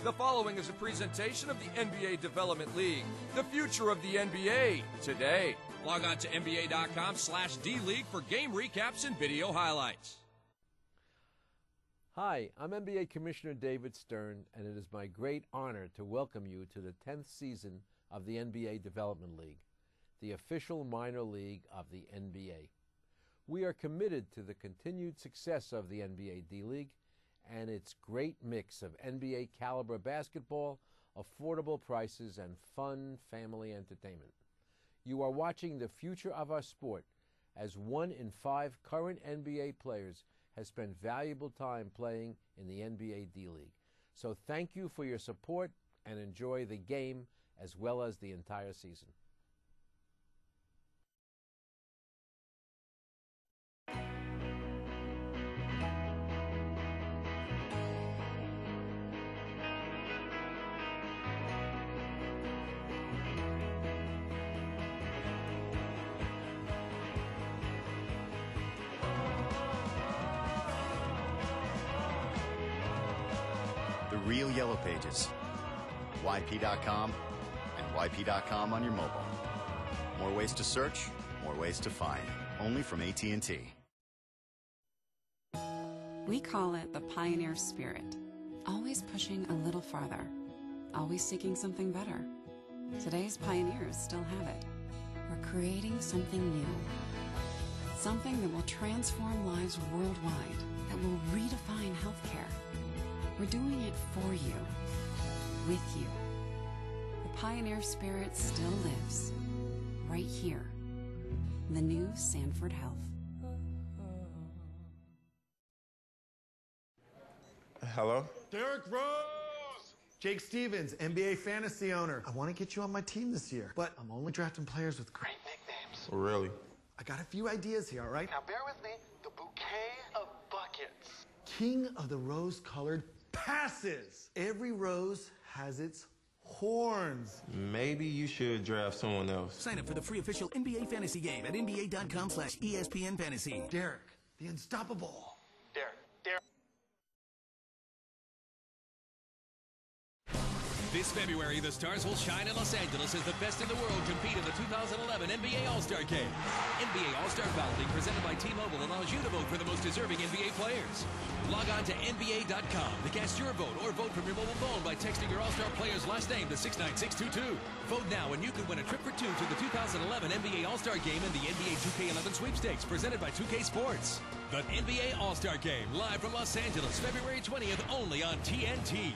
The following is a presentation of the NBA Development League, the future of the NBA, today. Log on to NBA.com/D-League for game recaps and video highlights. Hi, I'm NBA Commissioner David Stern, and it is my great honor to welcome you to the 10th season of the NBA Development League, the official minor league of the NBA. We are committed to the continued success of the NBA D-League and its great mix of NBA caliber basketball, affordable prices, and fun family entertainment. You are watching the future of our sport, as 1 in 5 current NBA players has spent valuable time playing in the NBA D-League. So thank you for your support and enjoy the game as well as the entire season. The real Yellow Pages. YP.com and YP.com on your mobile. More ways to search, more ways to find. Only from AT&T. We call it the pioneer spirit. Always pushing a little farther. Always seeking something better. Today's pioneers still have it. We're creating something new. Something that will transform lives worldwide. That will redefine healthcare. We're doing it for you, with you. The pioneer spirit still lives, right here, in the new Sanford Health. Hello? Derrick Rose! Jake Stevens, NBA fantasy owner. I want to get you on my team this year, but I'm only drafting players with great nicknames. Oh, really? I got a few ideas here, all right? Now bear with me, the bouquet of buckets. King of the rose-colored passes. Every rose has its horns. Maybe you should draft someone else. Sign up for the free official NBA fantasy game at nba.com/ESPN fantasy. Derrick, the unstoppable. Derrick. This February, the Stars will shine in Los Angeles as the best in the world compete in the 2011 NBA All-Star Game. NBA All-Star Balloting presented by T-Mobile allows you to vote for the most deserving NBA players. Log on to NBA.com to cast your vote or vote from your mobile phone by texting your All-Star player's last name to 69622. Vote now and you can win a trip for 2 to the 2011 NBA All-Star Game and the NBA 2K11 Sweepstakes presented by 2K Sports. The NBA All-Star Game, live from Los Angeles, February 20th, only on TNT.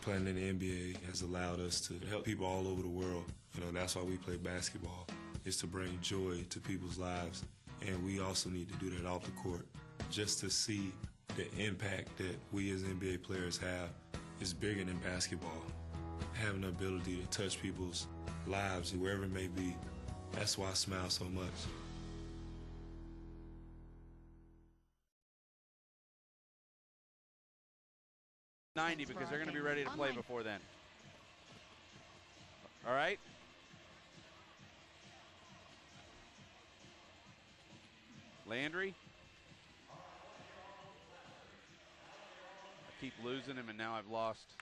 Playing in the NBA has allowed us to help people all over the world. That's why we play basketball, is to bring joy to people's lives. And we also need to do that off the court. Just to see the impact that we as NBA players have is bigger than basketball. Having the ability to touch people's lives, wherever it may be, that's why I smile so much. '90 because they're going to be ready to play before then. All right. Landry. I keep losing him, and now I've lost.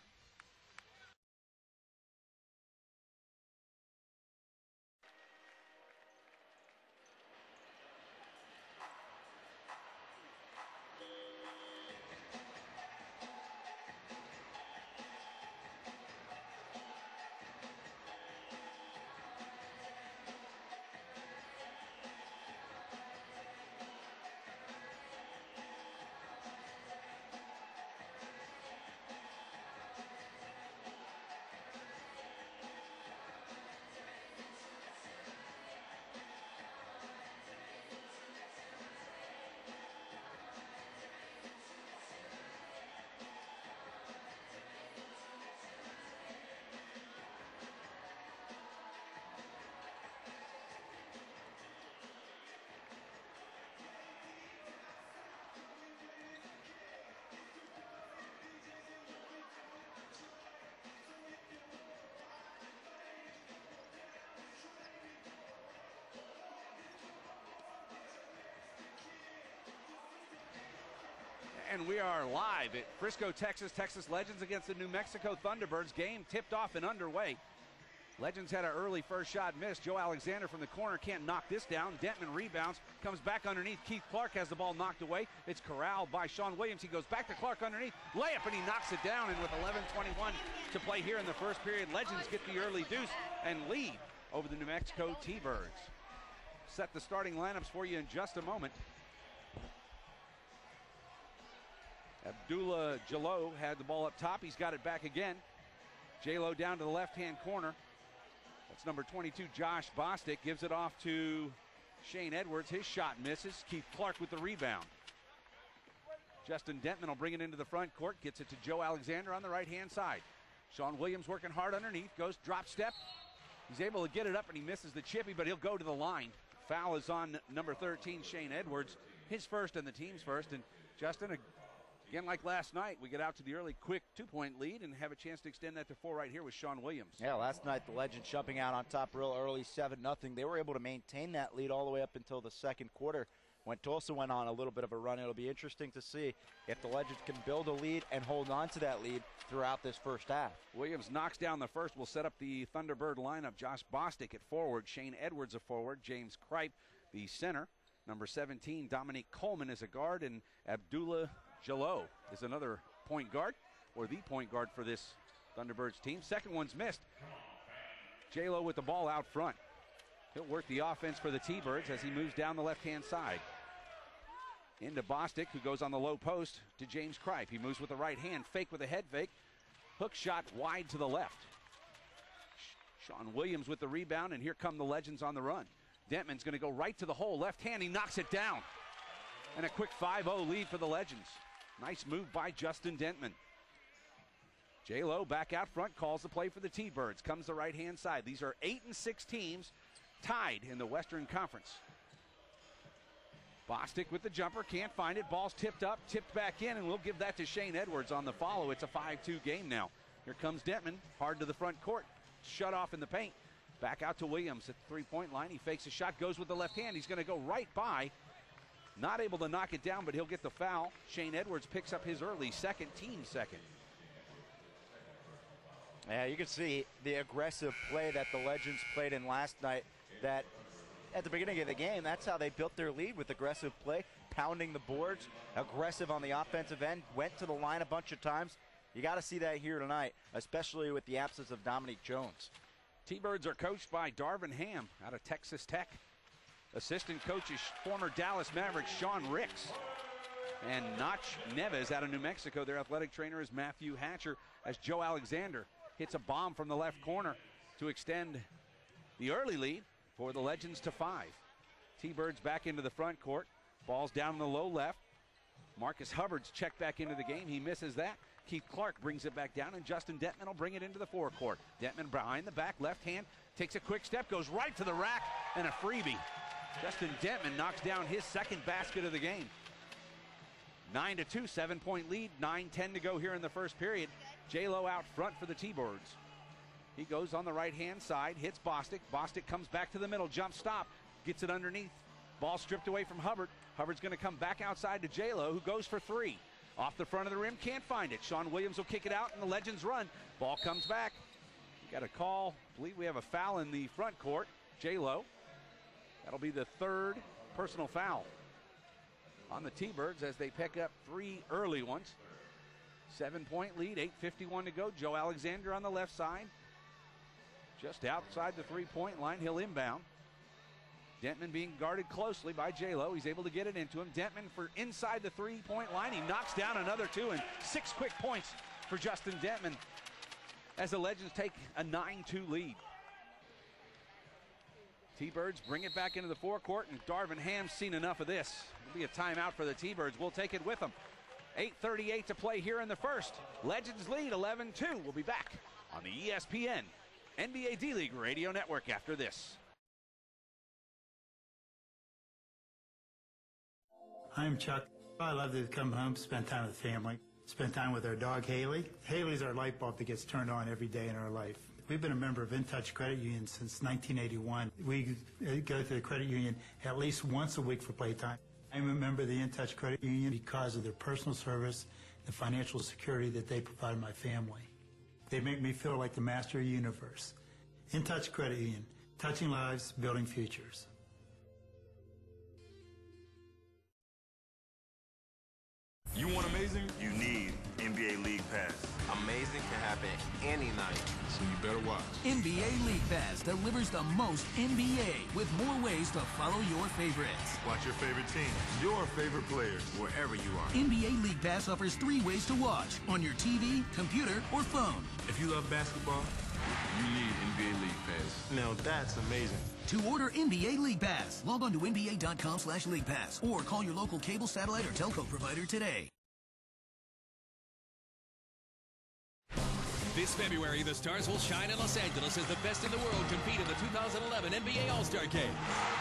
And we are live at Frisco, Texas. Texas Legends against the New Mexico Thunderbirds. Game tipped off and underway. Legends had an early first shot miss. Joe Alexander from the corner can't knock this down. Dentman rebounds, comes back underneath. Keith Clark has the ball knocked away. It's corralled by Sean Williams. He goes back to Clark underneath. Layup, and he knocks it down. And with 11:21 to play here in the first period, Legends get the early deuce and lead over the New Mexico T-Birds. Set the starting lineups for you in just a moment. Abdullah Jallo had the ball up top. He's got it back again. J-Lo down to the left-hand corner. That's number 22, Josh Bostic. Gives it off to Shane Edwards. His shot misses. Keith Clark with the rebound. Justin Dentman will bring it into the front court. Gets it to Joe Alexander on the right-hand side. Sean Williams working hard underneath. Goes drop step. He's able to get it up, and he misses the chippy, but he'll go to the line. Foul is on number 13, Shane Edwards. His first and the team's first. And Justin, again, like last night, we get out to the early, quick two-point lead and have a chance to extend that to 4 right here with Sean Williams. Yeah, last night the Legends jumping out on top real early, 7-0. They were able to maintain that lead all the way up until the second quarter, when Tulsa went on a little bit of a run. It'll be interesting to see if the Legends can build a lead and hold on to that lead throughout this first half. Williams knocks down the first. Will set up the Thunderbird lineup. Josh Bostic at forward, Shane Edwards a forward, James Kripe the center, number 17 Dominique Coleman is a guard, and Abdullah Jallo is another point guard, or the point guard for this Thunderbirds team. Second one's missed. J-Lo with the ball out front. He'll work the offense for the T-Birds as he moves down the left-hand side. Into Bostic, who goes on the low post to James Kripe. He moves with the right hand, fake with a head fake. Hook shot wide to the left. Sean Williams with the rebound, and here come the Legends on the run. Dentman's going to go right to the hole, left hand, he knocks it down. And a quick 5-0 lead for the Legends. Nice move by Justin Dentman. J-Lo back out front, calls the play for the T-Birds. Comes the right-hand side. These are 8 and 6 teams tied in the Western Conference. Bostic with the jumper, can't find it. Ball's tipped up, tipped back in, and we'll give that to Shane Edwards on the follow. It's a 5-2 game now. Here comes Dentman, hard to the front court. Shut off in the paint. Back out to Williams at the three-point line. He fakes a shot, goes with the left hand. He's going to go right by. Not able to knock it down, but he'll get the foul. Shane Edwards picks up his early second, team second. Yeah, you can see the aggressive play that the Legends played in last night. That at the beginning of the game, that's how they built their lead, with aggressive play, pounding the boards, aggressive on the offensive end, went to the line a bunch of times. You got to see that here tonight, especially with the absence of Dominique Jones. T-Birds are coached by Darvin Ham out of Texas Tech. Assistant coach is former Dallas Mavericks Sean Ricks. And Nach Neves out of New Mexico. Their athletic trainer is Matthew Hatcher, as Joe Alexander hits a bomb from the left corner to extend the early lead for the Legends to 5. T-Birds back into the front court. Ball's down in the low left. Marcus Hubbard's checked back into the game. He misses that. Keith Clark brings it back down, and Justin Dentman will bring it into the forecourt. Dentman behind the back, left hand, takes a quick step, goes right to the rack, and a freebie. Justin Dentman knocks down his second basket of the game. 9-2, 7-point lead, 9:10 to go here in the first period. J-Lo out front for the T-Birds. He goes on the right-hand side, hits Bostic. Bostic comes back to the middle, jump stop, gets it underneath. Ball stripped away from Hubbard. Hubbard's going to come back outside to J-Lo, who goes for 3. Off the front of the rim, can't find it. Sean Williams will kick it out, and the Legends run. Ball comes back. We got a call. I believe we have a foul in the front court. J-Lo. That'll be the third personal foul on the T-Birds as they pick up 3 early ones. 7-point lead, 8:51 to go. Joe Alexander on the left side. Just outside the three-point line, he'll inbound. Dentman being guarded closely by J-Lo. He's able to get it into him. Dentman for inside the three-point line. He knocks down another 2, and 6 quick points for Justin Dentman as the Legends take a 9-2 lead. T-Birds bring it back into the forecourt, and Darvin Ham's seen enough of this. It'll be a timeout for the T-Birds. We'll take it with them. 8:38 to play here in the first. Legends lead 11-2. We'll be back on the ESPN NBA D-League Radio Network after this. I'm Chuck. I love to come home, spend time with family, spend time with our dog, Haley. Haley's our light bulb that gets turned on every day in our life. We've been a member of In Touch Credit Union since 1981. We go to the credit union at least once a week for playtime. I'm a member of the In Touch Credit Union because of their personal service, the financial security that they provide my family. They make me feel like the master of the universe. In Touch Credit Union, touching lives, building futures. You want amazing? You need NBA League Pass. Amazing can happen any night. So you better watch. NBA League Pass delivers the most NBA with more ways to follow your favorites. Watch your favorite teams, your favorite players, wherever you are. NBA League Pass offers 3 ways to watch on your TV, computer, or phone. If you love basketball, you need NBA League Pass. Now that's amazing. To order NBA League Pass, log on to NBA.com/League Pass or call your local cable, satellite, or telco provider today. This February, the Stars will shine in Los Angeles as the best in the world compete in the 2011 NBA All-Star Game.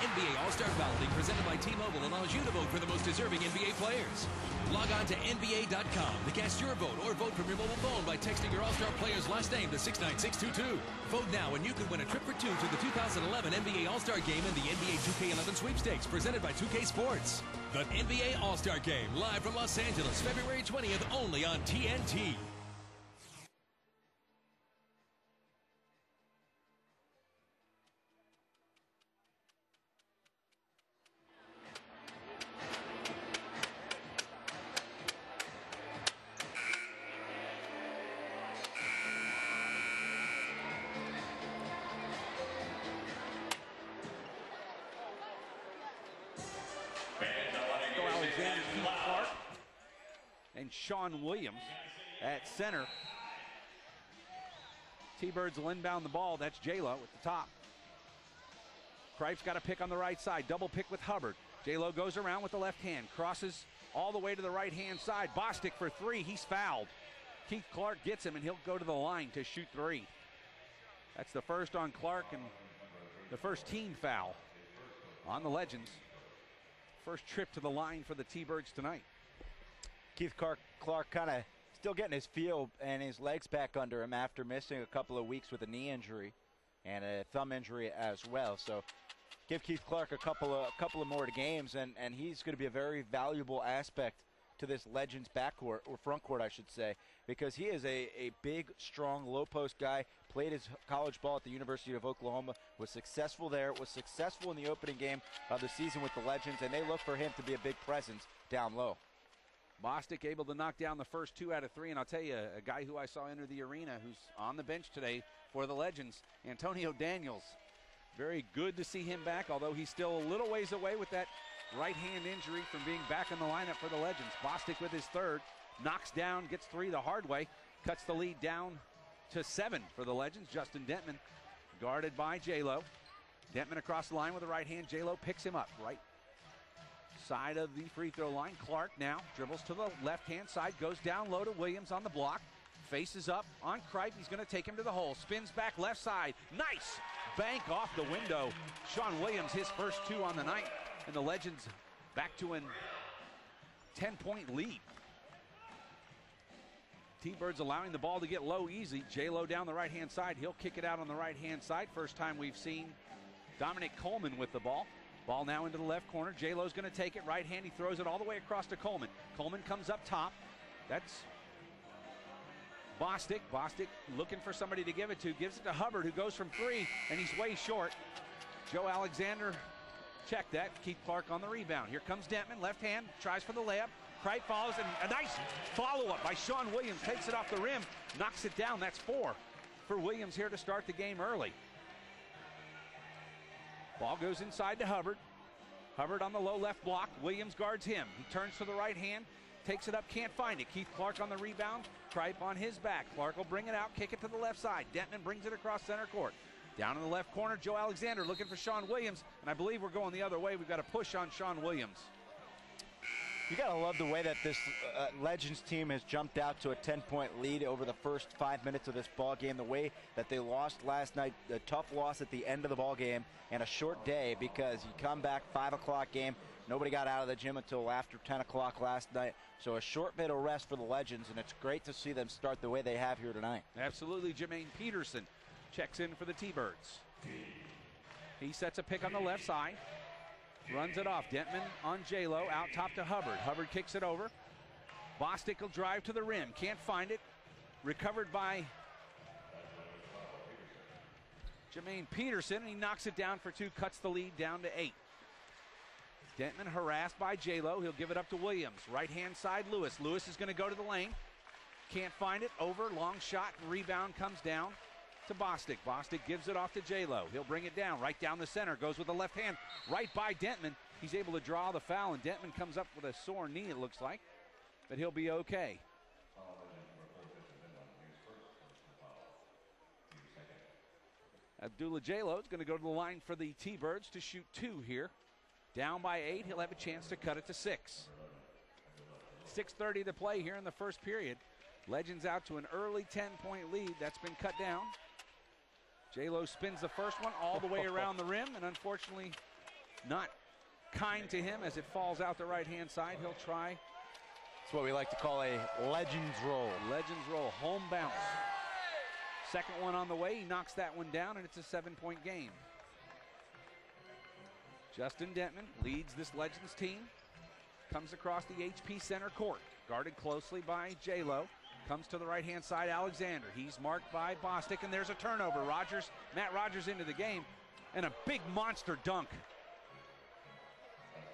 NBA All-Star Balloting presented by T-Mobile allows you to vote for the most deserving NBA players. Log on to NBA.com to cast your vote or vote from your mobile phone by texting your All-Star player's last name to 69622. Vote now and you could win a trip for 2 to the 2011 NBA All-Star Game and the NBA 2K11 Sweepstakes presented by 2K Sports. The NBA All-Star Game, live from Los Angeles, February 20th, only on TNT. Sean Williams at center. T-Birds will inbound the ball. That's J-Lo at the top. Kripe's got a pick on the right side. Double pick with Hubbard. J-Lo goes around with the left hand. Crosses all the way to the right-hand side. Bostic for 3. He's fouled. Keith Clark gets him, and he'll go to the line to shoot 3. That's the first on Clark and the first team foul on the Legends. First trip to the line for the T-Birds tonight. Keith Clark kind of still getting his feel and his legs back under him after missing a couple of weeks with a knee injury and a thumb injury as well. So give Keith Clark a couple of more games, and he's going to be a very valuable aspect to this Legends backcourt, or front court I should say, because he is a big, strong, low-post guy, played his college ball at the University of Oklahoma, was successful there, was successful in the opening game of the season with the Legends, and they look for him to be a big presence down low. Bostic able to knock down the first 2 out of 3, and I'll tell you, a guy who I saw enter the arena who's on the bench today for the Legends, Antonio Daniels. Very good to see him back, although he's still a little ways away with that right hand injury from being back in the lineup for the Legends. Bostic with his 3rd, knocks down, gets 3 the hard way, cuts the lead down to 7 for the Legends. Justin Dentman guarded by J-Lo. Dentman across the line with the right hand. J-Lo picks him up right side of the free throw line. Clark now dribbles to the left-hand side, goes down low to Williams on the block, faces up on Kripe. He's going to take him to the hole, spins back left side. Nice bank off the window. Sean Williams, his first 2 on the night, and the Legends back to a 10-point lead. T-Birds allowing the ball to get low easy. J-Lo down the right-hand side. He'll kick it out on the right-hand side. First time we've seen Dominic Coleman with the ball. Ball now into the left corner. J-Lo's going to take it right hand. He throws it all the way across to Coleman. Coleman comes up top. That's Bostic. Bostic looking for somebody to give it to. Gives it to Hubbard, who goes from 3, and he's way short. Joe Alexander checked that. Keith Clark on the rebound. Here comes Dentman. Left hand. Tries for the layup. Kripe follows, and a nice follow-up by Sean Williams. Takes it off the rim. Knocks it down. That's 4 for Williams here to start the game early. Ball goes inside to Hubbard. Hubbard on the low left block. Williams guards him. He turns to the right hand, takes it up, can't find it. Keith Clark on the rebound. Kripe on his back. Clark will bring it out, kick it to the left side. Dentman brings it across center court. Down in the left corner, Joe Alexander looking for Sean Williams, and I believe we're going the other way. We've got a push on Sean Williams. You got to love the way that this Legends team has jumped out to a 10-point lead over the first 5 minutes of this ball game. The way that they lost last night, a tough loss at the end of the ball game, and a short day because you come back 5 o'clock game. Nobody got out of the gym until after 10 o'clock last night. So a short bit of rest for the Legends, and it's great to see them start the way they have here tonight. Absolutely. Jermaine Peterson checks in for the T-Birds. He sets a pick on the left side. runs it off. Dentman on J-Lo, out top to Hubbard. Hubbard kicks it over. Bostic will drive to the rim. Can't find it. Recovered by Jermaine Peterson, and he knocks it down for 2, cuts the lead down to 8. Dentman harassed by J-Lo. He'll give it up to Williams. Right-hand side, Lewis. Lewis is going to go to the lane. Can't find it. Over. Long shot. Rebound comes down to Bostic. Bostic gives it off to J-Lo. He'll bring it down. Right down the center. Goes with the left hand. Right by Dentman. He's able to draw the foul, and Dentman comes up with a sore knee, it looks like. But he'll be okay. Abdullah J-Lo is going to go to the line for the T-Birds to shoot 2 here. Down by 8, he'll have a chance to cut it to 6. 6:30 to play here in the first period. Legends out to an early 10-point lead. That's been cut down. J-Lo spins the first one all the way around the rim, and unfortunately not kind to him as it falls out the right-hand side. He'll try. It's what we like to call a Legends roll. Legends roll, home bounce. Second one on the way, he knocks that one down, and it's a 7-point game. Justin Dentman leads this Legends team. Comes across the HP Center court. Guarded closely by J-Lo. Comes to the right-hand side, Alexander. He's marked by Bostic, and there's a turnover. Matt Rogers into the game, and a big monster dunk.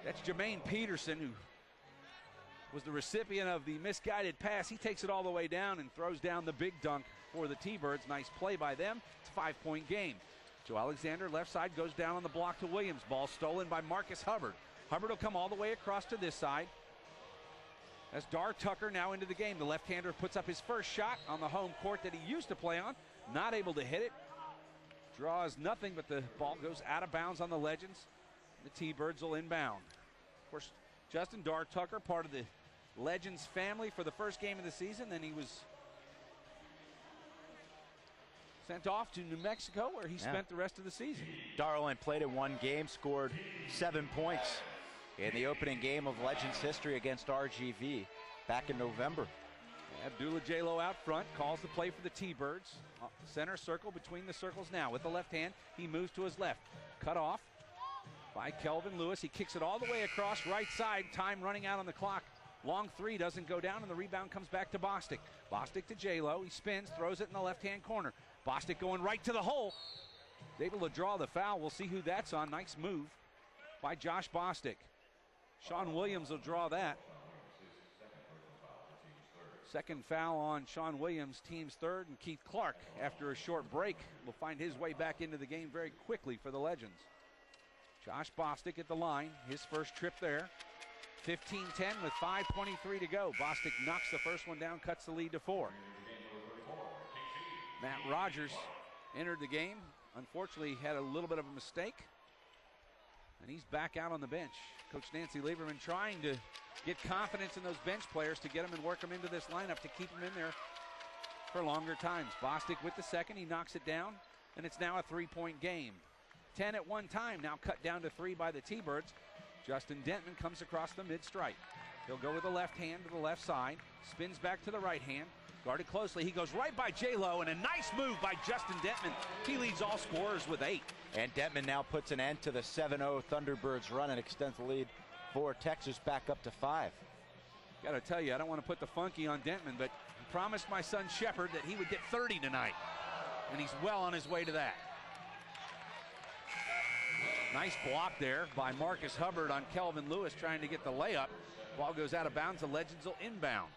That's Jermaine Peterson, who was the recipient of the misguided pass. He takes it all the way down and throws down the big dunk for the T-Birds. Nice play by them. It's a 5-point game. Joe Alexander, left side, goes down on the block to Williams. Ball stolen by Marcus Hubbard. Hubbard will come all the way across to this side. As Dar Tucker now into the game. The left-hander puts up his first shot on the home court that he used to play on. Not able to hit it. Draws nothing, but the ball goes out of bounds on the Legends. The T-Birds will inbound. Of course, Justin Dar Tucker, part of the Legends family for the first game of the season. Then he was sent off to New Mexico, where he spent the rest of the season. Dar only played in 1 game, scored 7 points in the opening game of Legends history against RGV back in November. Abdullah J-Lo out front, calls the play for the T-Birds. Center circle between the circles now. With the left hand, he moves to his left. Cut off by Kelvin Lewis. He kicks it all the way across right side. Time running out on the clock. Long 3 doesn't go down, and the rebound comes back to Bostic. Bostic to J-Lo. He spins, throws it in the left-hand corner. Bostic going right to the hole. Able to draw the foul. We'll see who that's on. Nice move by Josh Bostic. Sean Williams will draw that. Second foul on Sean Williams, team's 3rd, and Keith Clark, after a short break, will find his way back into the game very quickly for the Legends. Josh Bostic at the line, his first trip there. 15-10 with 5:23 to go. Bostic knocks the first one down, cuts the lead to 4. Matt Rogers entered the game. Unfortunately, had a little bit of a mistake, and he's back out on the bench. Coach Nancy Lieberman trying to get confidence in those bench players to get them and work them into this lineup to keep them in there for longer times. Bostic with the second, he knocks it down, and it's now a 3-point game. 10 at one time, now cut down to 3 by the T-Birds. Justin Dentman comes across the mid-stripe. He'll go with the left hand to the left side, spins back to the right hand, guarded closely. He goes right by J-Lo, and a nice move by Justin Dentman. He leads all scorers with 8. And Dentman now puts an end to the 7-0 Thunderbirds run and extends the lead for Texas back up to 5. Got to tell you, I don't want to put the funky on Dentman, but he promised my son Shepard that he would get 30 tonight, and he's well on his way to that. Nice block there by Marcus Hubbard on Kelvin Lewis trying to get the layup. Ball goes out of bounds. The Legends will inbound.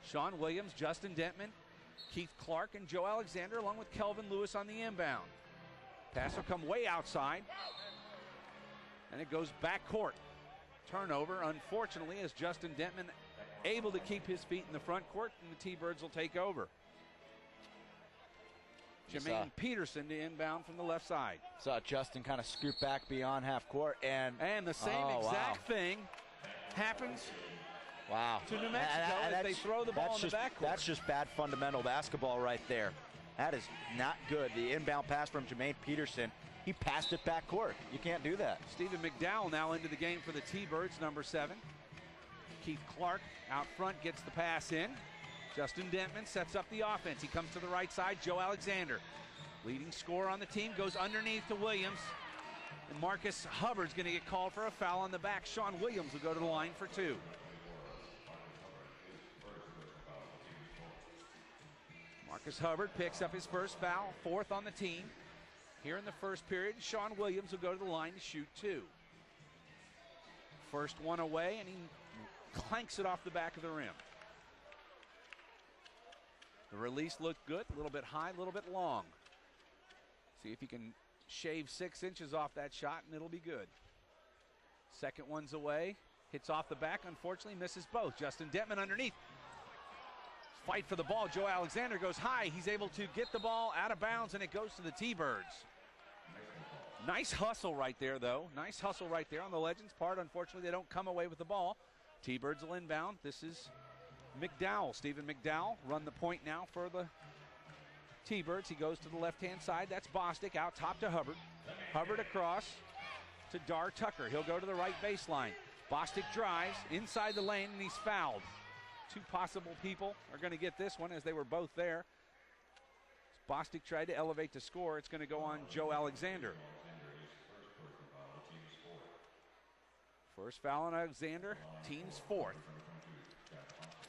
Sean Williams, Justin Dentman, Keith Clark, and Joe Alexander, along with Kelvin Lewis on the inbound. Pass will come way outside, and it goes back court. Turnover, unfortunately, as Justin Dentman able to keep his feet in the front court, and the T-Birds will take over. Jermaine Peterson to inbound from the left side. Saw Justin kind of scoot back beyond half court, and the same exact thing happens to New Mexico as they throw the ball in the backcourt. That's just bad fundamental basketball right there. That is not good. The inbound pass from Jermaine Peterson, he passed it back court. You can't do that. Stephen McDowell now into the game for the T-Birds, number 7. Keith Clark out front gets the pass in. Justin Dentman sets up the offense. He comes to the right side. Joe Alexander, leading scorer on the team, goes underneath to Williams. And Marcus Hubbard's going to get called for a foul on the back. Sean Williams will go to the line for 2. Marcus Hubbard picks up his first foul, 4th on the team. Here in the first period, Sean Williams will go to the line to shoot 2. First one away, and he clanks it off the back of the rim. The release looked good, a little bit high, a little bit long. See if he can shave 6 inches off that shot, and it'll be good. Second one's away, hits off the back, unfortunately misses both. Justin Detman underneath. Fight for the ball. Joe Alexander goes high. He's able to get the ball out of bounds, and it goes to the T-Birds. Nice hustle right there, though. Nice hustle right there on the Legends' part. Unfortunately, they don't come away with the ball. T-Birds will inbound. This is McDowell. Stephen McDowell run the point now for the T-Birds. He goes to the left-hand side. That's Bostic out top to Hubbard. Hubbard across to Dar Tucker. He'll go to the right baseline. Bostic drives inside the lane, and he's fouled. 2 possible people are going to get this one as they were both there. Bostic tried to elevate the score. It's going to go on Joe Alexander. First foul on Alexander, team's 4th.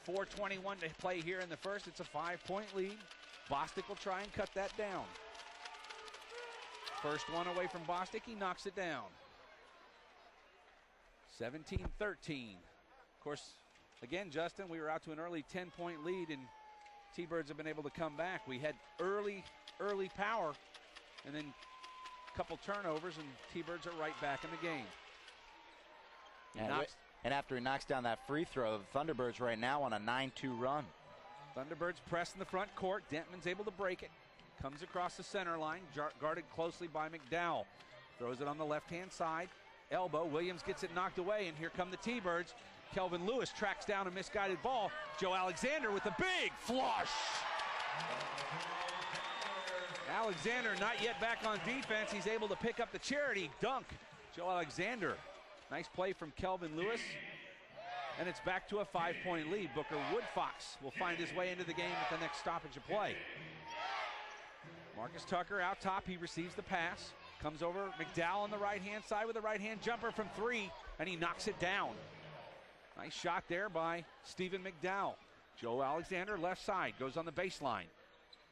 4:21 to play here in the first. It's a 5-point lead. Bostic will try and cut that down. First one away from Bostic, he knocks it down. 17-13. Of course, again, Justin, we were out to an early 10-point lead, and T-Birds have been able to come back. We had early power, and then a couple turnovers, and T-Birds are right back in the game. And after he knocks down that free throw, the Thunderbirds right now on a 9-2 run. Thunderbirds press in the front court. Dentman's able to break it. Comes across the center line, guarded closely by McDowell. Throws it on the left-hand side. Elbow. Williams gets it knocked away, and here come the T-Birds. Kelvin Lewis tracks down a misguided ball. Joe Alexander with a big flush. Alexander not yet back on defense. He's able to pick up the charity dunk. Joe Alexander. Nice play from Kelvin Lewis. And it's back to a 5-point lead. Booker Woodfox will find his way into the game at the next stoppage of play. Marcus Tucker out top. He receives the pass. Comes over McDowell on the right-hand side with a right-hand jumper from 3, and he knocks it down. Nice shot there by Stephen McDowell. Joe Alexander left side, goes on the baseline.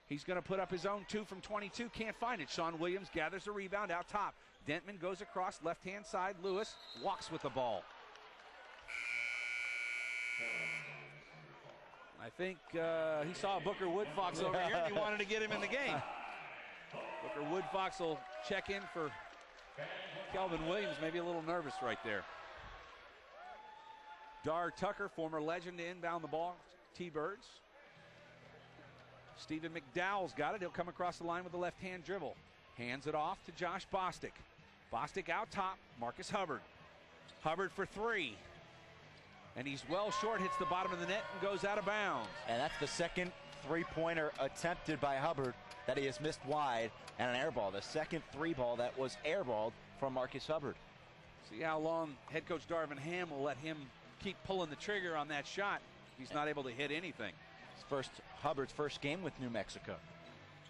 He's going to put up his own 2 from 22, can't find it. Sean Williams gathers the rebound out top. Dentman goes across left-hand side. Lewis walks with the ball. I think he saw Booker Woodfox over here, and he wanted to get him in the game. Booker Woodfox will check in for Kelvin Williams, maybe a little nervous right there. Dar Tucker, former legend, to inbound the ball. T-Birds. Stephen McDowell's got it. He'll come across the line with the left-hand dribble. Hands it off to Josh Bostic. Bostic out top. Marcus Hubbard. Hubbard for 3. And he's well short, hits the bottom of the net and goes out of bounds. And that's the second three-pointer attempted by Hubbard that he has missed wide, and an air ball. The second 3-ball that was airballed from Marcus Hubbard. See how long head coach Darvin Ham will let him keep pulling the trigger on that shot. He's not able to hit anything. Hubbard's first game with New Mexico.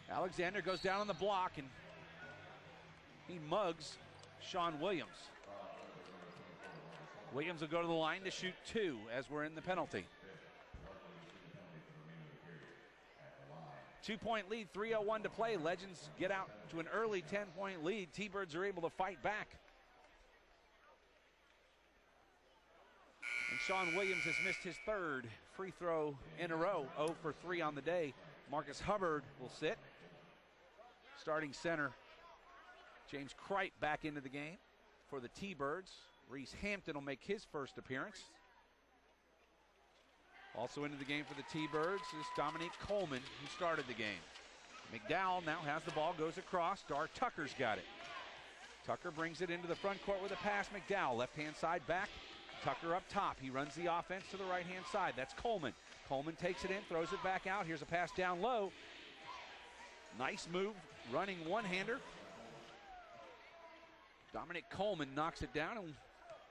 Alexander goes down on the block, and he mugs Sean Williams. Williams will go to the line to shoot 2 as we're in the penalty. 2-point lead, 3:01 to play. Legends get out to an early 10-point lead. T-Birds are able to fight back. And Sean Williams has missed his 3rd free throw in a row, 0 for 3 on the day. Marcus Hubbard will sit. Starting center, James Kripe back into the game for the T-Birds. Reese Hampton will make his first appearance. Also into the game for the T-Birds is Dominique Coleman, who started the game. McDowell now has the ball, goes across. Dar Tucker's got it. Tucker brings it into the front court with a pass. McDowell, left-hand side back. Tucker up top. He runs the offense to the right-hand side. That's Coleman. Coleman takes it in, throws it back out. Here's a pass down low. Nice move, running one-hander. Dominic Coleman knocks it down, and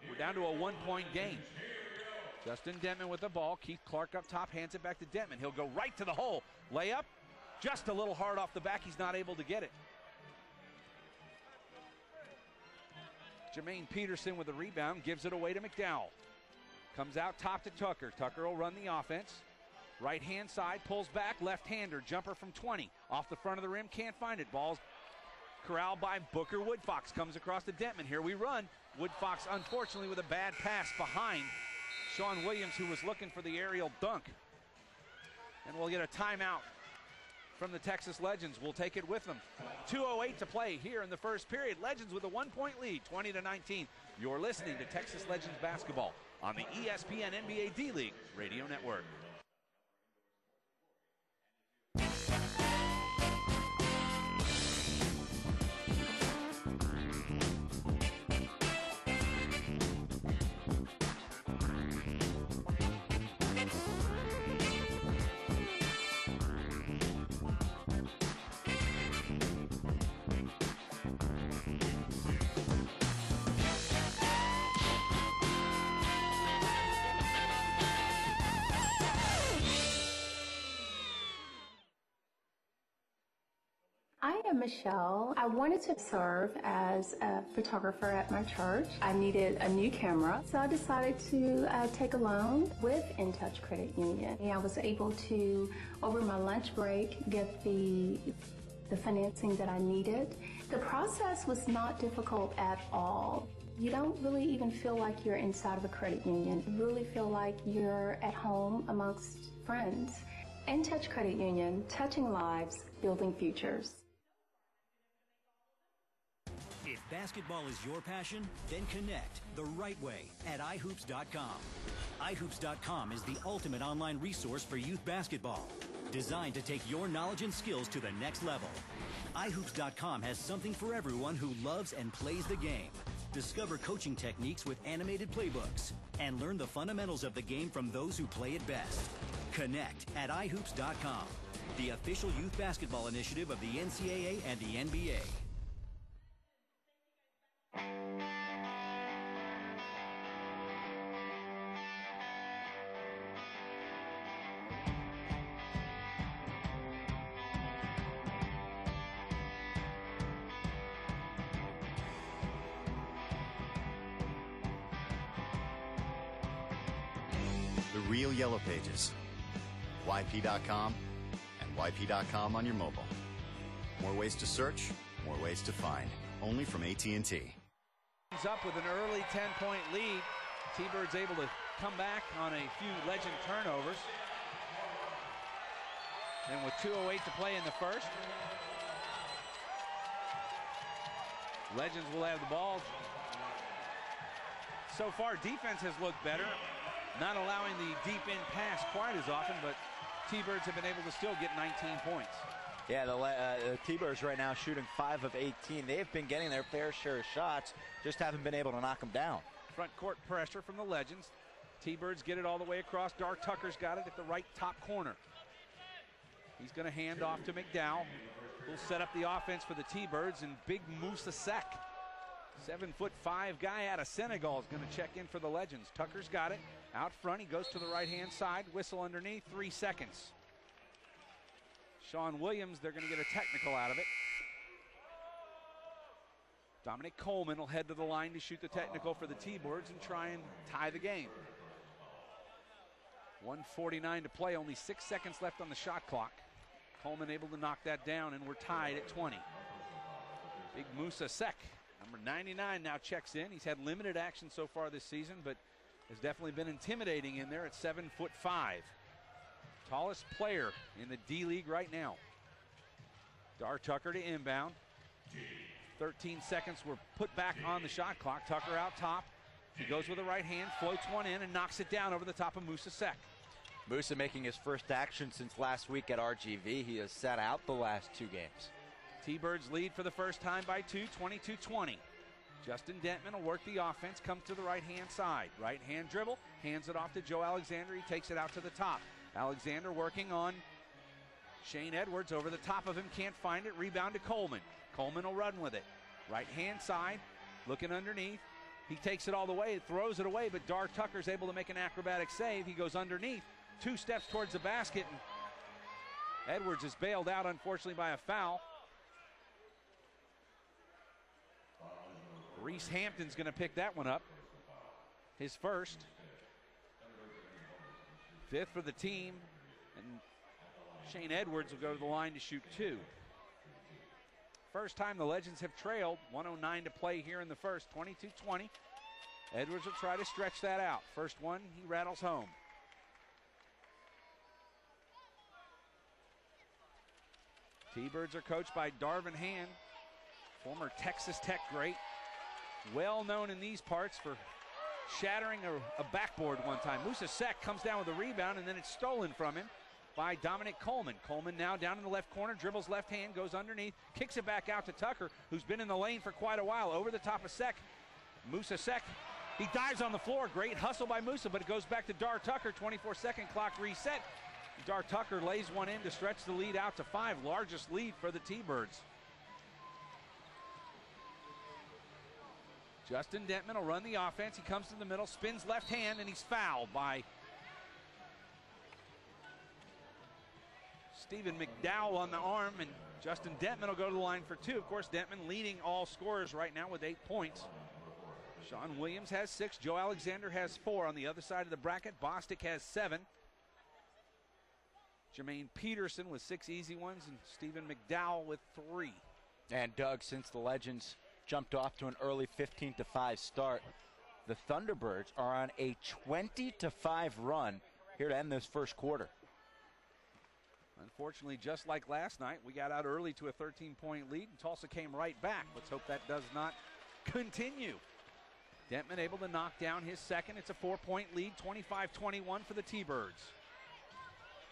we're down to a 1-point game. Justin Dentman with the ball. Keith Clark up top, hands it back to Dentman. He'll go right to the hole. Layup, just a little hard off the back. He's not able to get it. Jermaine Peterson with the rebound, gives it away to McDowell. Comes out top to Tucker. Tucker will run the offense. Right-hand side, pulls back, left-hander, jumper from 20. Off the front of the rim, can't find it. Ball's corralled by Booker. Woodfox comes across to Detman. Here we run. Woodfox, unfortunately, with a bad pass behind Sean Williams, who was looking for the aerial dunk. And we'll get a timeout from the Texas Legends. We'll take it with them. 2:08 to play here in the first period. Legends with a 1-point lead, 20-19. You're listening to Texas Legends basketball on the ESPN NBA D-League Radio Network. I am Michelle. I wanted to serve as a photographer at my church. I needed a new camera, so I decided to take a loan with In Touch Credit Union. And I was able to, over my lunch break, get the financing that I needed. The process was not difficult at all. You don't really even feel like you're inside of a credit union. You really feel like you're at home amongst friends. In Touch Credit Union, touching lives, building futures. If basketball is your passion, then connect the right way at ihoops.com. ihoops.com is the ultimate online resource for youth basketball, designed to take your knowledge and skills to the next level. ihoops.com has something for everyone who loves and plays the game. Discover coaching techniques with animated playbooks and learn the fundamentals of the game from those who play it best. Connect at ihoops.com, the official youth basketball initiative of the NCAA and the NBA. The real Yellow Pages. YP.com and YP.com on your mobile. More ways to search, more ways to find. Only from AT&T. Up with an early 10-point lead. T-Birds able to come back on a few Legend turnovers. And with 2:08 to play in the first, Legends will have the ball. So far, defense has looked better, not allowing the deep in pass quite as often, but T-Birds have been able to still get 19 points. Yeah, the T-Birds right now shooting 5 of 18. They've been getting their fair share of shots, just haven't been able to knock them down. Front court pressure from the Legends. T-Birds get it all the way across. Dar Tucker's got it at the right top corner. He's going to hand off to McDowell, who'll set up the offense for the T-Birds, and big Moussa Seck, 7'5" guy out of Senegal, is going to check in for the Legends. Tucker's got it out front. He goes to the right-hand side. Whistle underneath. 3 seconds. Sean Williams, they're going to get a technical out of it. Dominic Coleman will head to the line to shoot the technical for the T-Birds and try and tie the game. 1:49 to play, only 6 seconds left on the shot clock. Coleman able to knock that down, and we're tied at 20. Big Moussa Seck, number 99, now checks in. He's had limited action so far this season, but has definitely been intimidating in there at 7'5". Tallest player in the D-League right now. Dar Tucker to inbound. 13 seconds were put back on the shot clock. Tucker out top. He goes with the right hand, floats one in, and knocks it down over the top of Moussa Seck. Moussa making his first action since last week at RGV. He has sat out the last 2 games. T-Birds lead for the first time by 2, 22-20. Justin Dentman will work the offense, comes to the right-hand side. Right-hand dribble, hands it off to Joe Alexander. He takes it out to the top. Alexander working on Shane Edwards over the top of him, can't find it. Rebound to Coleman. Coleman will run with it. Right-hand side, looking underneath. He takes it all the way, throws it away, but Dar Tucker's able to make an acrobatic save. He goes underneath, 2 steps towards the basket, and Edwards is bailed out, unfortunately, by a foul. Reese Hampton's going to pick that one up. His first. 5th for the team. And Shane Edwards will go to the line to shoot 2. First time the Legends have trailed. 1:09 to play here in the first. 22-20. Edwards will try to stretch that out. First one, he rattles home. T-Birds are coached by Darvin Hand, former Texas Tech great. Well known in these parts for shattering a backboard one time. Musa Sek comes down with a rebound, and then it's stolen from him by Dominic Coleman. Coleman now down in the left corner, dribbles left hand, goes underneath, kicks it back out to Tucker, who's been in the lane for quite a while. Over the top of Sek. Musa Sek, he dives on the floor. Great hustle by Musa, but it goes back to Dar Tucker. 24-second clock reset. Dar Tucker lays one in to stretch the lead out to 5. Largest lead for the T-Birds. Justin Dentman will run the offense. He comes to the middle, spins left hand, and he's fouled by Stephen McDowell on the arm, and Justin Dentman will go to the line for 2. Of course, Dentman leading all scorers right now with 8 points. Sean Williams has 6. Joe Alexander has 4. On the other side of the bracket, Bostic has 7. Jermaine Peterson with 6 easy ones, and Stephen McDowell with 3. And Doug, since the Legends jumped off to an early 15-5 start, the Thunderbirds are on a 20-5 run here to end this first quarter. Unfortunately, just like last night, we got out early to a 13-point lead, and Tulsa came right back. Let's hope that does not continue. Dentman able to knock down his second. It's a 4-point lead, 25-21 for the T-Birds.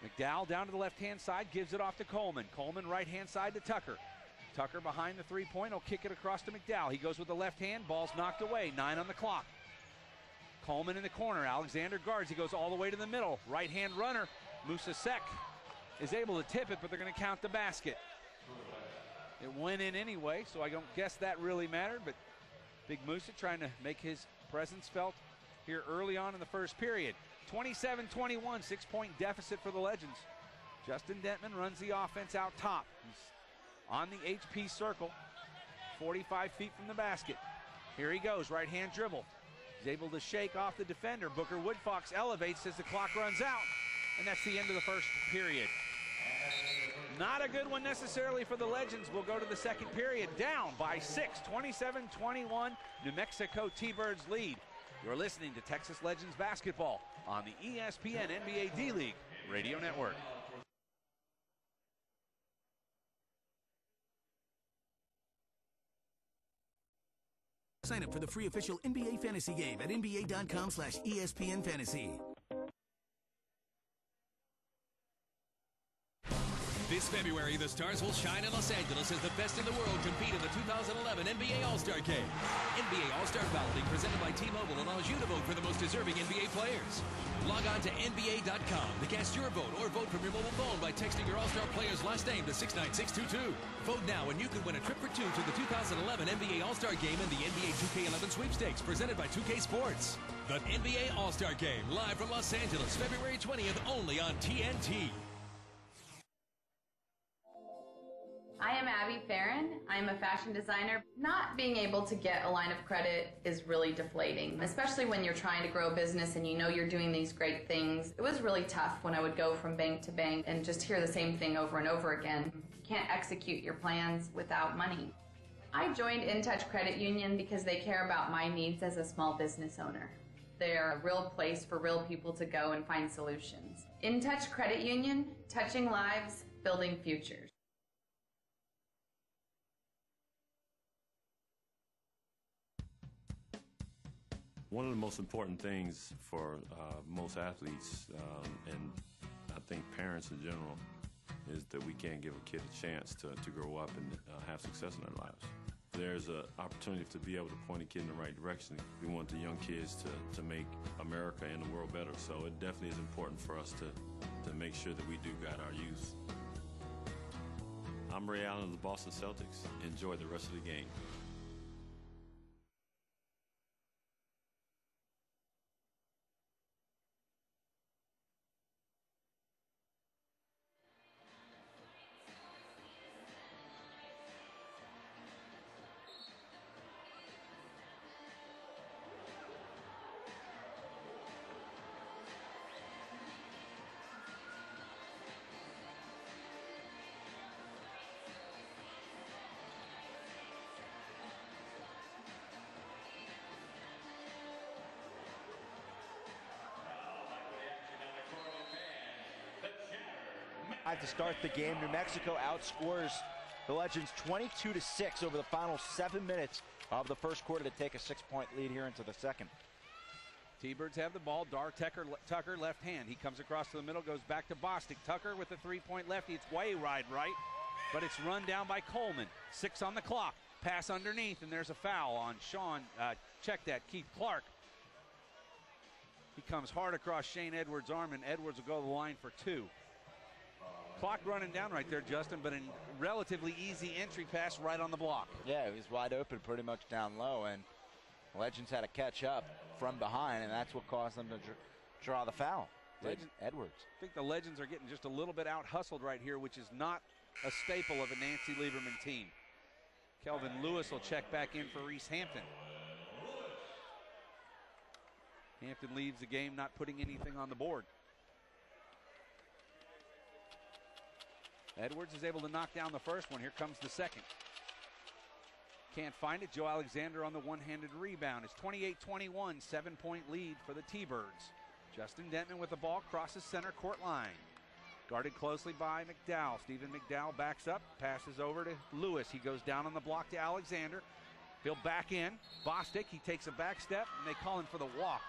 McDowell down to the left-hand side, gives it off to Coleman. Coleman right-hand side to Tucker. Tucker behind the three-point will kick it across to McDowell. He goes with the left hand, ball's knocked away, 9 on the clock. Coleman in the corner, Alexander guards, he goes all the way to the middle. Right-hand runner, Musa Sek is able to tip it, but they're going to count the basket. It went in anyway, so I don't guess that really mattered, but Big Musa trying to make his presence felt here early on in the first period. 27-21, 6-point deficit for the Legends. Justin Dentman runs the offense out top. He's on the HP circle, 45 feet from the basket. Here he goes, right-hand dribble. He's able to shake off the defender. Booker Woodfox elevates as the clock runs out, and that's the end of the first period. Not a good one necessarily for the Legends. We'll go to the second period, down by 6, 27-21. New Mexico T-Birds lead. You're listening to Texas Legends basketball on the ESPN NBA D-League Radio Network. Sign up for the free official NBA fantasy game at nba.com/ESPN Fantasy. This February, the Stars will shine in Los Angeles as the best in the world compete in the 2011 NBA All-Star Game. NBA All-Star Balloting presented by T-Mobile allows you to vote for the most deserving NBA players. Log on to NBA.com to cast your vote or vote from your mobile phone by texting your All-Star player's last name to 69622. Vote now and you can win a trip for 2 to the 2011 NBA All-Star Game and the NBA 2K11 Sweepstakes presented by 2K Sports. The NBA All-Star Game live from Los Angeles, February 20th, only on TNT. I am Abby Farron. I'm a fashion designer. Not being able to get a line of credit is really deflating, especially when you're trying to grow a business and you know you're doing these great things. It was really tough when I would go from bank to bank and just hear the same thing over and over again. You can't execute your plans without money. I joined In Touch Credit Union because they care about my needs as a small business owner. They're a real place for real people to go and find solutions. In Touch Credit Union, touching lives, building futures. One of the most important things for most athletes, and I think parents in general, is that we can't give a kid a chance to grow up and have success in their lives. There's an opportunity to be able to point a kid in the right direction. We want the young kids to make America and the world better, so it definitely is important for us to make sure that we do guide our youth. I'm Ray Allen of the Boston Celtics. Enjoy the rest of the game. To start the game, New Mexico outscores the Legends 22-6 over the final 7 minutes of the first quarter to take a 6-point lead here into the second. T-Birds have the ball. Tucker left hand. He comes across to the middle, goes back to Bostic. Tucker with a 3-point lefty. It's way wide right, but it's run down by Coleman. 6 on the clock. Pass underneath, and there's a foul on Sean. Check that, Keith Clark. He comes hard across Shane Edwards' arm, and Edwards will go to the line for 2. Clock running down right there, Justin, but a relatively easy entry pass right on the block. Yeah, he was wide open pretty much down low, and Legends had to catch up from behind, and that's what caused them to draw the foul. Edwards. I think the Legends are getting just a little bit out-hustled right here, which is not a staple of a Nancy Lieberman team. Kelvin Lewis will check back in for Reese Hampton. Hampton leaves the game not putting anything on the board. Edwards is able to knock down the first one. Here comes the second. Can't find it. Joe Alexander on the one-handed rebound. It's 28-21, 7-point lead for the T-Birds. Justin Dentman with the ball, crosses center court line. Guarded closely by McDowell. Stephen McDowell backs up, passes over to Lewis. He goes down on the block to Alexander. He'll back in. Bostic, he takes a back step, and they call him for the walk.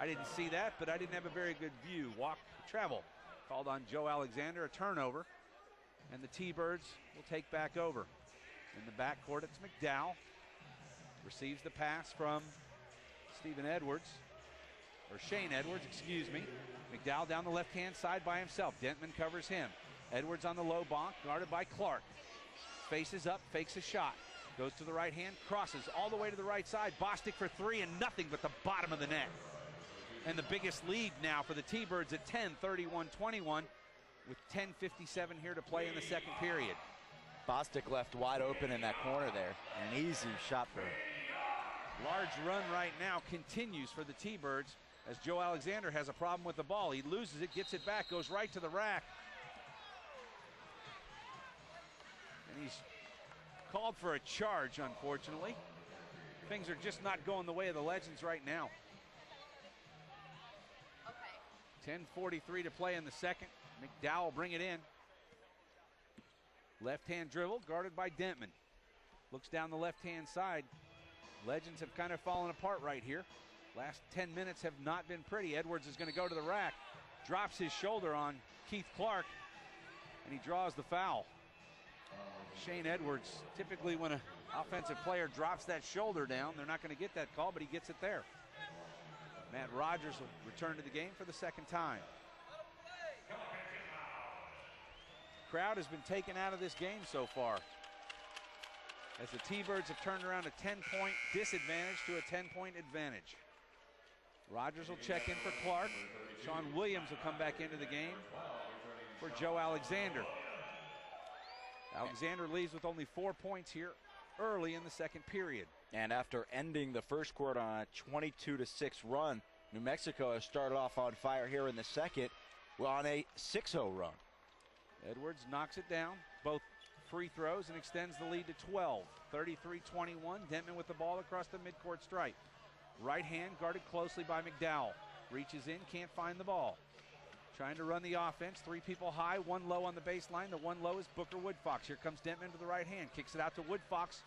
I didn't see that, but I didn't have a very good view. Walk, travel. Called on Joe Alexander, a turnover. And the T-Birds will take back over. In the backcourt, it's McDowell. Receives the pass from Stephen Edwards. Or Shane Edwards, excuse me. McDowell down the left-hand side by himself. Dentman covers him. Edwards on the low block, guarded by Clark. Faces up, fakes a shot. Goes to the right hand, crosses all the way to the right side. Bostic for 3 and nothing but the bottom of the net. And the biggest lead now for the T-Birds at 10, 31-21. With 10:57 here to play in the second period. Bostic left wide open in that corner there. An easy shot for him. Large run right now continues for the T-Birds as Joe Alexander has a problem with the ball. He loses it, gets it back, goes right to the rack. And he's called for a charge, unfortunately. Things are just not going the way of the Legends right now. 10:43 to play in the second. McDowell bring it in. Left-hand dribble, guarded by Dentman. Looks down the left-hand side. Legends have kind of fallen apart right here. Last 10 minutes have not been pretty. Edwards is going to go to the rack. Drops his shoulder on Keith Clark, and he draws the foul. Shane Edwards, typically when an offensive player drops that shoulder down, they're not going to get that call, but he gets it there. Matt Rogers will return to the game for the second time. Crowd has been taken out of this game so far, as the T-Birds have turned around a 10-point disadvantage to a 10-point advantage. Rogers will check in for Clark. Sean Williams will come back into the game for Joe Alexander. Alexander leaves with only 4 points here early in the second period. And after ending the first quarter on a 22-6 run, New Mexico has started off on fire here in the second. We're on a 6-0 run. Edwards knocks it down, both free throws, and extends the lead to 12. 33-21, Dentman with the ball across the midcourt stripe. Right hand guarded closely by McDowell. Reaches in, can't find the ball. Trying to run the offense, 3 people high, 1 low on the baseline. The 1 low is Booker Woodfox. Here comes Dentman to the right hand, kicks it out to Woodfox.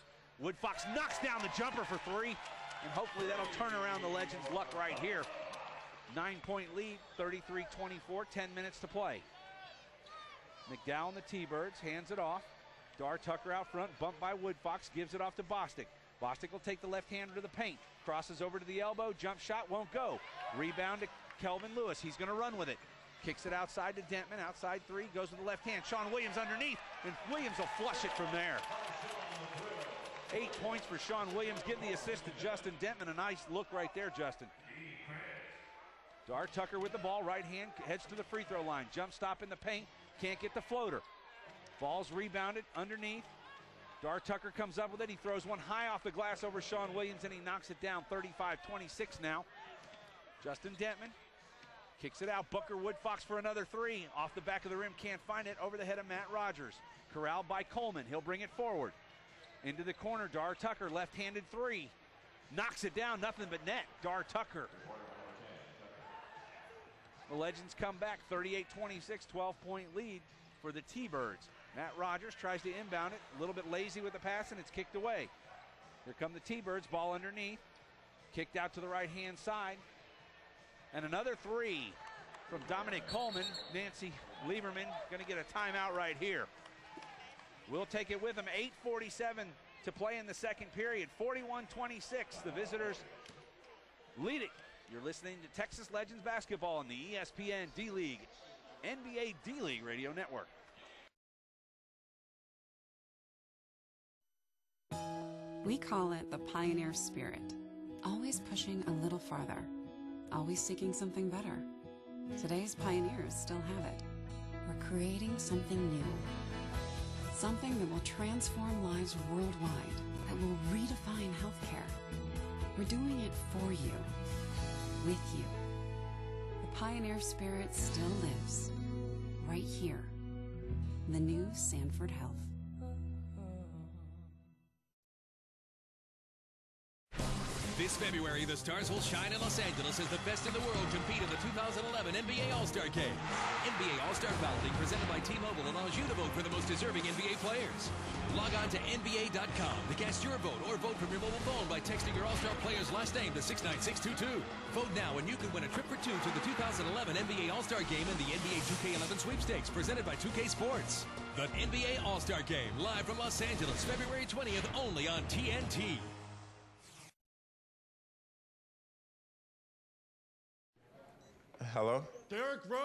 Woodfox knocks down the jumper for 3, and hopefully that'll turn around the Legends' luck right here. 9-point lead, 33-24, 10 minutes to play. McDowell and the T-Birds hands it off. Dar Tucker out front, bumped by Woodfox, gives it off to Bostic. Bostic will take the left-hander to the paint. Crosses over to the elbow, jump shot won't go. Rebound to Kelvin Lewis, he's gonna run with it. Kicks it outside to Dentman, outside 3, goes with the left hand. Sean Williams underneath, and Williams will flush it from there. 8 points for Sean Williams, getting the assist to Justin Dentman. A nice look right there, Justin. Dar Tucker with the ball, right hand, heads to the free throw line. Jump stop in the paint, can't get the floater. Ball's rebounded underneath. Dar Tucker comes up with it. He throws one high off the glass over Sean Williams, and he knocks it down. 35-26 now. Justin Dentman kicks it out. Booker Woodfox for another 3. Off the back of the rim, can't find it. Over the head of Matt Rogers. Corralled by Coleman. He'll bring it forward. Into the corner, Dar Tucker, left-handed 3. Knocks it down, nothing but net. Dar Tucker. The Legends come back, 38-26, 12-point lead. for the T-Birds. Matt Rogers tries to inbound it, a little bit lazy with the pass, and it's kicked away. Here come the T-Birds, ball underneath, kicked out to the right-hand side. And another three from Dominic Coleman. Nancy Lieberman going to get a timeout right here. We'll take it with them. 8:47 to play in the second period. 41-26. The visitors lead it. You're listening to Texas Legends basketball on the ESPN D-League, NBA D-League Radio Network. We call it the pioneer spirit. Always pushing a little farther. Always seeking something better. Today's pioneers still have it. We're creating something new. Something that will transform lives worldwide, that will redefine healthcare. We're doing it for you, with you. The pioneer spirit still lives, right here, in the new Sanford Health. This February, the Stars will shine in Los Angeles as the best in the world compete in the 2011 NBA All-Star Game. NBA All-Star Balloting presented by T-Mobile allows you to vote for the most deserving NBA players. Log on to NBA.com to cast your vote or vote from your mobile phone by texting your All-Star player's last name to 69622. Vote now and you can win a trip for two to the 2011 NBA All-Star Game and the NBA 2K11 Sweepstakes presented by 2K Sports. The NBA All-Star Game, live from Los Angeles, February 20th, only on TNT. Hello? Derrick Rose!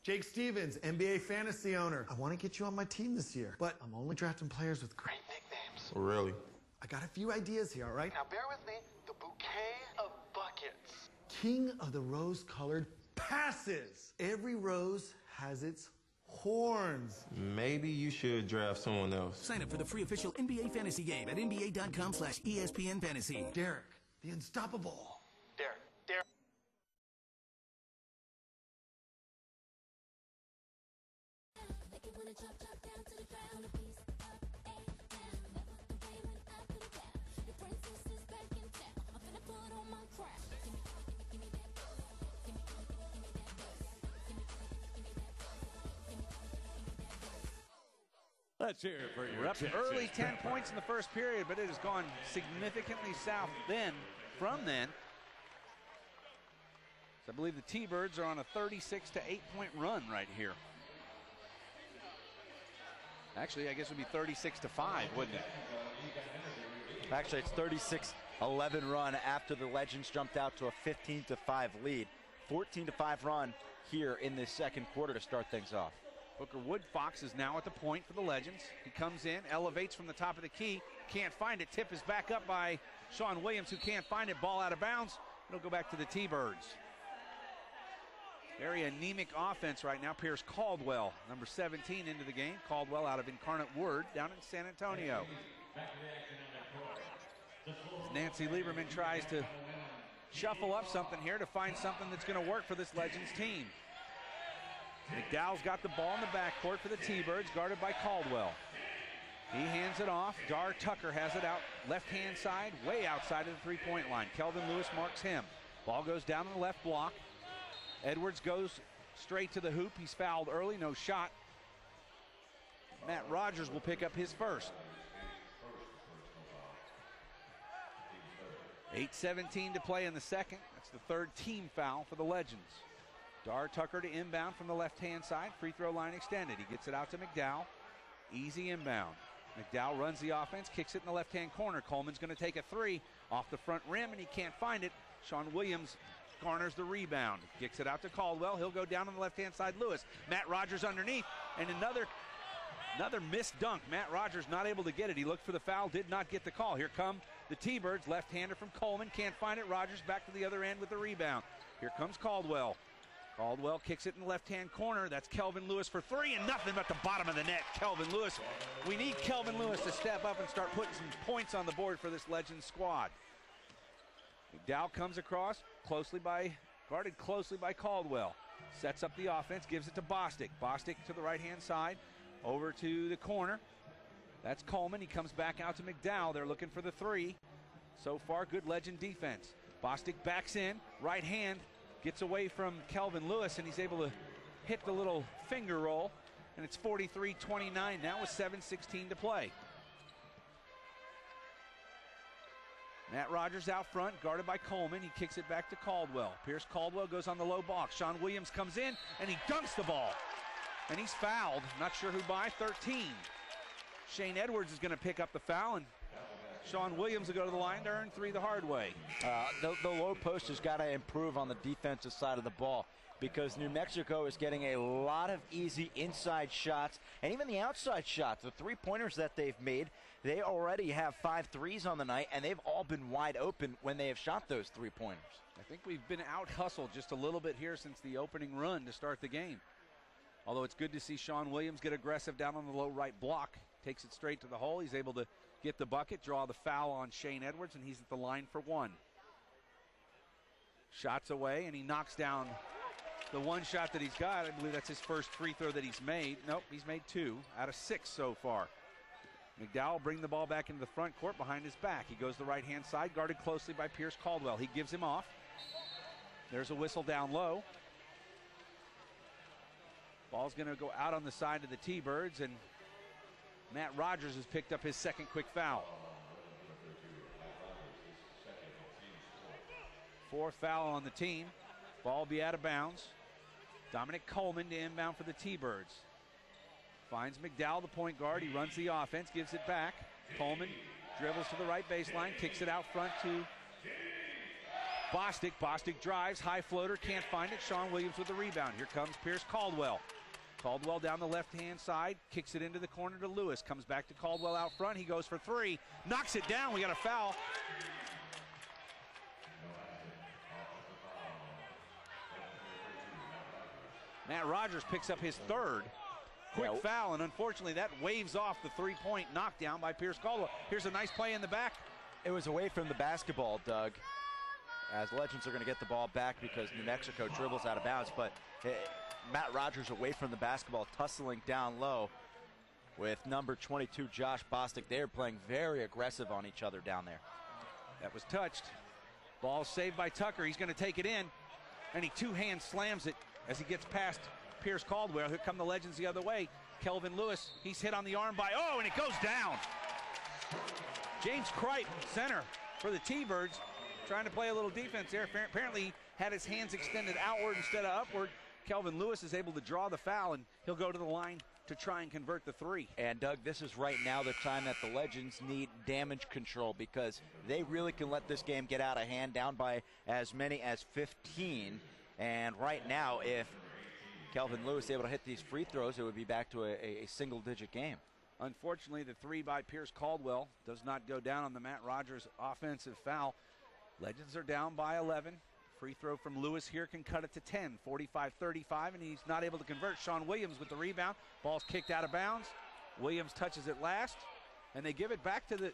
Jake Stevens, NBA fantasy owner. I want to get you on my team this year, but I'm only drafting players with great nicknames. Really? I got a few ideas here, all right? Now bear with me. The bouquet of buckets. King of the rose-colored passes. Every rose has its horns. Maybe you should draft someone else. Sign up for the free official NBA fantasy game at nba.com/ESPN fantasy. Derrick, the unstoppable. Derrick. Let's hear it for your We're up early 10 points in the first period, but it has gone significantly south from then. So I believe the T-Birds are on a 36 to 8-point run right here. Actually, I guess it would be 36 to 5, wouldn't it? Actually, it's 36-11 run after the Legends jumped out to a 15 to 5 lead. 14 to 5 run here in this second quarter to start things off. Booker Woodfox is now at the point for the Legends. He comes in, elevates from the top of the key, can't find it. Tip is back up by Sean Williams, who can't find it. Ball out of bounds. It'll go back to the T-Birds. Very anemic offense right now. Pierce Caldwell, number 17, into the game. Caldwell out of Incarnate Word down in San Antonio. Nancy Lieberman tries to shuffle up something here to find something that's going to work for this Legends team. McDowell's got the ball in the backcourt for the T-Birds, guarded by Caldwell. He hands it off. Dar Tucker has it out left-hand side, way outside of the three-point line. Kelvin Lewis marks him. Ball goes down on the left block. Edwards goes straight to the hoop. He's fouled early, no shot. Matt Rogers will pick up his first. 8:17 to play in the second. That's the third team foul for the Legends. Dar Tucker to inbound from the left-hand side. Free throw line extended. He gets it out to McDowell. Easy inbound. McDowell runs the offense, kicks it in the left-hand corner. Coleman's going to take a three off the front rim, and he can't find it. Sean Williams garners the rebound. Kicks it out to Caldwell. He'll go down on the left-hand side. Lewis. Matt Rogers underneath, and another missed dunk. Matt Rogers not able to get it. He looked for the foul, did not get the call. Here come the T-Birds. Left-hander from Coleman. Can't find it. Rogers back to the other end with the rebound. Here comes Caldwell. Caldwell kicks it in the left-hand corner. That's Kelvin Lewis for three, and nothing but the bottom of the net. Kelvin Lewis. We need Kelvin Lewis to step up and start putting some points on the board for this Legends squad. McDowell comes across, guarded closely by Caldwell. Sets up the offense, gives it to Bostic. Bostic to the right-hand side, over to the corner. That's Coleman. He comes back out to McDowell. They're looking for the three. So far, good Legend defense. Bostic backs in, right hand. Gets away from Kelvin Lewis, and he's able to hit the little finger roll and it's 43-29 now with 7:16 to play. Matt Rogers out front, guarded by Coleman. He kicks it back to Caldwell. Pierce Caldwell goes on the low block. Sean Williams comes in, and he dunks the ball. And he's fouled. Not sure who by, 13. Shane Edwards is going to pick up the foul, and Sean Williams will go to the line to earn 3 the hard way. The low post has got to improve on the defensive side of the ball, because New Mexico is getting a lot of easy inside shots and even the outside shots. The three-pointers that they've made, they already have 5 threes on the night, and they've all been wide open when they have shot those three-pointers. I think we've been out-hustled just a little bit here since the opening run to start the game. Although it's good to see Sean Williams get aggressive down on the low right block. Takes it straight to the hole. He's able to get the bucket, draw the foul on Shane Edwards, and he's at the line for 1. Shots away, and he knocks down the one shot that he's got. I believe that's his first free throw that he's made. Nope, he's made 2 out of 6 so far. McDowell bring the ball back into the front court behind his back. He goes the right-hand side, guarded closely by Pierce Caldwell. He gives him off. There's a whistle down low. Ball's going to go out on the side of the T-Birds, and Matt Rogers has picked up his second quick foul. 4th foul on the team. Ball will be out of bounds. Dominic Coleman to inbound for the T-Birds. Finds McDowell, the point guard. He runs the offense, gives it back. Coleman dribbles to the right baseline, kicks it out front to Bostic. Bostic drives, high floater, can't find it. Sean Williams with the rebound. Here comes Pierce Caldwell. Caldwell down the left-hand side, kicks it into the corner to Lewis. Comes back to Caldwell out front. He goes for 3, knocks it down. We got a foul. Matt Rogers picks up his 3rd quick foul, and unfortunately that waves off the 3-point knockdown by Pierce Caldwell. Here's a nice play in the back. It was away from the basketball, Doug, as Legends are going to get the ball back because New Mexico dribbles out of bounds, but Matt Rogers away from the basketball, tussling down low with number 22, Josh Bostic. They're playing very aggressive on each other down there. That was touched. Ball saved by Tucker. He's going to take it in, and he two-hand slams it as he gets past Pierce Caldwell. Here come the Legends the other way. Kelvin Lewis, he's hit on the arm by, and it goes down. James Kripe, center for the T-Birds, trying to play a little defense there. Apparently had his hands extended outward instead of upward. Kelvin Lewis is able to draw the foul, and he'll go to the line to try and convert the 3. And Doug, this is right now the time that the Legends need damage control, because they really can let this game get out of hand, down by as many as 15. And right now, if Kelvin Lewis is able to hit these free throws, it would be back to a single-digit game. Unfortunately, the 3 by Pierce Caldwell does not go down on the Matt Rogers offensive foul. Legends are down by 11. Free throw from Lewis here can cut it to 10, 45-35, and he's not able to convert. Sean Williams with the rebound. Ball's kicked out of bounds. Williams touches it last, and they give it back to the...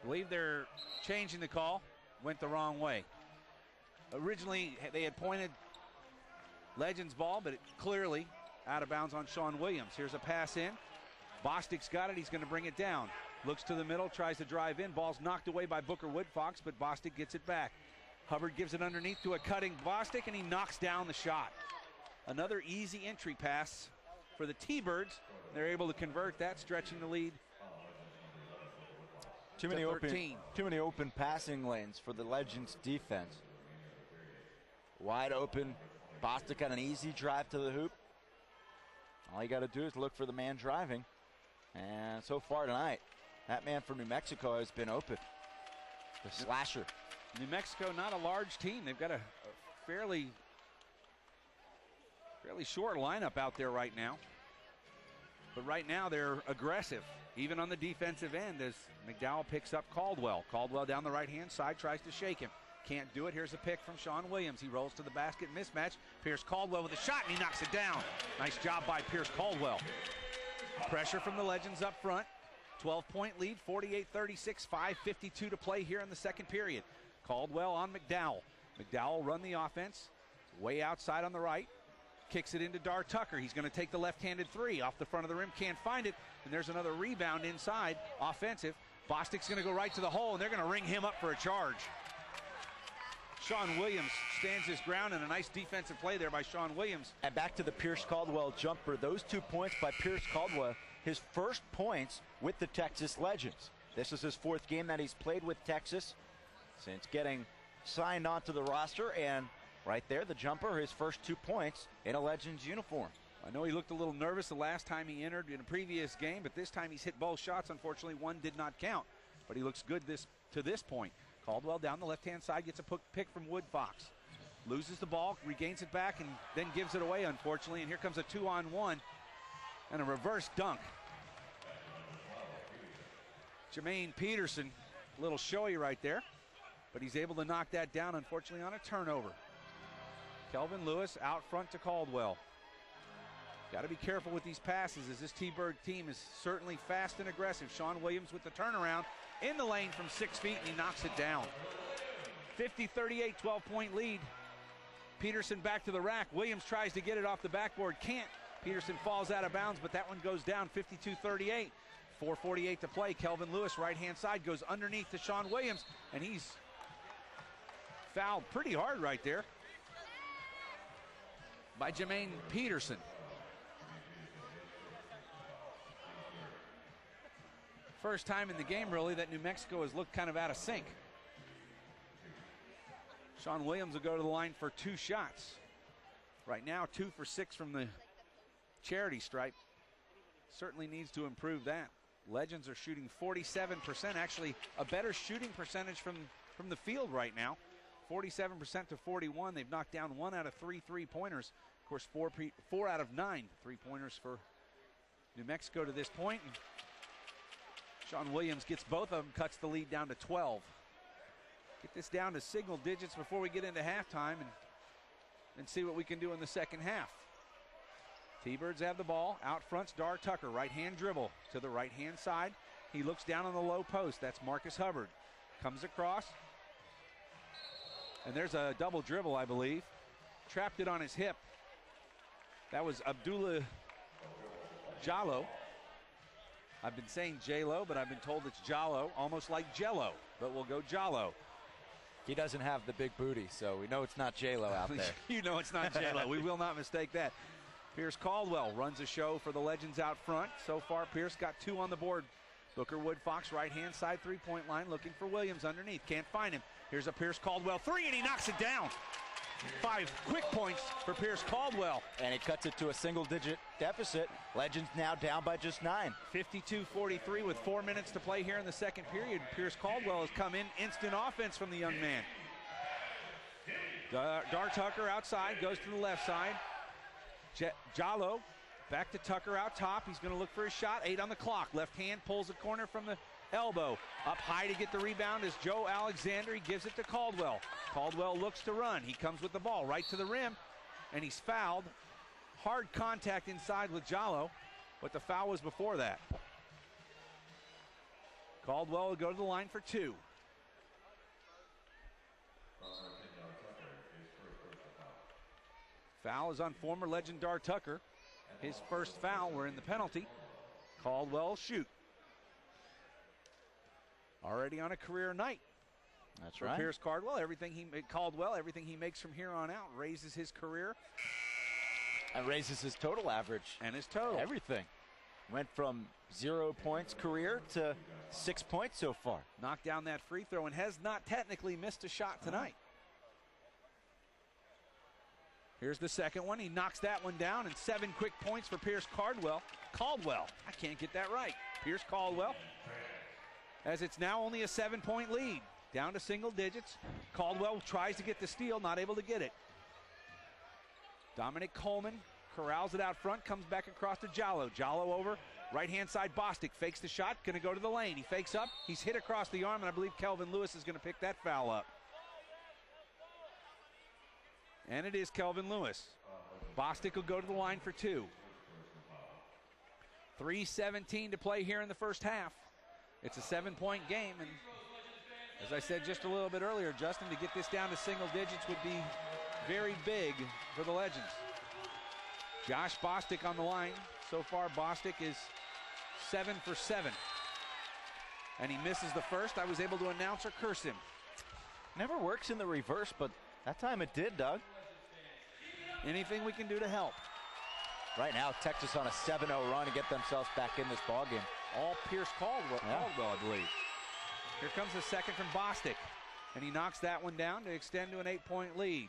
I believe they're changing the call. Went the wrong way. Originally, they had pointed Legends ball, but it clearly out of bounds on Sean Williams. Here's a pass in. Bostic's got it. He's going to bring it down. Looks to the middle, tries to drive in. Ball's knocked away by Booker Woodfox, but Bostic gets it back. Hubbard gives it underneath to a cutting Bostic, and he knocks down the shot. Another easy entry pass for the T-Birds. They're able to convert that, stretching the lead. Too many open passing lanes for the Legends defense. Wide open. Bostic got an easy drive to the hoop. All you got to do is look for the man driving. And so far tonight, that man from New Mexico has been open. The slasher. New Mexico, not a large team. They've got a fairly short lineup out there right now. But right now they're aggressive, even on the defensive end, as McDowell picks up Caldwell. Caldwell down the right-hand side, tries to shake him. Can't do it. Here's a pick from Sean Williams. He rolls to the basket, mismatch. Pierce Caldwell with a shot, and he knocks it down. Nice job by Pierce Caldwell. Pressure from the Legends up front. 12-point lead, 48-36, 5:52 to play here in the second period. Caldwell on McDowell. McDowell run the offense. Way outside on the right. Kicks it into Dar Tucker. He's going to take the left-handed 3 off the front of the rim. Can't find it. And there's another rebound inside. Offensive. Bostic's going to go right to the hole, and they're going to ring him up for a charge. Sean Williams stands his ground, and a nice defensive play there by Sean Williams. And back to the Pierce Caldwell jumper. Those 2 points by Pierce Caldwell, his first points with the Texas Legends. This is his 4th game that he's played with Texas since getting signed onto the roster, and right there, the jumper, his first 2 points in a Legends uniform. I know he looked a little nervous the last time he entered in a previous game, but this time he's hit both shots. Unfortunately, one did not count, but he looks good to this point. Caldwell down the left-hand side gets a pick from Wood Fox. Loses the ball, regains it back, and then gives it away, unfortunately. And here comes a 2-on-1 and a reverse dunk. Jermaine Peterson, a little showy right there, but he's able to knock that down, unfortunately, on a turnover. Kelvin Lewis out front to Caldwell. Got to be careful with these passes, as this T-Bird team is certainly fast and aggressive. Sean Williams with the turnaround in the lane from 6 feet, and he knocks it down. 50-38, 12-point lead. Peterson back to the rack. Williams tries to get it off the backboard, can't. Peterson falls out of bounds, but that one goes down. 52-38, 4:48 to play. Kelvin Lewis, right-hand side, goes underneath to Sean Williams, and he's fouled pretty hard right there by Jermaine Peterson. First time in the game, really, that New Mexico has looked kind of out of sync. Sean Williams will go to the line for 2 shots. Right now, 2 for 6 from the charity stripe. Certainly needs to improve that. Legends are shooting 47%, actually a better shooting percentage from the field right now. 47% to 41. They've knocked down 1 out of 3 3-pointers. Of course, 4 out of 9 3-pointers for New Mexico to this point. And Sean Williams gets both of them, cuts the lead down to 12. Get this down to single digits before we get into halftime and see what we can do in the second half. T-Birds have the ball. Out front's Dar Tucker. Right-hand dribble to the right-hand side. He looks down on the low post. That's Marcus Hubbard. Comes across. And there's a double dribble, I believe. Trapped it on his hip. That was Abdullah Jallo. I've been saying J-Lo, but I've been told it's Jallo, almost like Jello, but we'll go Jallo. He doesn't have the big booty, so we know it's not J-Lo out there. You know it's not J-Lo. We will not mistake that. Pierce Caldwell runs a show for the Legends out front. So far, Pierce got 2 on the board. Booker Wood Fox, right-hand side three-point line, looking for Williams underneath. Can't find him. Here's a Pierce Caldwell 3, and he knocks it down. 5 quick points for Pierce Caldwell. And he cuts it to a single-digit deficit. Legends now down by just 9. 52-43 with 4 minutes to play here in the second period. Pierce Caldwell has come in. Instant offense from the young man. Dar Tucker outside, goes to the left side. Jallo back to Tucker out top. He's going to look for his shot. 8 on the clock. Left hand pulls a corner from the elbow. Up high to get the rebound is Joe Alexander. He gives it to Caldwell. Caldwell looks to run. He comes with the ball right to the rim, and he's fouled. Hard contact inside with Jallo, but the foul was before that. Caldwell will go to the line for 2. Foul is on former Legend Dar Tucker. His first foul, we're in the penalty. Caldwell shoot. Already on a career night. That's for right. Pierce Caldwell, everything he makes from here on out raises his career. And raises his total average. And his total. Everything. Went from 0 points career to 6 points so far. Knocked down that free throw and has not technically missed a shot tonight. Here's the second one. He knocks that one down, and 7 quick points for Pierce Caldwell. I can't get that right. Pierce Caldwell, as it's now only a 7-point lead. Down to single digits. Caldwell tries to get the steal, not able to get it. Dominic Coleman corrals it out front, comes back across to Jallo. Jallo over, right-hand side, Bostic fakes the shot, gonna go to the lane. He fakes up, he's hit across the arm, and I believe Kelvin Lewis is gonna pick that foul up. And it is Kelvin Lewis. Bostic will go to the line for 2. 3:17 to play here in the first half. It's a 7-point game, and as I said just a little bit earlier, Justin, to get this down to single digits would be very big for the Legends. Josh Bostic on the line. So far, Bostic is 7 for 7. And he misses the first. I was able to announce or curse him. Never works in the reverse, but that time it did, Doug. Anything we can do to help. Right now, Texas on a 7-0 run to get themselves back in this ballgame. All Pierce Caldwell, I believe. Here comes the second from Bostic, and he knocks that one down to extend to an 8-point lead.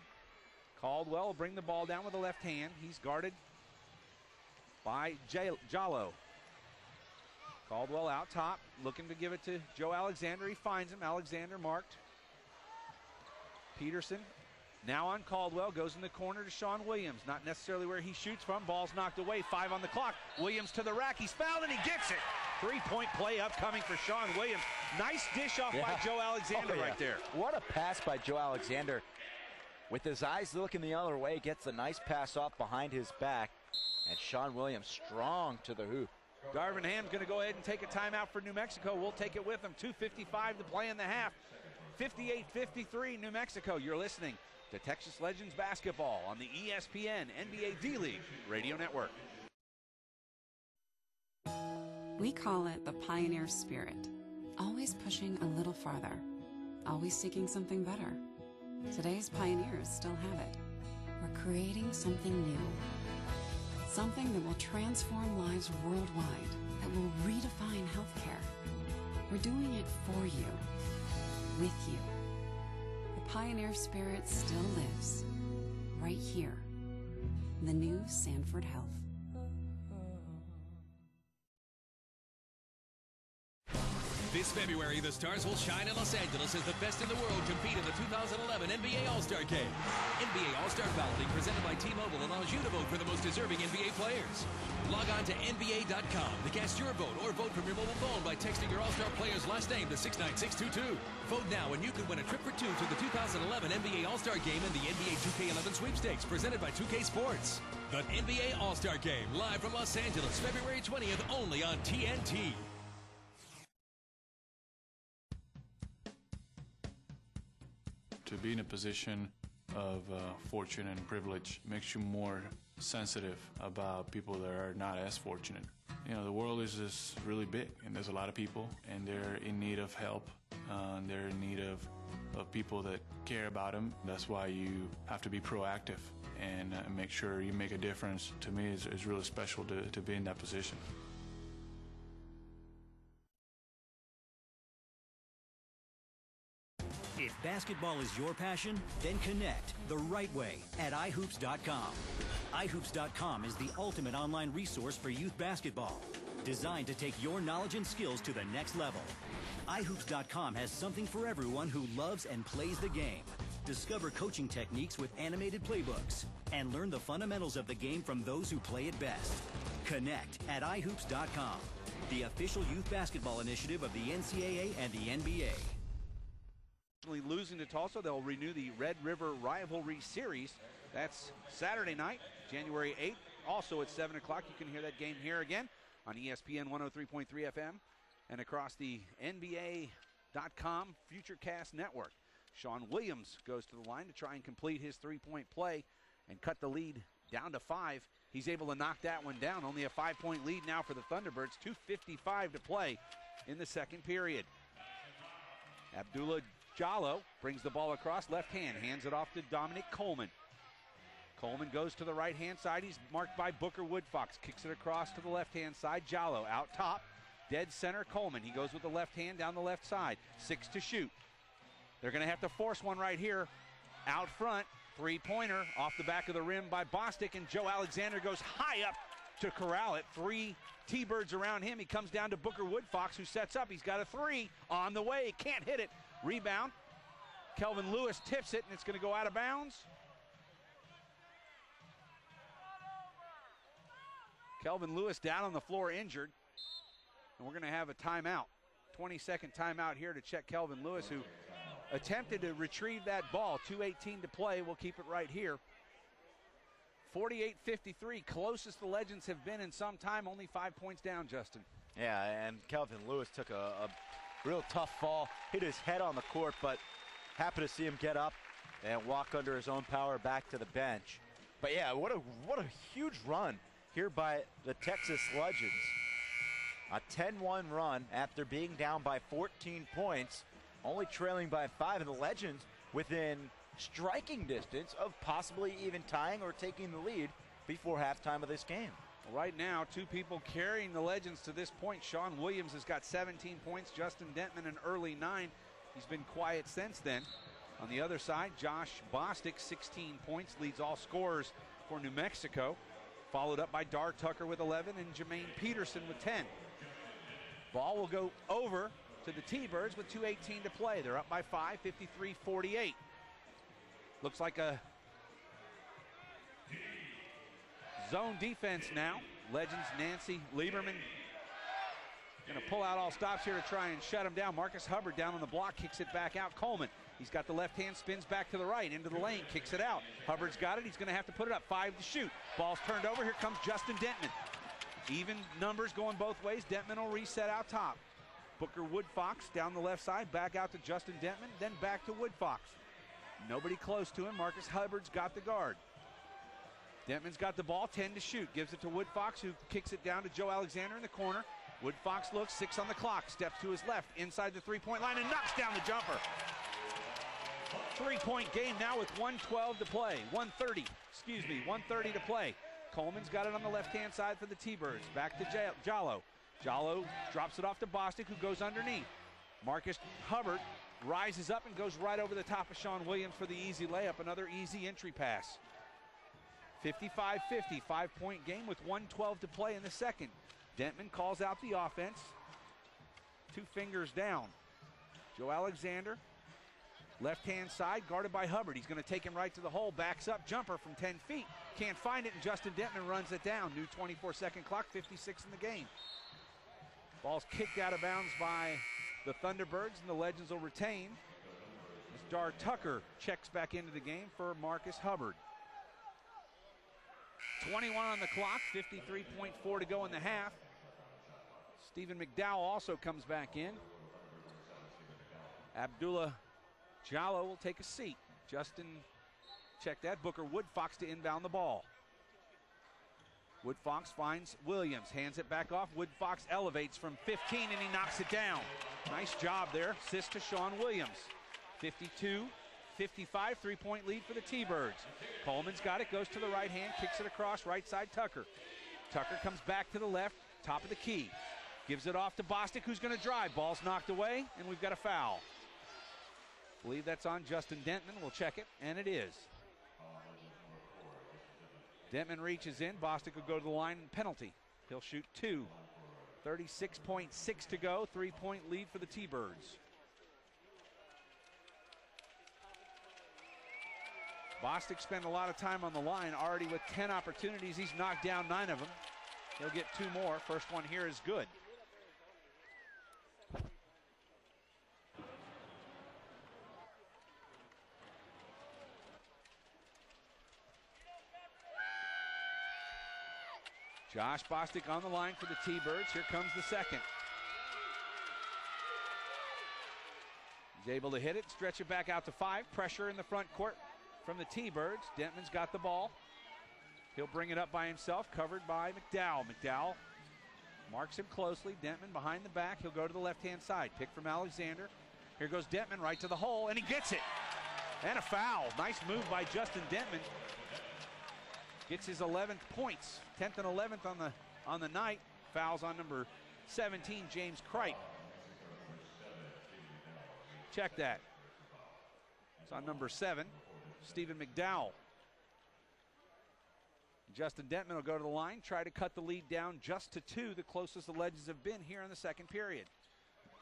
Caldwell will bring the ball down with the left hand. He's guarded by Jallo. Caldwell out top, looking to give it to Joe Alexander. He finds him. Alexander marked. Peterson now on Caldwell, goes in the corner to Sean Williams. Not necessarily where he shoots from. Ball's knocked away. 5 on the clock. Williams to the rack. He's fouled and he gets it. 3-point play upcoming for Sean Williams. Nice dish off by Joe Alexander right there. What a pass by Joe Alexander. With his eyes looking the other way, gets a nice pass off behind his back. And Sean Williams strong to the hoop. Darvin Ham's going to go ahead and take a timeout for New Mexico. We'll take it with him. 2:55 to play in the half. 58-53 New Mexico. You're listening to Texas Legends basketball on the ESPN NBA D-League Radio Network. We call it the pioneer spirit. Always pushing a little farther. Always seeking something better. Today's pioneers still have it. We're creating something new. Something that will transform lives worldwide. That will redefine healthcare. We're doing it for you. With you. The pioneer spirit still lives. Right here. The new Sanford Health. This February, the Stars will shine in Los Angeles as the best in the world compete in the 2011 NBA All-Star Game. NBA All-Star Balloting presented by T-Mobile allows you to vote for the most deserving NBA players. Log on to NBA.com to cast your vote or vote from your mobile phone by texting your All-Star player's last name to 69622. Vote now and you can win a trip for two to the 2011 NBA All-Star Game and the NBA 2K11 Sweepstakes presented by 2K Sports. The NBA All-Star Game live from Los Angeles, February 20th, only on TNT. To be in a position of fortune and privilege makes you more sensitive about people that are not as fortunate. You know, the world is just really big, and there's a lot of people, and they're in need of help, and they're in need of people that care about them. That's why you have to be proactive and make sure you make a difference. To me, it's really special to be in that position. If basketball is your passion, then connect the right way at ihoops.com. ihoops.com is the ultimate online resource for youth basketball, designed to take your knowledge and skills to the next level. ihoops.com has something for everyone who loves and plays the game. Discover coaching techniques with animated playbooks and learn the fundamentals of the game from those who play it best. Connect at ihoops.com, the official youth basketball initiative of the NCAA and the NBA. Losing to Tulsa, they'll renew the Red River Rivalry Series. That's Saturday night, January 8th. Also at 7 o'clock, you can hear that game here again on ESPN 103.3 FM and across the NBA.com Futurecast Network. Sean Williams goes to the line to try and complete his three-point play and cut the lead down to 5. He's able to knock that one down. Only a 5-point lead now for the Thunderbirds. 2:55 to play in the second period. Abdullah Jallo brings the ball across, left hand, hands it off to Dominic Coleman. Coleman goes to the right-hand side. He's marked by Booker Woodfox. Kicks it across to the left-hand side. Jallo out top, dead center Coleman. He goes with the left hand down the left side. 6 to shoot. They're going to have to force one right here. Out front, three-pointer off the back of the rim by Bostic, and Joe Alexander goes high up to corral it. 3 T-Birds around him. He comes down to Booker Woodfox, who sets up. He's got a 3 on the way. Can't hit it. Rebound. Kelvin Lewis tips it, and it's going to go out of bounds. Kelvin Lewis down on the floor injured. And we're going to have a timeout. 20-second timeout here to check Kelvin Lewis, who attempted to retrieve that ball. 2:18 to play. We'll keep it right here. 48-53, closest the Legends have been in some time. Only 5 points down, Justin. Yeah, and Kelvin Lewis took a real tough fall, hit his head on the court, but happy to see him get up and walk under his own power back to the bench. But yeah, what a huge run here by the Texas Legends. A 10-1 run after being down by 14 points, only trailing by 5, and the Legends within striking distance of possibly even tying or taking the lead before halftime of this game. Right now, two people carrying the Legends to this point. Sean Williams has got 17 points. Justin Dentman an early 9. He's been quiet since then. On the other side, Josh Bostic, 16 points, leads all scorers for New Mexico. Followed up by Dar Tucker with 11 and Jermaine Peterson with 10. Ball will go over to the T-Birds with 2:18 to play. They're up by 5, 53-48. Looks like a zone defense now. Legends Nancy Lieberman going to pull out all stops here to try and shut him down. Marcus Hubbard down on the block, kicks it back out. Coleman, he's got the left hand, spins back to the right, into the lane, kicks it out. Hubbard's got it, he's going to have to put it up. 5 to shoot. Ball's turned over, here comes Justin Dentman. Even numbers going both ways. Dentman will reset out top. Booker Woodfox down the left side, back out to Justin Dentman, then back to Woodfox. Nobody close to him. Marcus Hubbard's got the guard. Dentman's got the ball, 10 to shoot. Gives it to Woodfox, who kicks it down to Joe Alexander in the corner. Woodfox looks, 6 on the clock, steps to his left, inside the three-point line, and knocks down the jumper. 3-point game now with 1:12 to play. 1:30 to play. Coleman's got it on the left-hand side for the T-Birds. Back to Jallo. Jallo drops it off to Bostic, who goes underneath. Marcus Hubbard rises up and goes right over the top of Sean Williams for the easy layup. Another easy entry pass. 55-50, 5-point game with 1:12 to play in the second. Dentman calls out the offense. 2 fingers down. Joe Alexander, left-hand side, guarded by Hubbard. He's going to take him right to the hole. Backs up, jumper from 10 feet. Can't find it, and Justin Dentman runs it down. New 24-second clock, 56 in the game. Ball's kicked out of bounds by the Thunderbirds, and the Legends will retain as Dar Tucker checks back into the game for Marcus Hubbard. 21 on the clock, 53.4 to go in the half. Stephen McDowell also comes back in. Abdullah Jallo will take a seat. Justin, check that. Booker Woodfox to inbound the ball. Woodfox finds Williams, hands it back off. Woodfox elevates from 15 and he knocks it down. Nice job there. Assist to Sean Williams. 52-55, 3-point lead for the T-Birds. Coleman's got it, goes to the right hand, kicks it across, right side Tucker. Tucker comes back to the left, top of the key. Gives it off to Bostic, who's going to drive. Ball's knocked away, and we've got a foul. I believe that's on Justin Dentman. We'll check it, and it is. Dentman reaches in. Bostic will go to the line and penalty. He'll shoot 2. 36.6 to go. 3-point lead for the T-Birds. Bostic spent a lot of time on the line, already with 10 opportunities. He's knocked down 9 of them. He'll get 2 more. First one here is good. Josh Bostic on the line for the T-Birds. Here comes the second. He's able to hit it, stretch it back out to 5. Pressure in the front court from the T-Birds. Dentman's got the ball. He'll bring it up by himself, covered by McDowell. McDowell marks him closely. Dentman behind the back. He'll go to the left-hand side. Pick from Alexander. Here goes Dentman right to the hole, and he gets it. And a foul. Nice move by Justin Dentman. Gets his 11th points, 10th and 11th on the night. Fouls on number 17, James Cripe. Check that. It's on number 7, Stephen McDowell. Justin Dentman will go to the line, try to cut the lead down just to 2, the closest the Legends have been here in the second period.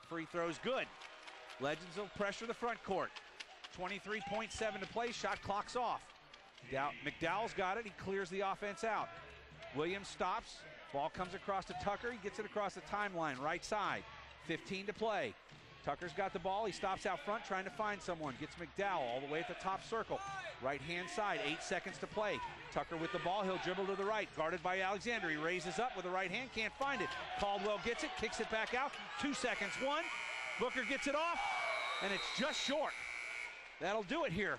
Free throw's good. Legends will pressure the front court. 23.7 to play, shot clock's off. McDowell's got it, he clears the offense out. Williams stops, ball comes across to Tucker, he gets it across the timeline, right side. 15 to play. Tucker's got the ball, he stops out front trying to find someone, gets McDowell all the way at the top circle. Right hand side, 8 seconds to play. Tucker with the ball, he'll dribble to the right, guarded by Alexander. He raises up with the right hand, can't find it. Caldwell gets it, kicks it back out, 2 seconds, 1. Booker gets it off, and it's just short. That'll do it here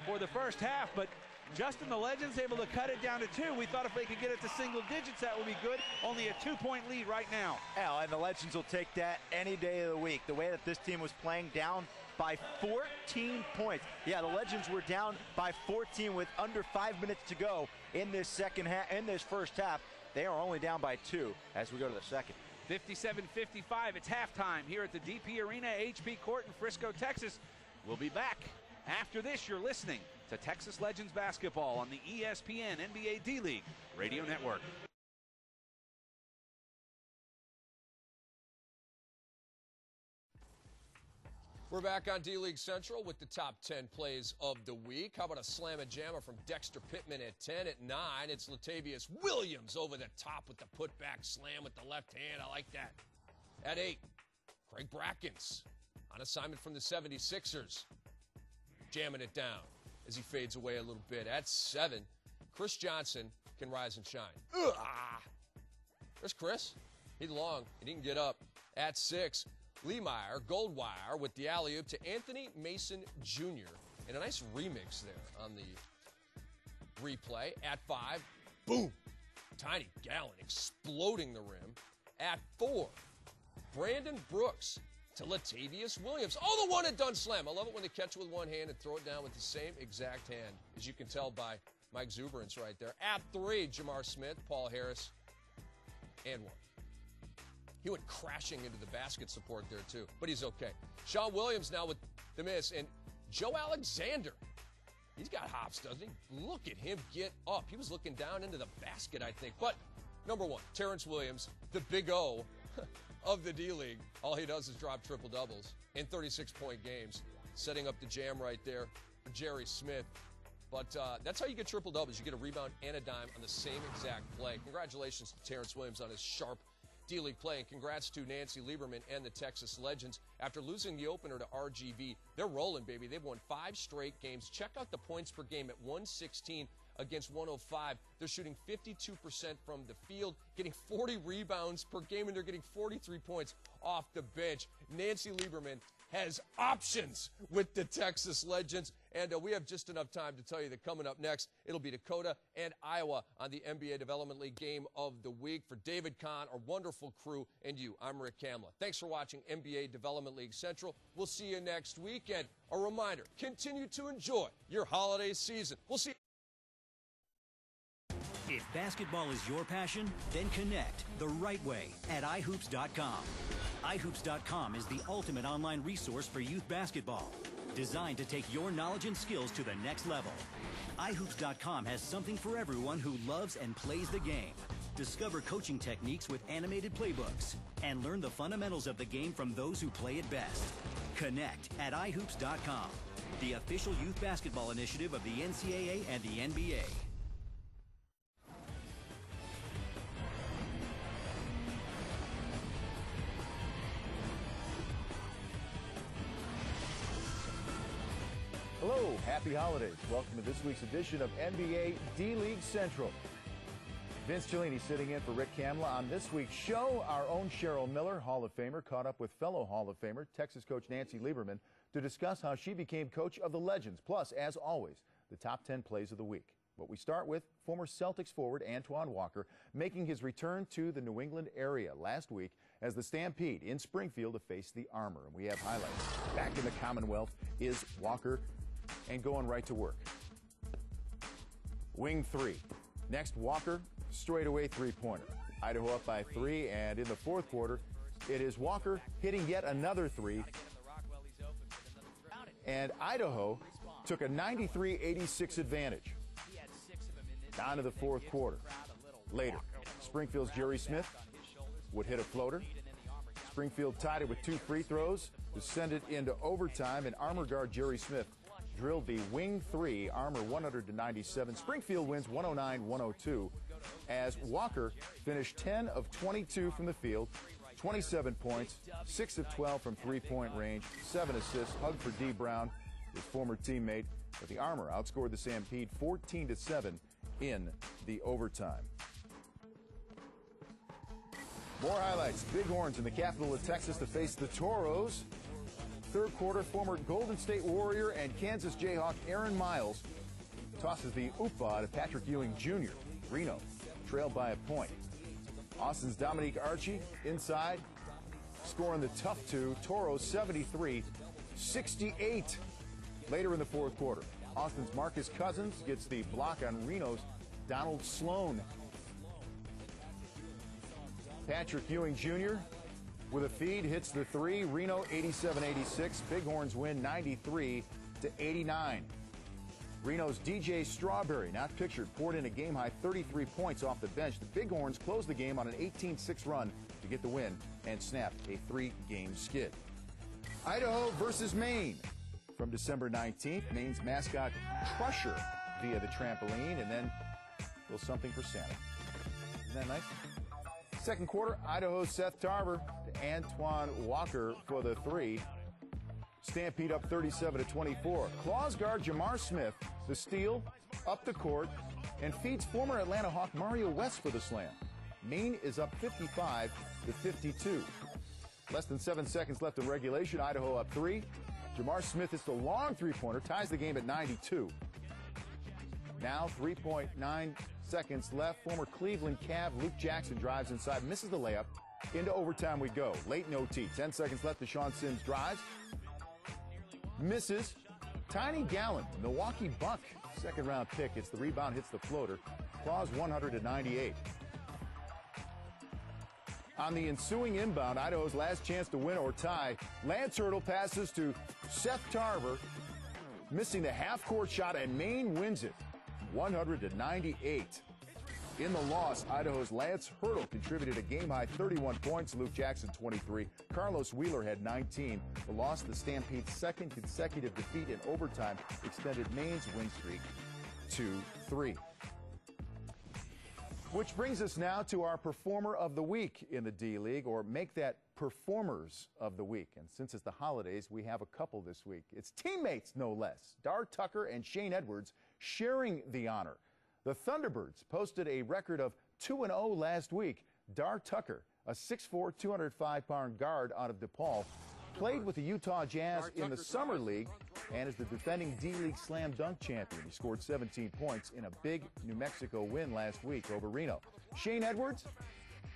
for the first half, but Justin, the Legends able to cut it down to 2. We thought if they could get it to single digits, that would be good. Only a 2-point lead right now. Yeah, and the Legends will take that any day of the week. The way that this team was playing down by 14 points. Yeah, the Legends were down by 14 with under 5 minutes to go in this first half. They are only down by 2 as we go to the second. 57-55. It's halftime here at the DP Arena, HP Court in Frisco, Texas. We'll be back after this. You're listening to Texas Legends basketball on the ESPN NBA D-League Radio Network. We're back on D-League Central with the top 10 plays of the week. How about a slam-a-jammer from Dexter Pittman at 10? At 9, it's Latavius Williams over the top with the putback slam with the left hand. I like that. At 8, Craig Brackens on assignment from the 76ers. Jamming it down as he fades away a little bit. At 7, Chris Johnson can rise and shine. There's Chris. He's long. He didn't get up. At 6, Lemeyer, Goldwire with the alley-oop to Anthony Mason Jr. And a nice remix there on the replay. At 5, boom, Tiny Gallon exploding the rim. At 4, Brandon Brooks to Latavius Williams. Oh, the one-and-done slam. I love it when they catch it with one hand and throw it down with the same exact hand, as you can tell by my exuberance right there. At 3, Jamar Smith, Paul Harris, and 1. He went crashing into the basket support there, too, but he's okay. Sean Williams now with the miss, and Joe Alexander. He's got hops, doesn't he? Look at him get up. He was looking down into the basket, I think. But, number 1, Terrence Williams, the big O of the D-League. All he does is drop triple-doubles in 36-point games, setting up the jam right there for Jerry Smith. But that's how you get triple-doubles. You get a rebound and a dime on the same exact play. Congratulations to Terrence Williams on his sharp D-League play, and congrats to Nancy Lieberman and the Texas Legends. After losing the opener to RGV, they're rolling, baby. They've won 5 straight games. Check out the points per game at 116 against 105. They're shooting 52% from the field, getting 40 rebounds per game, and they're getting 43 points off the bench. Nancy Lieberman has options with the Texas Legends, and we have just enough time to tell you that coming up next, it'll be Dakota and Iowa on the NBA Development League Game of the Week. For David Kahn, our wonderful crew, and you, I'm Rick Kamla. Thanks for watching NBA Development League Central. We'll see you next week, and a reminder, continue to enjoy your holiday season. We'll see you. If basketball is your passion, then connect the right way at ihoops.com. ihoops.com is the ultimate online resource for youth basketball, designed to take your knowledge and skills to the next level. ihoops.com has something for everyone who loves and plays the game. Discover coaching techniques with animated playbooks and learn the fundamentals of the game from those who play it best. Connect at ihoops.com, the official youth basketball initiative of the NCAA and the NBA. Hello, happy holidays. Welcome to this week's edition of NBA D-League Central. Vince Cellini sitting in for Rick Kamla. On this week's show, our own Cheryl Miller, Hall of Famer, caught up with fellow Hall of Famer, Texas coach Nancy Lieberman, to discuss how she became coach of the Legends. Plus, as always, the top 10 plays of the week. But we start with former Celtics forward Antoine Walker making his return to the New England area last week as the Stampede in Springfield to face the Armor. And we have highlights. Back in the Commonwealth is Walker and going right to work. Wing 3. Next, Walker, straightaway three-pointer. Idaho up by 3, and in the fourth quarter, it is Walker hitting yet another 3. And Idaho took a 93-86 advantage. On to the fourth quarter. Later, Springfield's Jerry Smith would hit a floater. Springfield tied it with 2 free throws to send it into overtime, and Armor guard Jerry Smith drilled the wing 3, Armor 100-97. Springfield wins 109-102 as Walker finished 10 of 22 from the field, 27 points, 6 of 12 from three-point range, 7 assists, hug for D. Brown, his former teammate. But the Armor outscored the Stampede 14-7 in the overtime. More highlights. Bighorns in the capital of Texas to face the Toros. Third quarter, former Golden State Warrior and Kansas Jayhawk Aaron Miles tosses the oopah to Patrick Ewing Jr. Reno trailed by a point. Austin's Dominique Archie inside, scoring the tough 2. Toros 73, 68. Later in the fourth quarter, Austin's Marcus Cousins gets the block on Reno's Donald Sloan. Patrick Ewing Jr. with a feed hits the three. Reno 87-86. Bighorns win 93-89. Reno's DJ Strawberry, not pictured, poured in a game-high 33 points off the bench. The Bighorns closed the game on an 18-6 run to get the win and snap a 3-game skid. Idaho versus Maine. From December 19th, Maine's mascot Crusher via the trampoline, and then a little something for Santa. Isn't that nice? Second quarter, Idaho's Seth Tarver to Antoine Walker for the three. Stampede up 37-24. Claws guard Jamar Smith, the steal, up the court, and feeds former Atlanta Hawk Mario West for the slam. Maine is up 55-52. Less than 7 seconds left in regulation. Idaho up three. Jamar Smith hits the long three-pointer, ties the game at 92. Now 3.9 seconds left. Former Cleveland Cav Luke Jackson drives inside, misses the layup. Into overtime we go. Late in OT. 10 seconds left. Deshaun Sims drives. Misses. Tiny Gallen, Milwaukee Buck, second-round pick. It's the rebound, hits the floater. Claws 198. On the ensuing inbound, Idaho's last chance to win or tie. Lance Hurdle passes to Seth Tarver, missing the half-court shot, and Maine wins it, 100-98. In the loss, Idaho's Lance Hurdle contributed a game-high 31 points. Luke Jackson, 23. Carlos Wheeler had 19. The loss, the Stampede's second consecutive defeat in overtime, extended Maine's win streak to 3. Which brings us now to our Performer of the Week in the D-League, or make that Performers of the Week. And since it's the holidays, we have a couple this week. It's teammates, no less. Dar Tucker and Shane Edwards sharing the honor. The Thunderbirds posted a record of 2-0 last week. Dar Tucker, a 6'4", 205-pound guard out of DePaul, played with the Utah Jazz in the Summer League and is the defending D-League Slam Dunk champion. He scored 17 points in a big New Mexico win last week over Reno. Shane Edwards,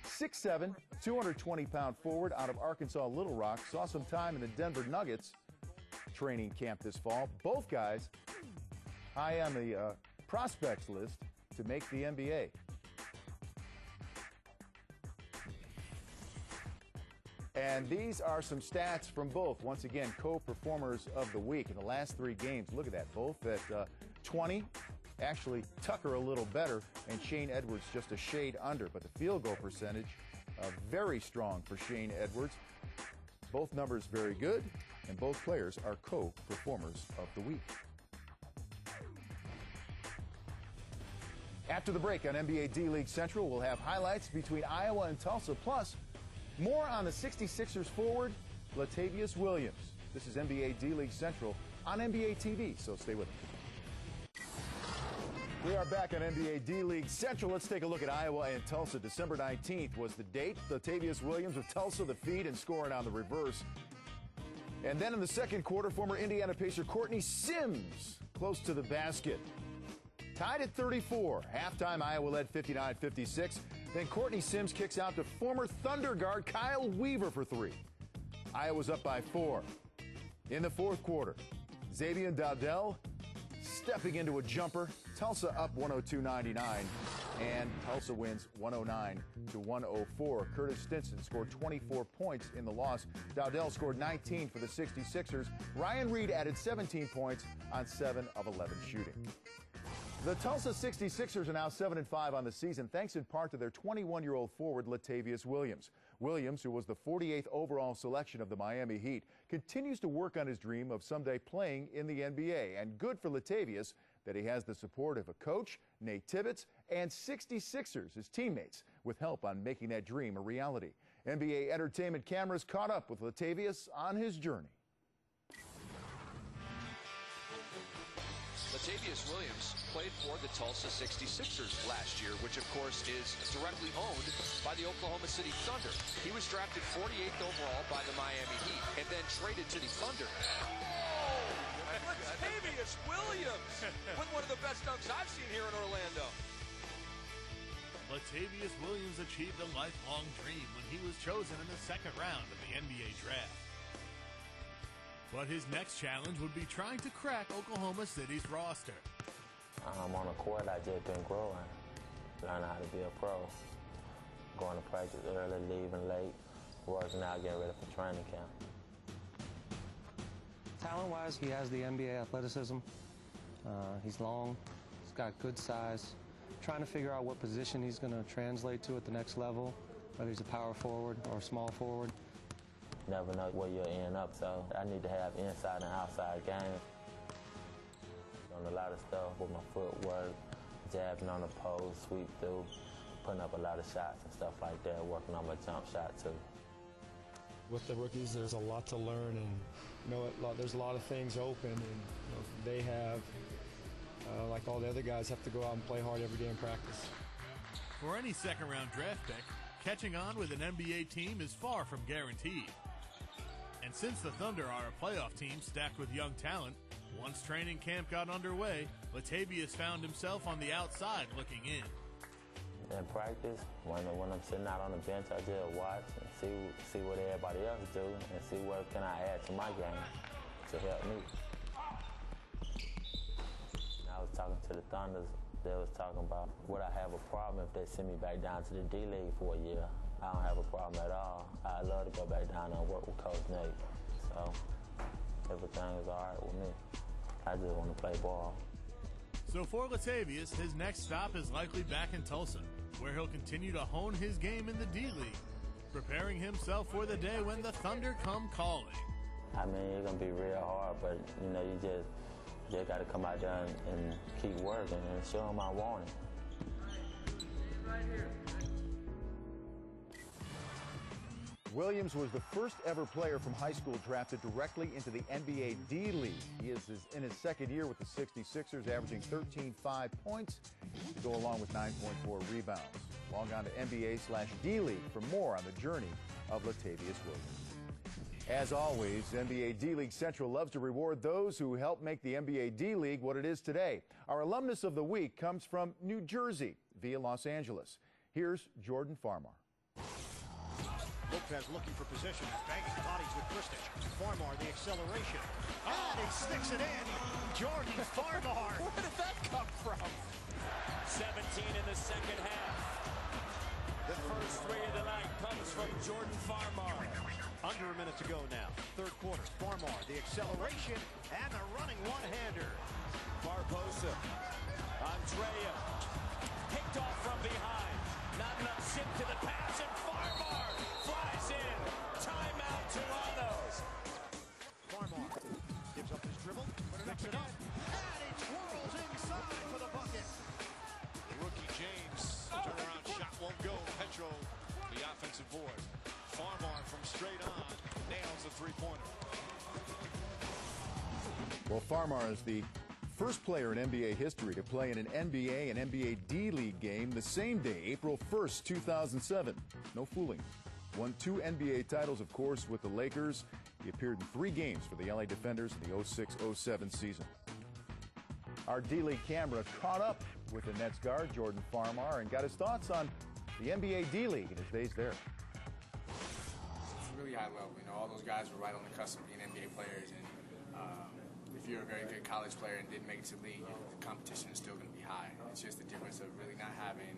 6'7", 220-pound forward out of Arkansas Little Rock, saw some time in the Denver Nuggets training camp this fall. Both guys high on the prospects list to make the NBA. And these are some stats from both. Once again, co-performers of the week in the last 3 games. Look at that, both at 20. Actually, Tucker a little better, and Shane Edwards just a shade under. But the field goal percentage, very strong for Shane Edwards. Both numbers very good, and both players are co-performers of the week. After the break on NBA D-League Central, we'll have highlights between Iowa and Tulsa, plus more on the 66ers forward, Latavius Williams. This is NBA D-League Central on NBA TV, so stay with us. We are back on NBA D-League Central. Let's take a look at Iowa and Tulsa. December 19th was the date. Latavius Williams of Tulsa, the feed, and scoring on the reverse. And then in the second quarter, former Indiana Pacer Courtney Sims close to the basket. Tied at 34. Halftime, Iowa led 59-56. Then Courtney Sims kicks out to former Thunder guard Kyle Weaver for 3. Iowa's up by 4. In the fourth quarter, Xavier Dowdell stepping into a jumper. Tulsa up 102-99, and Tulsa wins 109-104. Curtis Stinson scored 24 points in the loss. Dowdell scored 19 for the 66ers. Ryan Reed added 17 points on 7 of 11 shooting. The Tulsa 66ers are now 7-5 on the season, thanks in part to their 21-year-old forward, Latavius Williams. Williams, who was the 48th overall selection of the Miami Heat, continues to work on his dream of someday playing in the NBA. And good for Latavius that he has the support of a coach, Nate Tibbetts, and 66ers, his teammates, with help on making that dream a reality. NBA entertainment cameras caught up with Latavius on his journey. Latavius Williams played for the Tulsa 66ers last year, which of course is directly owned by the Oklahoma City Thunder. He was drafted 48th overall by the Miami Heat and then traded to the Thunder. Oh, Latavius Williams with one of the best dunks I've seen here in Orlando. Latavius Williams achieved a lifelong dream when he was chosen in the second round of the NBA draft. But his next challenge would be trying to crack Oklahoma City's roster. On the court, I just been growing, learning how to be a pro, going to practice early, leaving late, working out, getting ready for training camp. Talent-wise, he has the NBA athleticism. He's long, he's got good size. Trying to figure out what position he's going to translate to at the next level, whether he's a power forward or a small forward. Never know where you'll end up, so I need to have inside and outside game. On a lot of stuff with my footwork, jabbing on the post, sweep through, putting up a lot of shots and stuff like that, working on my jump shot too. With the rookies, there's a lot to learn, and there's a lot of things open, and they have, like all the other guys, have to go out and play hard every day in practice. For any second-round draft pick, catching on with an NBA team is far from guaranteed. And since the Thunder are a playoff team stacked with young talent, once training camp got underway, Latavius found himself on the outside looking in. In practice, when I'm sitting out on the bench, I just watch and see what everybody else do and see what can I add to my game to help me. I was talking to the Thunders. They was talking about would I have a problem if they send me back down to the D-League for a year. I don't have a problem at all. I'd love to go back down and work with Coach Nate. So everything is all right with me. I just want to play ball. So for Latavius, his next stop is likely back in Tulsa, where he'll continue to hone his game in the D-League, preparing himself for the day when the Thunder come calling. I mean, it's going to be real hard, but, you just got to come out there and keep working and show them I want it. Williams was the first ever player from high school drafted directly into the NBA D-League. He is in his second year with the 66ers, averaging 13.5 points to go along with 9.4 rebounds. Log on to NBA/D-League for more on the journey of Latavius Williams. As always, NBA D-League Central loves to reward those who help make the NBA D-League what it is today. Our alumnus of the week comes from New Jersey via Los Angeles. Here's Jordan Farmar. Lopez looking for position, banging bodies with Kristich. Farmar, the acceleration. And he sticks it in. Jordan Farmar. Where did that come from? 17 in the second half. The first three of the night comes from Jordan Farmar. Under a minute to go now. Third quarter. Farmar, the acceleration and the running one-hander. Barbosa. Andrea. Picked off from behind. Not enough zip to the pass, and Farmar flies in. Timeout, Toronto's. Farmar gives up his dribble, picks it up, and he twirls inside for the bucket. Rookie James, turnaround shot won't go. Petro, the offensive board. Farmar from straight on, nails the three-pointer. Well, Farmar is the first player in NBA history to play in an NBA and NBA D-League game the same day, April 1st, 2007. No fooling. Won 2 NBA titles, of course, with the Lakers. He appeared in 3 games for the LA Defenders in the 06-07 season. Our D-League camera caught up with the Nets guard, Jordan Farmar, and got his thoughts on the NBA D-League and his days there. It's really high level. All those guys were right on the cusp of being NBA players, and if you're a very good college player and didn't make it to the league, the competition is still going to be high. It's just the difference of really not having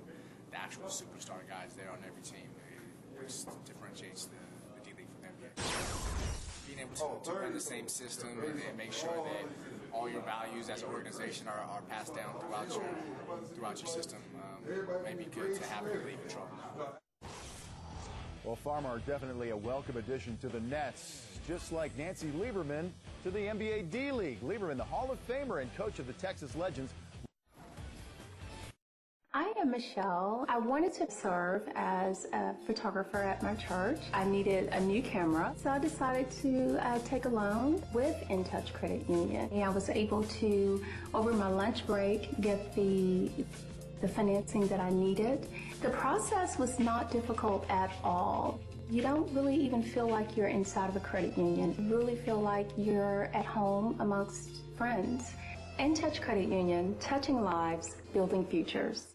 the actual superstar guys there on every team, which differentiates the D-League from NBA. Being able to run the same system and make sure that all your values as an organization are passed down throughout your system may be good to have in the league control. Well, Farmar definitely a welcome addition to the Nets, just like Nancy Lieberman to the NBA D-League. Lieberman, the Hall of Famer and coach of the Texas Legends. I am Michelle. I wanted to serve as a photographer at my church. I needed a new camera, so I decided to take a loan with In Touch Credit Union. And I was able to, over my lunch break, get the financing that I needed. The process was not difficult at all. You don't really even feel like you're inside of a credit union. You really feel like you're at home amongst friends. In Touch Credit Union, touching lives, building futures.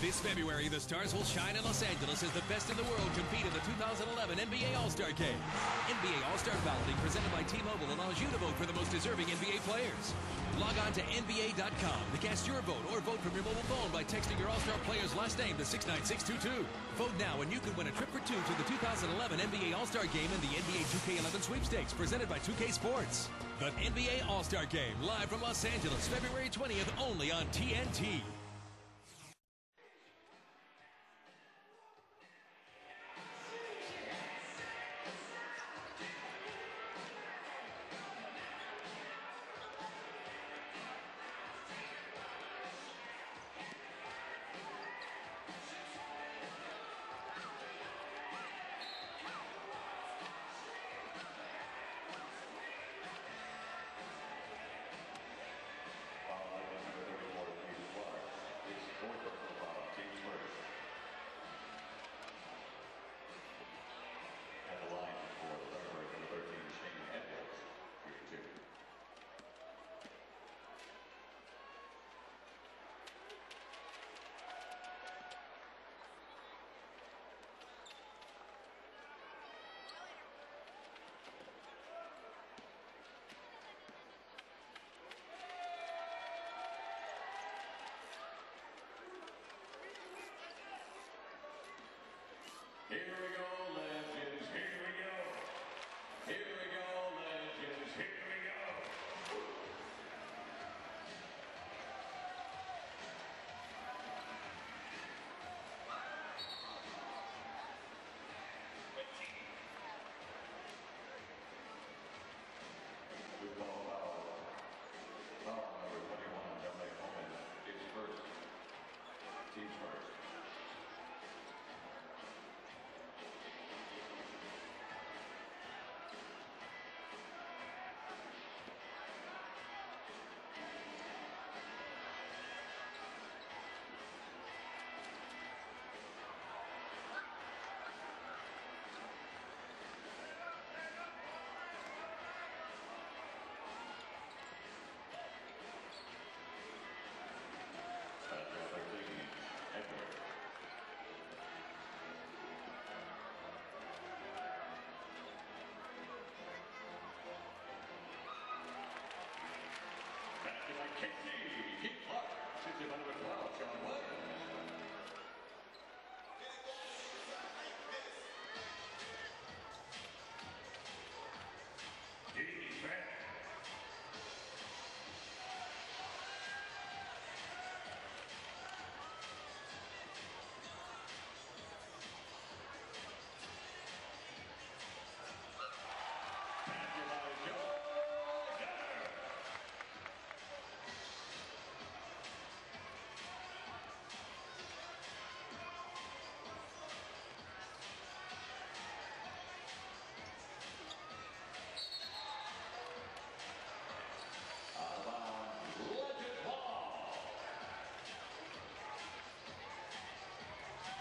This February, the Stars will shine in Los Angeles as the best in the world compete in the 2011 NBA All-Star Game. NBA All-Star Balloting presented by T-Mobile allows you to vote for the most deserving NBA players. Log on to NBA.com to cast your vote or vote from your mobile phone by texting your All-Star player's last name to 69622. Vote now and you could win a trip for two to the 2011 NBA All-Star Game and the NBA 2K11 Sweepstakes presented by 2K Sports. The NBA All-Star Game, live from Los Angeles, February 20th, only on TNT. Here we go, legends. Here we go. Here we go, legends. Here we go. Good ball foul. Foul number 21, Dominic Holman. It's first. Team's first.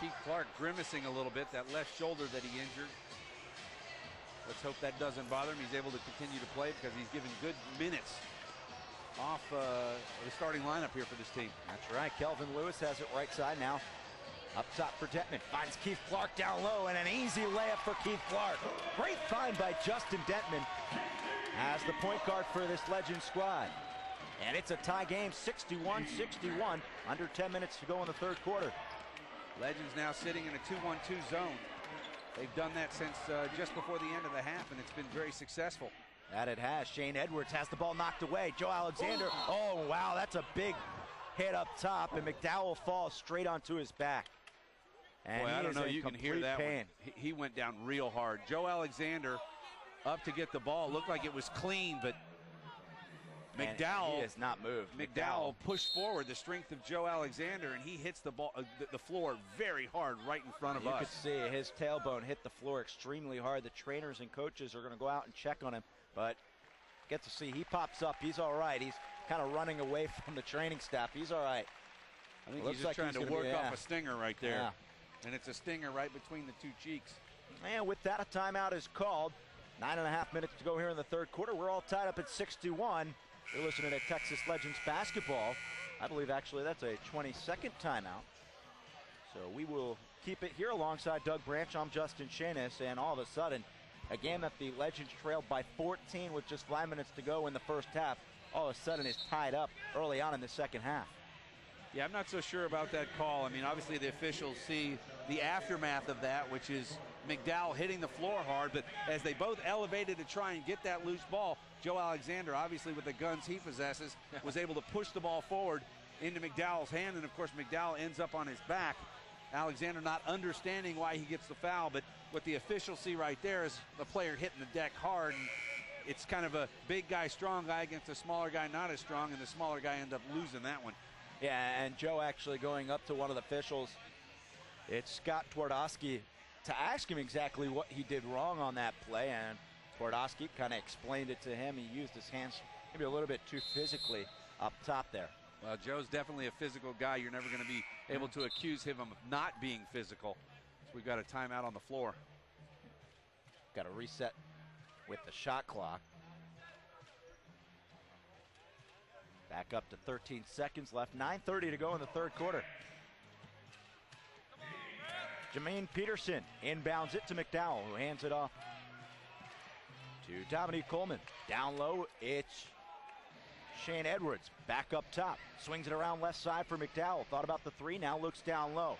Keith Clark grimacing a little bit, that left shoulder that he injured. Let's hope that doesn't bother him. He's able to continue to play because he's given good minutes off the starting lineup here for this team. That's right. Kelvin Lewis has it right side now. Up top for Detman. Finds Keith Clark down low, and an easy layup for Keith Clark. Great find by Justin Detman as the point guard for this Legends squad. And it's a tie game, 61-61. Under 10 minutes to go in the third quarter. Legends now sitting in a 2-1-2 zone. They've done that since just before the end of the half, and it's been very successful. That it has. Shane Edwards has the ball knocked away. Joe Alexander. Oh, wow, that's a big hit up top, and McDowell falls straight onto his back. And boy, I don't know, you can hear that pain. one. He went down real hard. Joe Alexander up to get the ball. Looked like it was clean, but McDowell, he has not moved. McDowell pushed forward the strength of Joe Alexander, and he hits the ball, the floor very hard right in front of us. You could see his tailbone hit the floor extremely hard. The trainers and coaches are going to go out and check on him, but get to see he pops up. He's all right. He's kind of running away from the training staff. He's all right. I think he's just trying to work off a stinger right there. Yeah. And it's a stinger right between the two cheeks. And with that, a timeout is called. 9.5 minutes to go here in the third quarter. We're all tied up at 61. You're listening to Texas Legends basketball. I believe actually that's a 20-second timeout. So we will keep it here alongside Doug Branch. I'm Justin Shanis, and all of a sudden, a game that the Legends trailed by 14 with just 5 minutes to go in the first half, all of a sudden is tied up early on in the second half. Yeah, I'm not so sure about that call. I mean, obviously the officials see the aftermath of that, which is McDowell hitting the floor hard, but as they both elevated to try and get that loose ball, Joe Alexander, obviously with the guns he possesses, was able to push the ball forward into McDowell's hand, and of course McDowell ends up on his back. Alexander not understanding why he gets the foul, but what the officials see right there is the player hitting the deck hard, and it's kind of a big guy, strong guy against a smaller guy not as strong, and the smaller guy ends up losing that one. Yeah, and Joe actually going up to one of the officials, it's Scott Twardowski, to ask him exactly what he did wrong on that play, and Twardowski kind of explained it to him. He used his hands maybe a little bit too physically up top there. Well, Joe's definitely a physical guy. You're never going to be able to accuse him of not being physical. So we've got a timeout on the floor. Got to reset with the shot clock. Back up to 13 seconds left. 9:30 to go in the third quarter. Jermaine Peterson inbounds it to McDowell, who hands it off to Dominique Coleman. Down low, it's Shane Edwards. Back up top. Swings it around left side for McDowell. Thought about the three, now looks down low.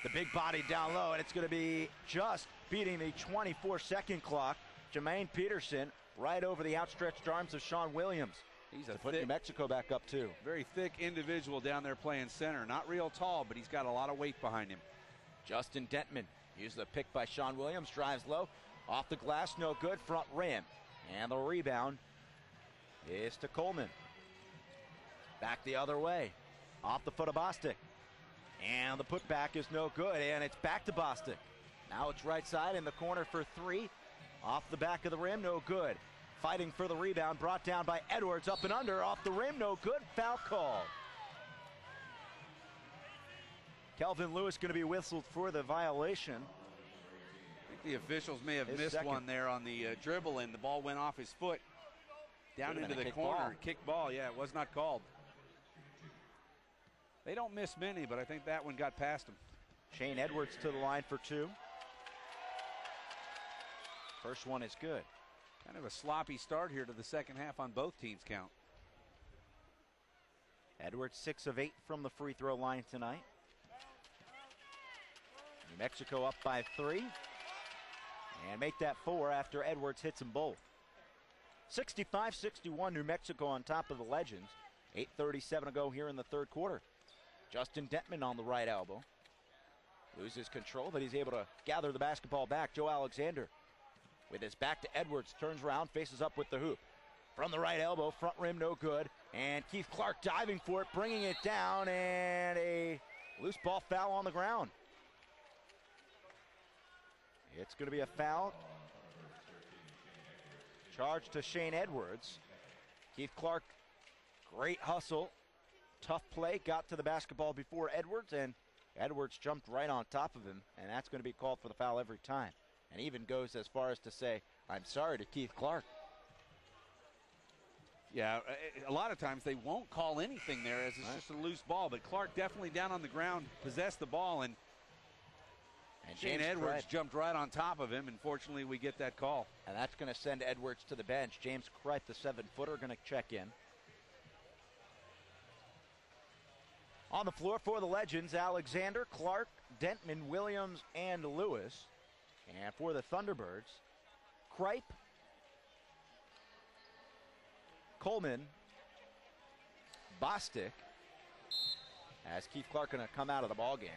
The big body down low, and it's going to be just beating the 24-second clock. Jermaine Peterson right over the outstretched arms of Sean Williams. He's a put New Mexico back up too. Very thick individual down there playing center. Not real tall, but he's got a lot of weight behind him. Justin Dentman used the pick by Sean Williams. Drives low. Off the glass, no good. Front rim. And the rebound is to Coleman. Back the other way. Off the foot of Bostic. And the putback is no good. And it's back to Bostic. Now it's right side in the corner for three. Off the back of the rim, no good. Fighting for the rebound, brought down by Edwards, up and under, off the rim, no good, foul call. Kelvin Lewis going to be whistled for the violation. I think the officials may have missed one there on the dribble, and the ball went off his foot. Down into the corner, kick ball, yeah, it was not called. They don't miss many, but I think that one got past him. Shane Edwards to the line for two. First one is good. Kind of a sloppy start here to the second half on both teams' count. Edwards 6 of 8 from the free throw line tonight. New Mexico up by 3. And make that 4 after Edwards hits them both. 65-61, New Mexico on top of the Legends. 8:37 to go here in the third quarter. Justin Dentman on the right elbow. Loses control, but he's able to gather the basketball back. Joe Alexander with his back to Edwards, turns around, faces up with the hoop. From the right elbow, front rim no good. And Keith Clark diving for it, bringing it down, and a loose ball foul on the ground. It's going to be a foul. Charge to Shane Edwards. Keith Clark, great hustle. Tough play, got to the basketball before Edwards, and Edwards jumped right on top of him, and that's going to be called for the foul every time. And even goes as far as to say, I'm sorry to Keith Clark. Yeah, a lot of times they won't call anything there as it's just a loose ball, but Clark definitely down on the ground, possessed the ball, and Shane Edwards jumped right on top of him, and fortunately we get that call. And that's going to send Edwards to the bench. James Kripe, the 7-footer, going to check in. On the floor for the Legends, Alexander, Clark, Dentman, Williams, and Lewis. And for the Thunderbirds, Kripe, Coleman, Bostic, as Keith Clark going to come out of the ball game.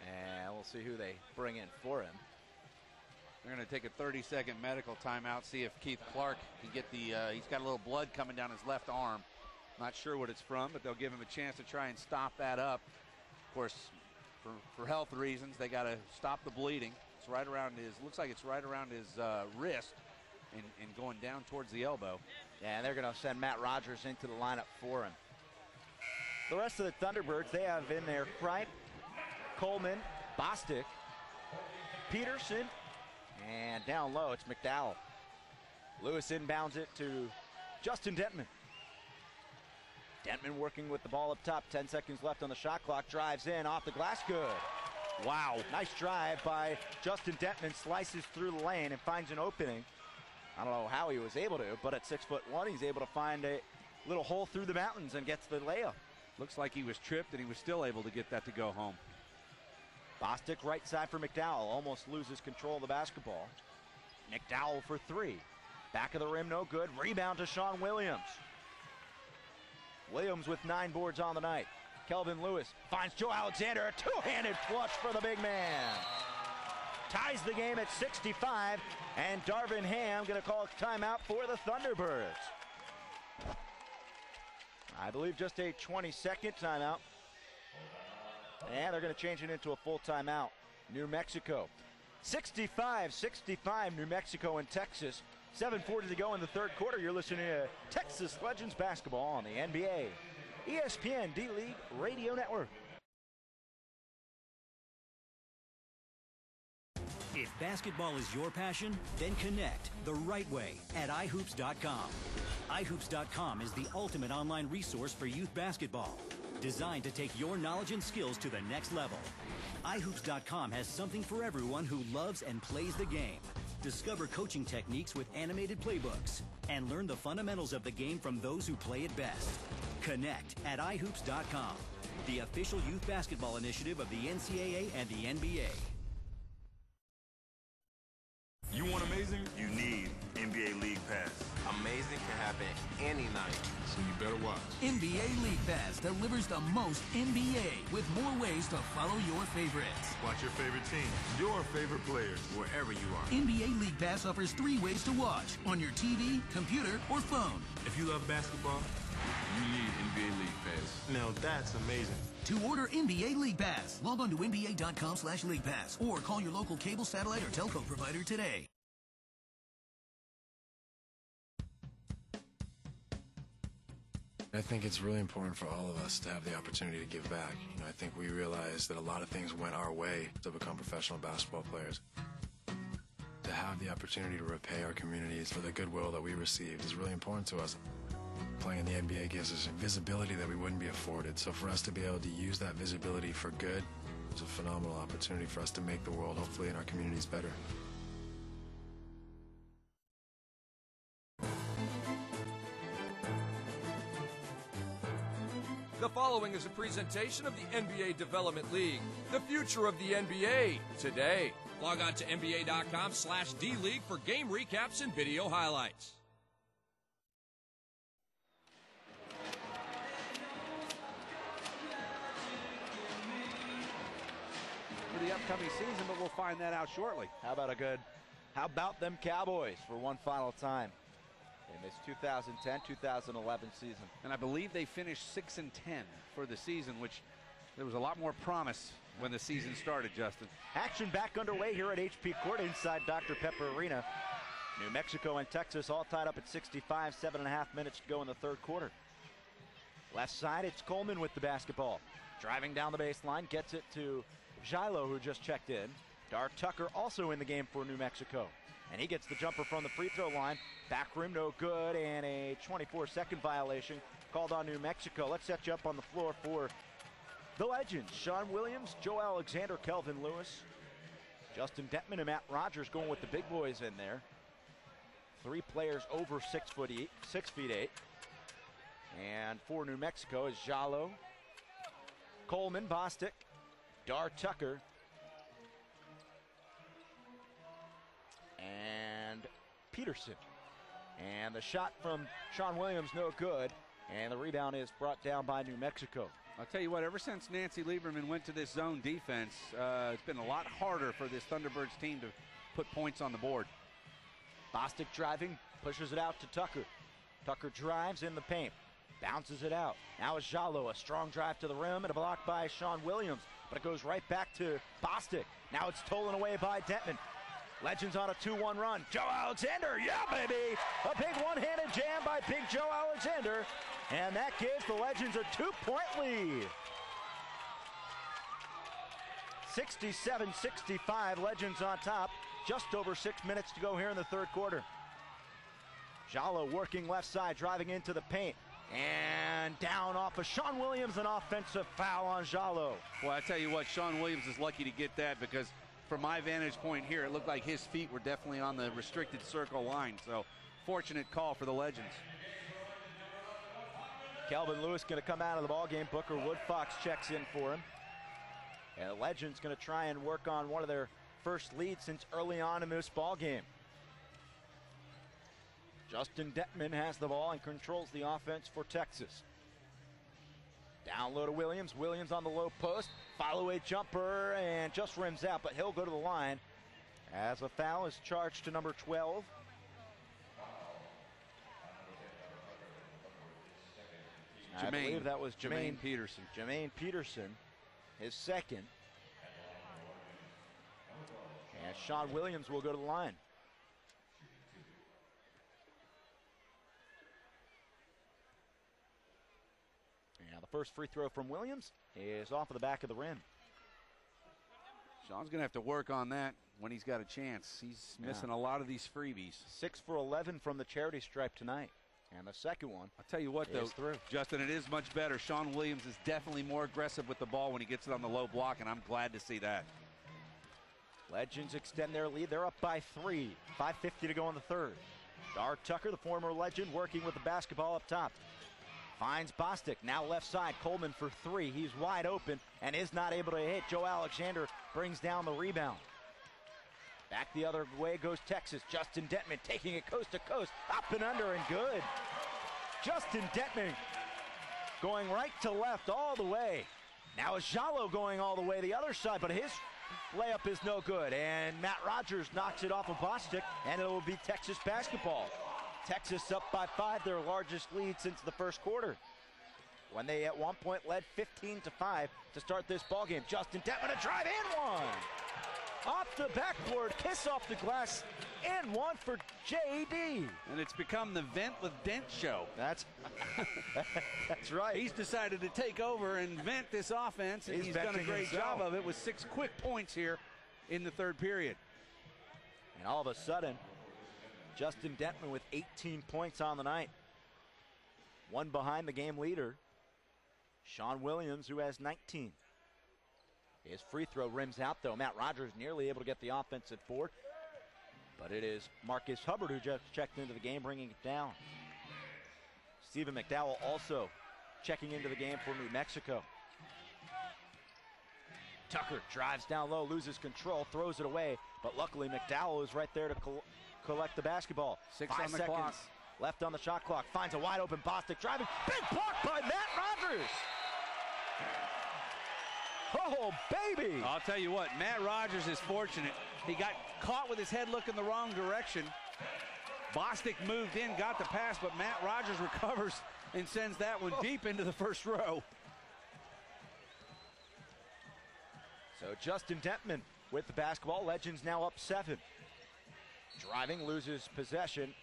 And we'll see who they bring in for him. They're going to take a 30-second medical timeout, see if Keith Clark can get the, he's got a little blood coming down his left arm. Not sure what it's from, but they'll give him a chance to try and stop that up. Of course, for health reasons, they got to stop the bleeding. It's right around his, looks like it's right around his wrist and going down towards the elbow. Yeah, and they're going to send Matt Rogers into the lineup for him. The rest of the Thunderbirds, they have in there Kripe, Coleman, Bostic, Peterson, and down low, it's McDowell. Lewis inbounds it to Justin Dentman. Dentman working with the ball up top. 10 seconds left on the shot clock. Drives in off the glass. Good. Wow. Nice drive by Justin Dentman. Slices through the lane and finds an opening. I don't know how he was able to, but at 6'1", he's able to find a little hole through the mountains and gets the layup. Looks like he was tripped and he was still able to get that to go home. Bostic right side for McDowell. Almost loses control of the basketball. McDowell for three. Back of the rim, no good. Rebound to Sean Williams. Williams with 9 boards on the night. Kelvin Lewis finds Joe Alexander. A two-handed flush for the big man. Ties the game at 65, and Darvin Ham going to call a timeout for the Thunderbirds. I believe just a 20-second timeout. And they're going to change it into a full timeout. New Mexico. 65-65, New Mexico and Texas. 7:40 to go in the third quarter. You're listening to Texas Legends basketball on the NBA ESPN D-League Radio Network. If basketball is your passion, then connect the right way at ihoops.com. ihoops.com is the ultimate online resource for youth basketball, designed to take your knowledge and skills to the next level. ihoops.com has something for everyone who loves and plays the game. Discover coaching techniques with animated playbooks and learn the fundamentals of the game from those who play it best. Connect at ihoops.com, the official youth basketball initiative of the NCAA and the NBA. You want amazing? You need NBA League Pass. Amazing can happen any night. So you better watch. NBA League Pass delivers the most NBA with more ways to follow your favorites. Watch your favorite team, your favorite players, wherever you are. NBA League Pass offers 3 ways to watch on your TV, computer, or phone. If you love basketball, you need NBA League Pass. Now that's amazing. To order NBA League Pass, log on to NBA.com/League Pass or call your local cable, satellite, or telco provider today. I think it's really important for all of us to have the opportunity to give back. You know, I think we realize that a lot of things went our way to become professional basketball players. To have the opportunity to repay our communities for the goodwill that we received is really important to us. Playing in the NBA gives us visibility that we wouldn't be afforded. So for us to be able to use that visibility for good is a phenomenal opportunity for us to make the world, hopefully, and our communities better. The following is a presentation of the NBA Development League, the future of the NBA today. Log on to NBA.com/D-League for game recaps and video highlights. For the upcoming season, but we'll find that out shortly. How about them Cowboys for one final time in this 2010-2011 season? And I believe they finished 6-10 for the season, which there was a lot more promise when the season started, Justin. Action back underway here at HP Court inside Dr. Pepper Arena. New Mexico and Texas all tied up at 65, 7.5 minutes to go in the third quarter. Left side, it's Coleman with the basketball. Driving down the baseline, gets it to Gilo, who just checked in. Dar Tucker also in the game for New Mexico. And he gets the jumper from the free throw line. Back rim, no good, and a 24-second violation called on New Mexico. Let's set you up on the floor for the legends. Sean Williams, Joe Alexander, Kelvin Lewis, Justin Dentman, and Matt Rogers going with the big boys in there. 3 players over 6 feet 8. And for New Mexico is Gilo, Coleman, Bostic, Dar Tucker, and Peterson. And the shot from Sean Williams, no good. And the rebound is brought down by New Mexico. I'll tell you what, ever since Nancy Lieberman went to this zone defense, it's been a lot harder for this Thunderbirds team to put points on the board. Bostic driving, pushes it out to Tucker. Tucker drives in the paint, bounces it out. Now it's Gilo, a strong drive to the rim and a block by Sean Williams. But it goes right back to Bostic. Now it's stolen away by Dentman. Legends on a 2-1 run. Joe Alexander, yeah, baby! A big one-handed jam by Big Joe Alexander. And that gives the Legends a 2-point lead. 67-65, Legends on top. Just over 6 minutes to go here in the third quarter. Gilo working left side, driving into the paint. And down off of Sean Williams, an offensive foul on Jallo. Well, I tell you what, Sean Williams is lucky to get that because from my vantage point here, it looked like his feet were definitely on the restricted circle line. So, fortunate call for the Legends. Kelvin Lewis going to come out of the ball game. Booker Woodfox checks in for him. And the Legends going to try and work on one of their first leads since early on in this ball game. Justin Detman has the ball and controls the offense for Texas. Down low to Williams. Williams on the low post. Follow-away jumper and just rims out, but he'll go to the line as a foul is charged to number 12. I believe that was Jermaine Peterson. Jermaine Peterson, his second. And Sean Williams will go to the line. Now the first free throw from Williams is off of the back of the rim. Sean's going to have to work on that when he's got a chance. He's missing a lot of these freebies. 6 for 11 from the charity stripe tonight. And the second one, I'll tell you what, though, Justin, it is much better. Sean Williams is definitely more aggressive with the ball when he gets it on the low block, and I'm glad to see that. Legends extend their lead. They're up by 3. 5:50 to go in the third. Dar Tucker, the former Legend, working with the basketball up top. Finds Bostic, now left side. Coleman for 3. He's wide open and is not able to hit. Joe Alexander brings down the rebound. Back the other way goes Texas. Justin Detman taking it coast to coast. Up and under and good. Justin Detman going right to left all the way. Now is Jallo going all the way the other side, but his layup is no good. And Matt Rogers knocks it off of Bostic, and it will be Texas basketball. Texas up by 5, their largest lead since the first quarter, when they at one point led 15-5 to start this ball game. Justin Detman, a drive and one. Off the backboard, kiss off the glass, and one for JD. And it's become the Vent with Dent show. That's right. He's decided to take over and vent this offense, and he's done a great job of it with 6 quick points here in the third period. And all of a sudden, Justin Detman with 18 points on the night. One behind the game leader, Sean Williams, who has 19. His free throw rims out, though. Matt Rogers nearly able to get the offensive board. But it is Marcus Hubbard who just checked into the game, bringing it down. Stephen McDowell also checking into the game for New Mexico. Tucker drives down low, loses control, throws it away. But luckily, McDowell is right there to collect the basketball. 6 5 on the seconds clock. Left on the shot clock. Finds a wide open Bostic driving. Big block by Matt Rogers. Oh, baby! I'll tell you what, Matt Rogers is fortunate. He got caught with his head looking the wrong direction. Bostic moved in, got the pass, but Matt Rogers recovers and sends that one deep into the first row. So Justin Detman with the basketball. Legends now up 7. Driving, loses possession,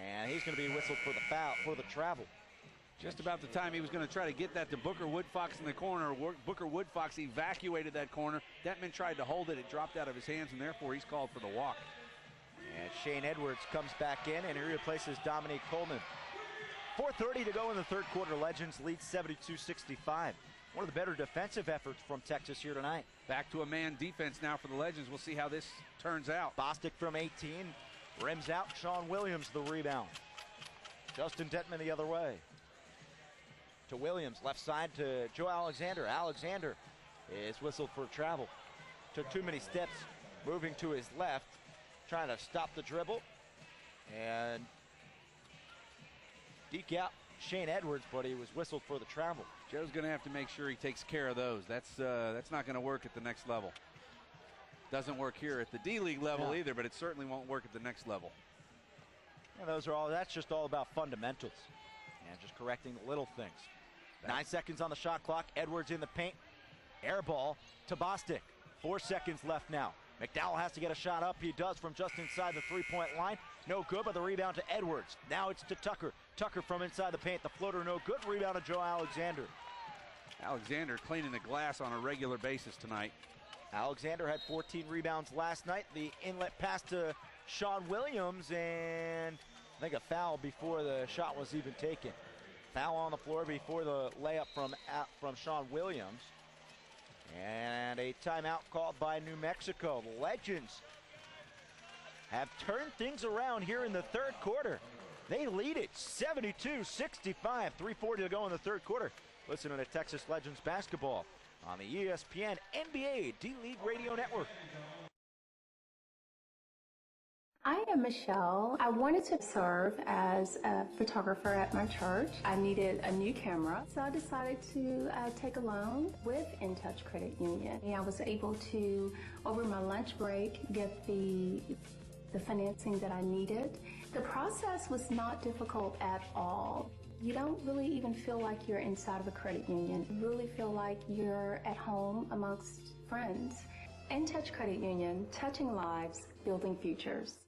and he's going to be whistled for the foul, for the travel. Just about the time he was going to try to get that to Booker Woodfox in the corner. Booker Woodfox evacuated that corner. Detman tried to hold it. It dropped out of his hands, and therefore he's called for the walk. And Shane Edwards comes back in, and he replaces Dominique Coleman. 4:30 to go in the third quarter. Legends lead 72-65. One of the better defensive efforts from Texas here tonight. Back to a man defense now for the Legends. We'll see how this turns out. Bostic from 18. Rims out. Sean Williams the rebound. Justin Detman the other way. To Williams, left side to Joe Alexander. Alexander is whistled for travel. Took too many steps, moving to his left, trying to stop the dribble. And deke out Shane Edwards, but he was whistled for the travel. Joe's going to have to make sure he takes care of those. That's not going to work at the next level. Doesn't work here at the D-League level either, but it certainly won't work at the next level. Yeah, that's just all about fundamentals and just correcting the little things. 9 seconds on the shot clock. Edwards in the paint. Air ball to Bostic. 4 seconds left now. McDowell has to get a shot up. He does from just inside the three-point line. No good, but the rebound to Edwards. Now it's to Tucker. Tucker from inside the paint. The floater no good. Rebound to Joe Alexander. Alexander cleaning the glass on a regular basis tonight. Alexander had 14 rebounds last night. The inlet pass to Sean Williams, and I think a foul before the shot was even taken. Foul on the floor before the layup from Sean Williams. And a timeout called by New Mexico. The Legends have turned things around here in the third quarter. They lead it 72-65, 3:40 to go in the third quarter. Listen to Texas Legends basketball on the ESPN NBA D-League Radio Network. I am Michelle. I wanted to serve as a photographer at my church. I needed a new camera, so I decided to take a loan with InTouch Credit Union. And I was able to, over my lunch break, get the financing that I needed. The process was not difficult at all. You don't really even feel like you're inside of a credit union. You really feel like you're at home amongst friends. InTouch Credit Union, touching lives, building futures.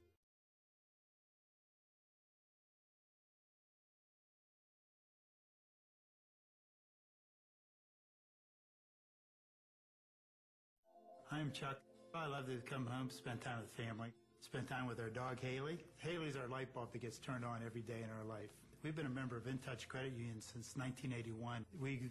I'm Chuck. I love to come home, spend time with family, spend time with our dog Haley. Haley's our light bulb that gets turned on every day in our life. We've been a member of InTouch Credit Union since 1981. We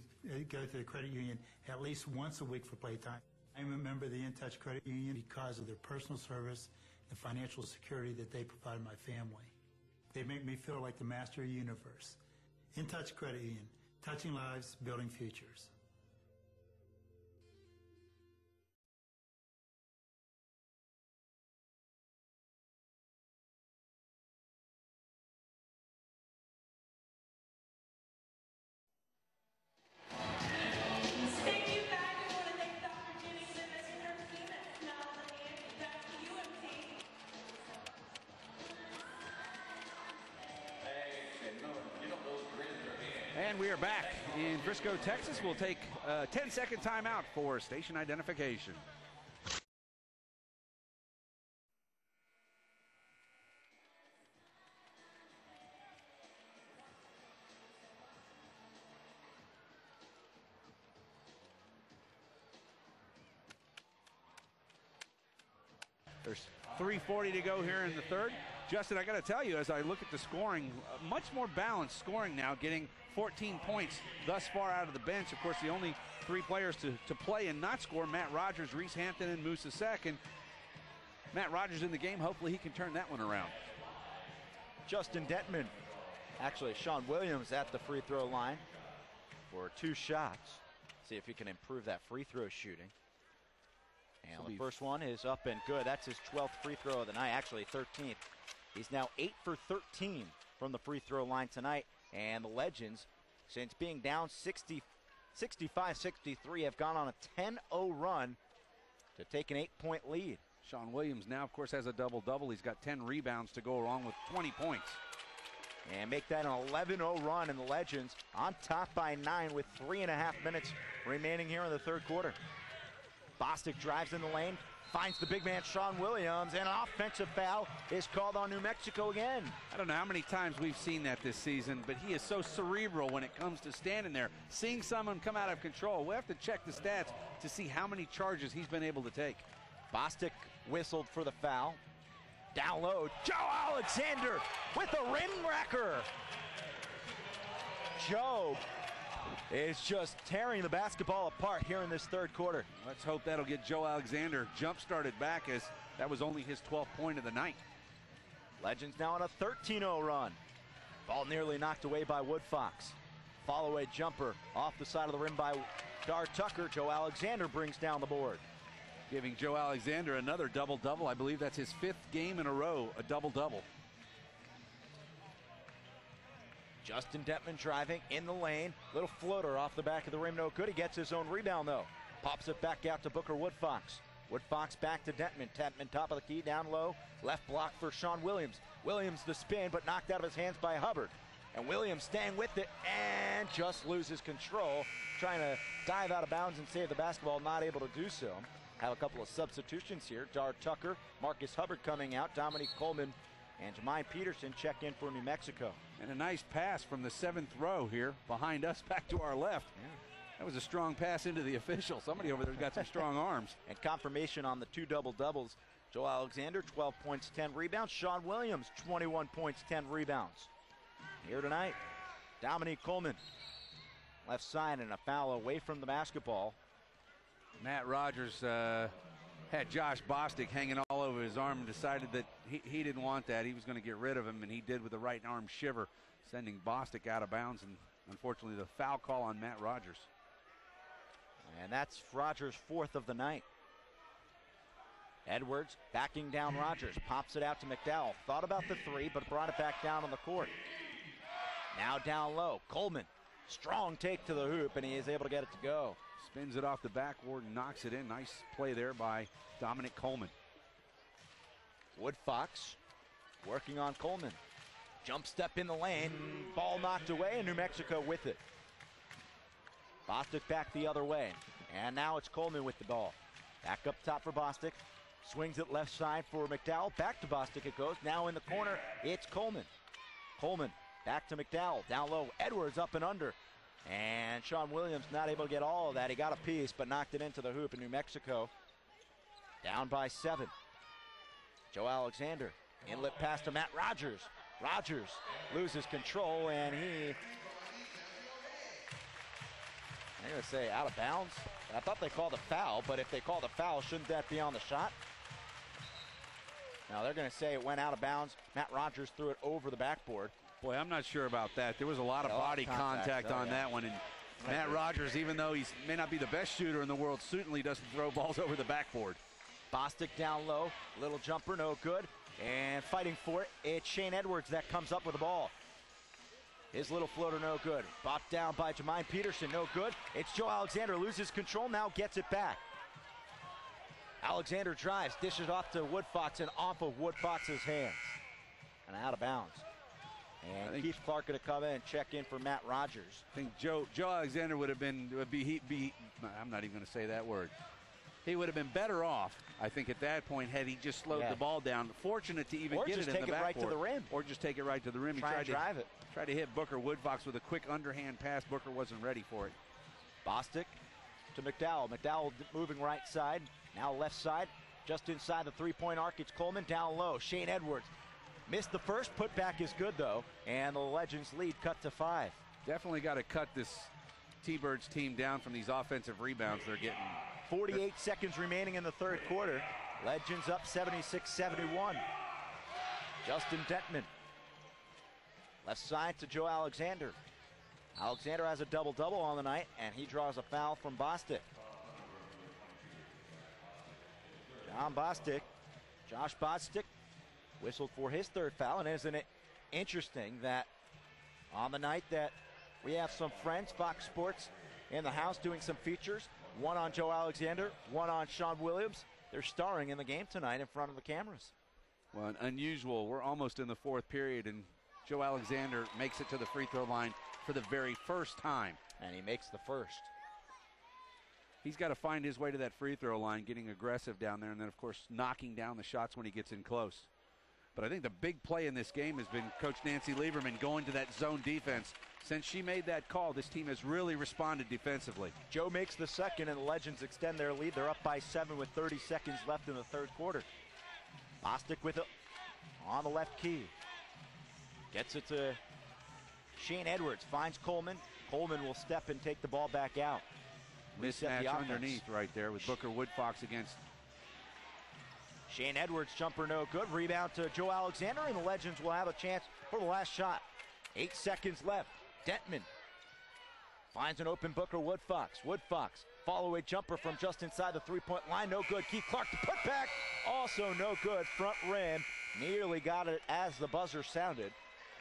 go to the credit union at least once a week for playtime. I'm a member of the InTouch Credit Union because of their personal service and financial security that they provide my family. They make me feel like the master of the universe. InTouch Credit Union, touching lives, building futures. And we are back in Frisco, Texas. We'll take a 10-second timeout for station identification. There's 3:40 to go here in the third. Justin, I got to tell you, as I look at the scoring, much more balanced scoring now, getting 14 points thus far out of the bench. Of course, the only three players to play and not score, Matt Rogers, Reese Hampton, and Musa Sek. And Matt Rogers in the game. Hopefully he can turn that one around. Justin Detman, actually Sean Williams at the free throw line for 2 shots. See if he can improve that free throw shooting. And the first one is up and good. That's his 12th free throw of the night, actually 13th. He's now 8 for 13 from the free throw line tonight. And the Legends, since being down 65-63, have gone on a 10-0 run to take an 8-point lead. Sean Williams now, of course, has a double-double. He's got 10 rebounds to go along with 20 points. And make that an 11-0 run, and the Legends on top by 9 with 3.5 minutes remaining here in the third quarter. Bostic drives in the lane, finds the big man Sean Williams, and an offensive foul is called on New Mexico again. I don't know how many times we've seen that this season, but he is so cerebral when it comes to standing there, seeing someone come out of control. We'll have to check the stats to see how many charges he's been able to take. Bostic whistled for the foul. Down low, Joe Alexander with a rim wrecker. Joe is just tearing the basketball apart here in this third quarter. Let's hope that'll get Joe Alexander jump-started back, as that was only his 12th point of the night. Legends now on a 13-0 run. Ball nearly knocked away by Woodfox. Follow-away jumper off the side of the rim by Dar Tucker. Joe Alexander brings down the board. Giving Joe Alexander another double-double. I believe that's his 5th game in a row, a double-double. Justin Detman driving in the lane. Little floater off the back of the rim, no good. He gets his own rebound, though. Pops it back out to Booker Woodfox. Woodfox back to Detman. Detman top of the key, down low. Left block for Sean Williams. Williams the spin, but knocked out of his hands by Hubbard. And Williams staying with it and just loses control. Trying to dive out of bounds and save the basketball, not able to do so. Have a couple of substitutions here. Dar Tucker, Marcus Hubbard coming out. Dominique Coleman and Jermaine Peterson check in for New Mexico. And a nice pass from the 7th row here behind us back to our left. Yeah. That was a strong pass into the official. Somebody over there's got some strong arms. And confirmation on the 2 double-doubles. Joe Alexander, 12 points, 10 rebounds. Sean Williams, 21 points, 10 rebounds. Here tonight. Dominique Coleman, left side, and a foul away from the basketball. Matt Rogers had Josh Bostic hanging all over his arm and decided that he didn't want that. He was going to get rid of him, and he did with the right arm shiver, sending Bostic out of bounds, and unfortunately the foul call on Matt Rogers. And that's Rogers' 4th of the night. Edwards backing down Rogers, pops it out to McDowell. Thought about the 3, but brought it back down on the court. Now down low, Coleman, strong take to the hoop, and he is able to get it to go. Spins it off the backboard and knocks it in. Nice play there by Dominic Coleman. Wood Fox working on Coleman. Jump step in the lane, ball knocked away, and New Mexico with it. Bostic back the other way, and now it's Coleman with the ball. Back up top for Bostic. Swings it left side for McDowell. Back to Bostic it goes. Now in the corner, it's Coleman. Coleman back to McDowell. Down low, Edwards up and under. And Sean Williams not able to get all of that. He got a piece, but knocked it into the hoop in New Mexico. Down by 7. Joe Alexander. Inlet pass to Matt Rogers. Rogers loses control, and I'm going to say out of bounds. I thought they called a foul, but if they called a foul, shouldn't that be on the shot? Now they're going to say it went out of bounds. Matt Rogers threw it over the backboard. Boy, I'm not sure about that. There was a lot of body contact on that one. And Matt Rogers, even though he may not be the best shooter in the world, certainly doesn't throw balls over the backboard. Bostic down low. Little jumper, no good. And fighting for it, it's Shane Edwards that comes up with the ball. His little floater, no good. Bopped down by Jermaine Peterson, no good. It's Joe Alexander, loses control, now gets it back. Alexander drives, dishes off to Wood Fox and off of Wood Fox's hands. And out of bounds. And Keith Clark going to come in and check in for Matt Rogers. I think Joe Alexander would be I'm not even going to say that word. He would have been better off, I think, at that point had he just slowed the ball down. Fortunate to even get it in the backboard. Or just take it right to the rim. Or just take it right to the rim. He tried to drive it. Tried to hit Booker Woodfox with a quick underhand pass. Booker wasn't ready for it. Bostic to McDowell. McDowell moving right side. Now left side. Just inside the three-point arc. It's Coleman down low. Shane Edwards. Missed the first. Putback is good, though. And the Legends lead cut to 5. Definitely got to cut this T-Birds team down from these offensive rebounds they're getting. 48 seconds remaining in the third quarter. Legends up 76-71. Justin Detman. Left side to Joe Alexander. Alexander has a double-double on the night, and he draws a foul from Bostic. Josh Bostic whistled for his third foul, and isn't it interesting that on the night that we have some friends, Fox Sports, in the house doing some features, one on Joe Alexander, one on Sean Williams. They're starring in the game tonight in front of the cameras. Well, unusual. We're almost in the fourth period, and Joe Alexander makes it to the free throw line for the very first time. And he makes the first. He's got to find his way to that free throw line, getting aggressive down there, and then, of course, knocking down the shots when he gets in close. But I think the big play in this game has been Coach Nancy Lieberman going to that zone defense. Since she made that call, this team has really responded defensively. Joe makes the second, and the Legends extend their lead. They're up by 7 with 30 seconds left in the third quarter. Bostic with it on the left key. Gets it to Shane Edwards. Finds Coleman. Coleman will step and take the ball back out. Mismatch underneath right there with Booker Woodfox against. Shane Edwards jumper no good. Rebound to Joe Alexander, and the Legends will have a chance for the last shot. 8 seconds left. Detman finds an open Booker Woodfox. Woodfox follow-away jumper from just inside the three-point line. No good. Keith Clark to put back. Also no good. Front rim. Nearly got it as the buzzer sounded.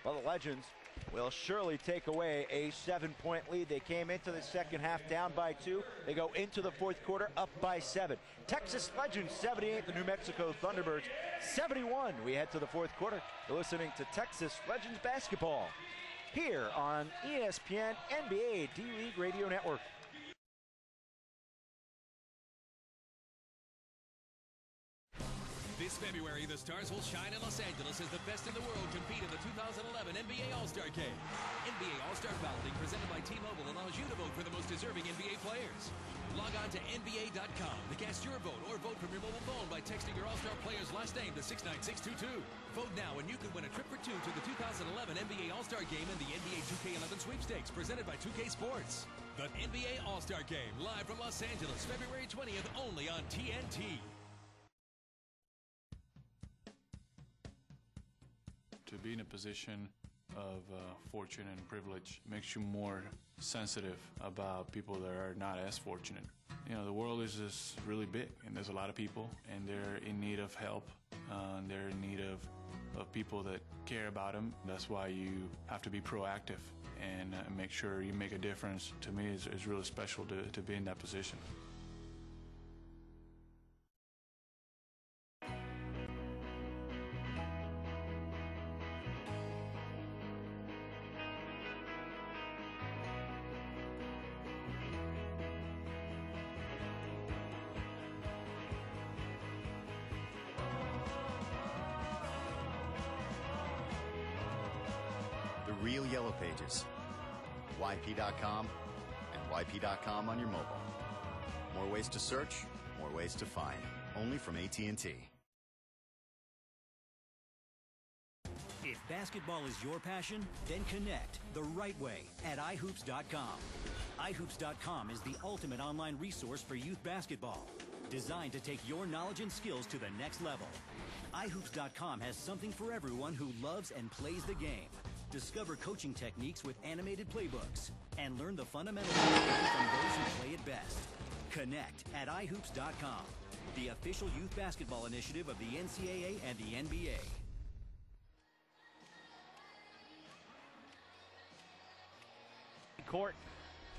But the Legends will surely take away a 7-point lead. They came into the second half down by 2. They go into the fourth quarter up by 7. Texas Legends 78, the New Mexico Thunderbirds 71. We head to the fourth quarter. You're listening to Texas Legends basketball here on ESPN NBA D-League Radio Network. This February, the Stars will shine in Los Angeles as the best in the world compete in the 2011 NBA All-Star Game. NBA All-Star balloting presented by T-Mobile allows you to vote for the most deserving NBA players. Log on to NBA.com to cast your vote or vote from your mobile phone by texting your All-Star player's last name to 69622. Vote now and you can win a trip for two to the 2011 NBA All-Star Game and the NBA 2K11 Sweepstakes presented by 2K Sports. The NBA All-Star Game, live from Los Angeles, February 20th, only on TNT. To be in a position of fortune and privilege makes you more sensitive about people that are not as fortunate. You know, the world is just really big, and there's a lot of people, and they're in need of help. They're in need of people that care about them. That's why you have to be proactive and make sure you make a difference. To me, it's really special to be in that position. Real Yellow Pages, YP.com, and YP.com on your mobile. More ways to search, more ways to find. Only from AT&T. If basketball is your passion, then connect the right way at iHoops.com. iHoops.com is the ultimate online resource for youth basketball, designed to take your knowledge and skills to the next level. iHoops.com has something for everyone who loves and plays the game. Discover coaching techniques with animated playbooks and learn the fundamentals from those who play it best. Connect at iHoops.com, the official youth basketball initiative of the NCAA and the NBA. Court,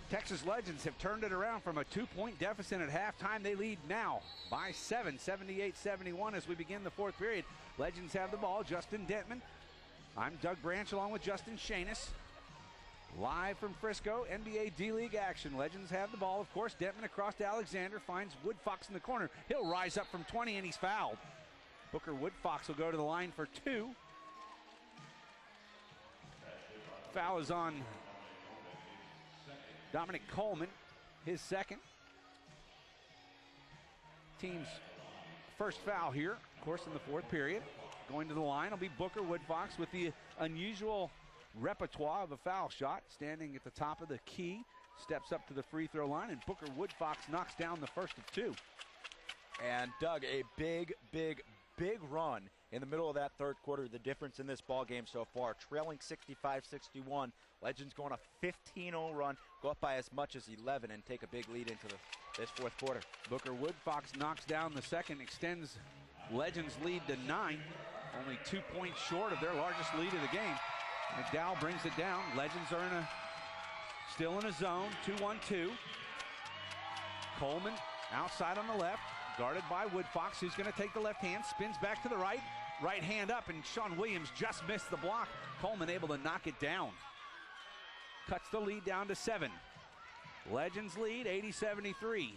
Texas Legends have turned it around from a 2-point deficit at halftime. They lead now by 7, 78-71 as we begin the fourth period. Legends have the ball. Justin Dentman. I'm Doug Branch along with Justin Shanis. Live from Frisco, NBA D-League action. Legends have the ball, of course. Dentman across to Alexander, finds Woodfox in the corner. He'll rise up from 20 and he's fouled. Booker Woodfox will go to the line for 2. Foul is on Dominic Coleman, his second. Team's first foul here, of course, in the fourth period. Going to the line will be Booker Woodfox with the unusual repertoire of a foul shot. Standing at the top of the key, steps up to the free throw line, and Booker Woodfox knocks down the first of 2. And Doug, a big run in the middle of that third quarter. The difference in this ball game so far, trailing 65-61. Legends going a 15-0 run, go up by as much as 11 and take a big lead into this fourth quarter. Booker Woodfox knocks down the second, extends Legends lead to 9. Only 2 points short of their largest lead of the game. McDowell brings it down. Legends are still in a zone, 2-1-2. Coleman outside on the left, guarded by Woodfox, who's going to take the left hand, spins back to the right, right hand up, and Sean Williams just missed the block. Coleman able to knock it down. Cuts the lead down to 7. Legends lead 80-73.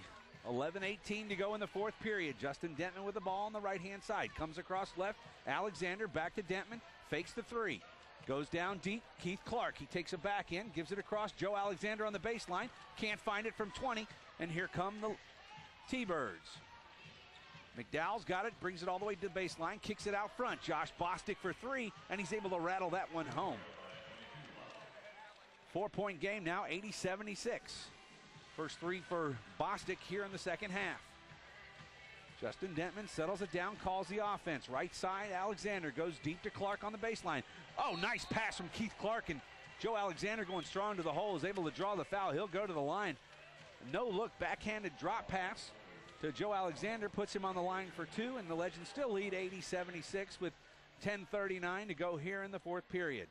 11:18 to go in the fourth period. Justin Dentman with the ball on the right-hand side. Comes across left. Alexander back to Dentman. Fakes the 3. Goes down deep. Keith Clark. He takes it back in. Gives it across. Joe Alexander on the baseline. Can't find it from 20. And here come the T-Birds. McDowell's got it. Brings it all the way to the baseline. Kicks it out front. Josh Bostic for 3. And he's able to rattle that one home. 4-point game now. 80-76. First 3 for Bostic here in the second half. Justin Dentman settles it down, calls the offense. Right side, Alexander goes deep to Clark on the baseline. Oh, nice pass from Keith Clark, and Joe Alexander going strong to the hole is able to draw the foul. He'll go to the line. No look, backhanded drop pass to Joe Alexander, puts him on the line for 2, and the Legends still lead 80-76 with 10:39 to go here in the fourth period.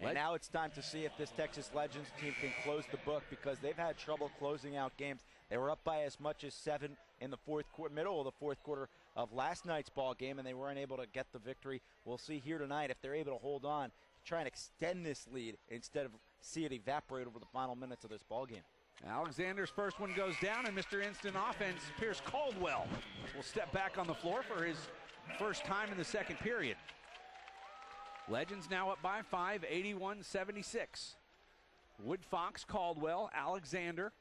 And now it's time to see if this Texas Legends team can close the book, because they've had trouble closing out games. They were up by as much as 7 in the middle of the fourth quarter of last night's ball game, and they weren't able to get the victory. We'll see here tonight if they're able to hold on, try and extend this lead instead of see it evaporate over the final minutes of this ball game. Alexander's first one goes down, and Mr. Instant Offense, Pierce Caldwell, will step back on the floor for his first time in the second period. Legends now up by 5, 81-76. Wood Fox, Caldwell, Alexander,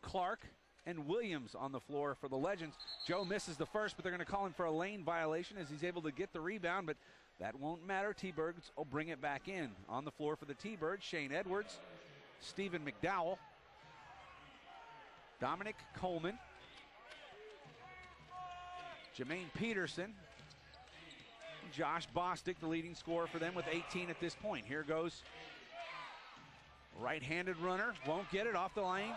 Clark, and Williams on the floor for the Legends. Joe misses the first, but they're going to call him for a lane violation as he's able to get the rebound, but that won't matter. T-Birds will bring it back in. On the floor for the T-Birds, Shane Edwards, Stephen McDowell, Dominic Coleman, Jermaine Peterson, Josh Bostic, the leading scorer for them with 18 at this point. Here goes right-handed runner, won't get it off the lane.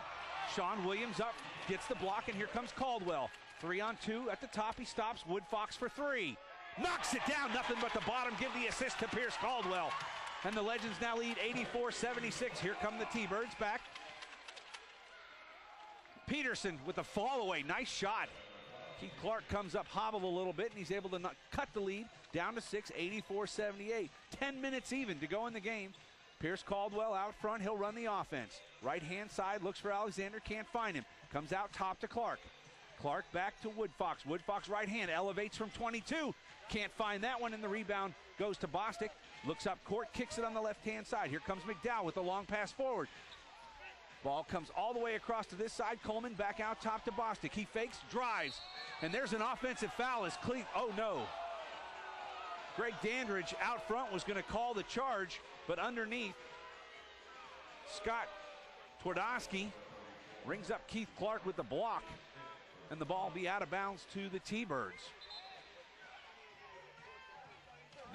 Sean Williams up, gets the block, and here comes Caldwell. 3-on-2 at the top, he stops. Wood Fox for three. Knocks it down, nothing but the bottom. Give the assist to Pierce Caldwell. And the Legends now lead 84-76. Here come the T-Birds back. Peterson with a fall away, nice shot. Keith Clark comes up, hobbled a little bit, and he's able to cut the lead down to 6, 84-78. 10 minutes even to go in the game. Pierce Caldwell out front, he'll run the offense. Right-hand side, looks for Alexander, can't find him. Comes out top to Clark. Clark back to Wood Fox. Wood Fox right hand, elevates from 22. Can't find that one, and the rebound goes to Bostic. Looks up court, kicks it on the left-hand side. Here comes McDowell with a long pass forward. Ball comes all the way across to this side. Coleman back out top to Bostic. He fakes, drives, and there's an offensive foul as Cleat. Oh no. Greg Dandridge out front was going to call the charge, but underneath, Scott Twardowski rings up Keith Clark with the block, and the ball will be out of bounds to the T-Birds.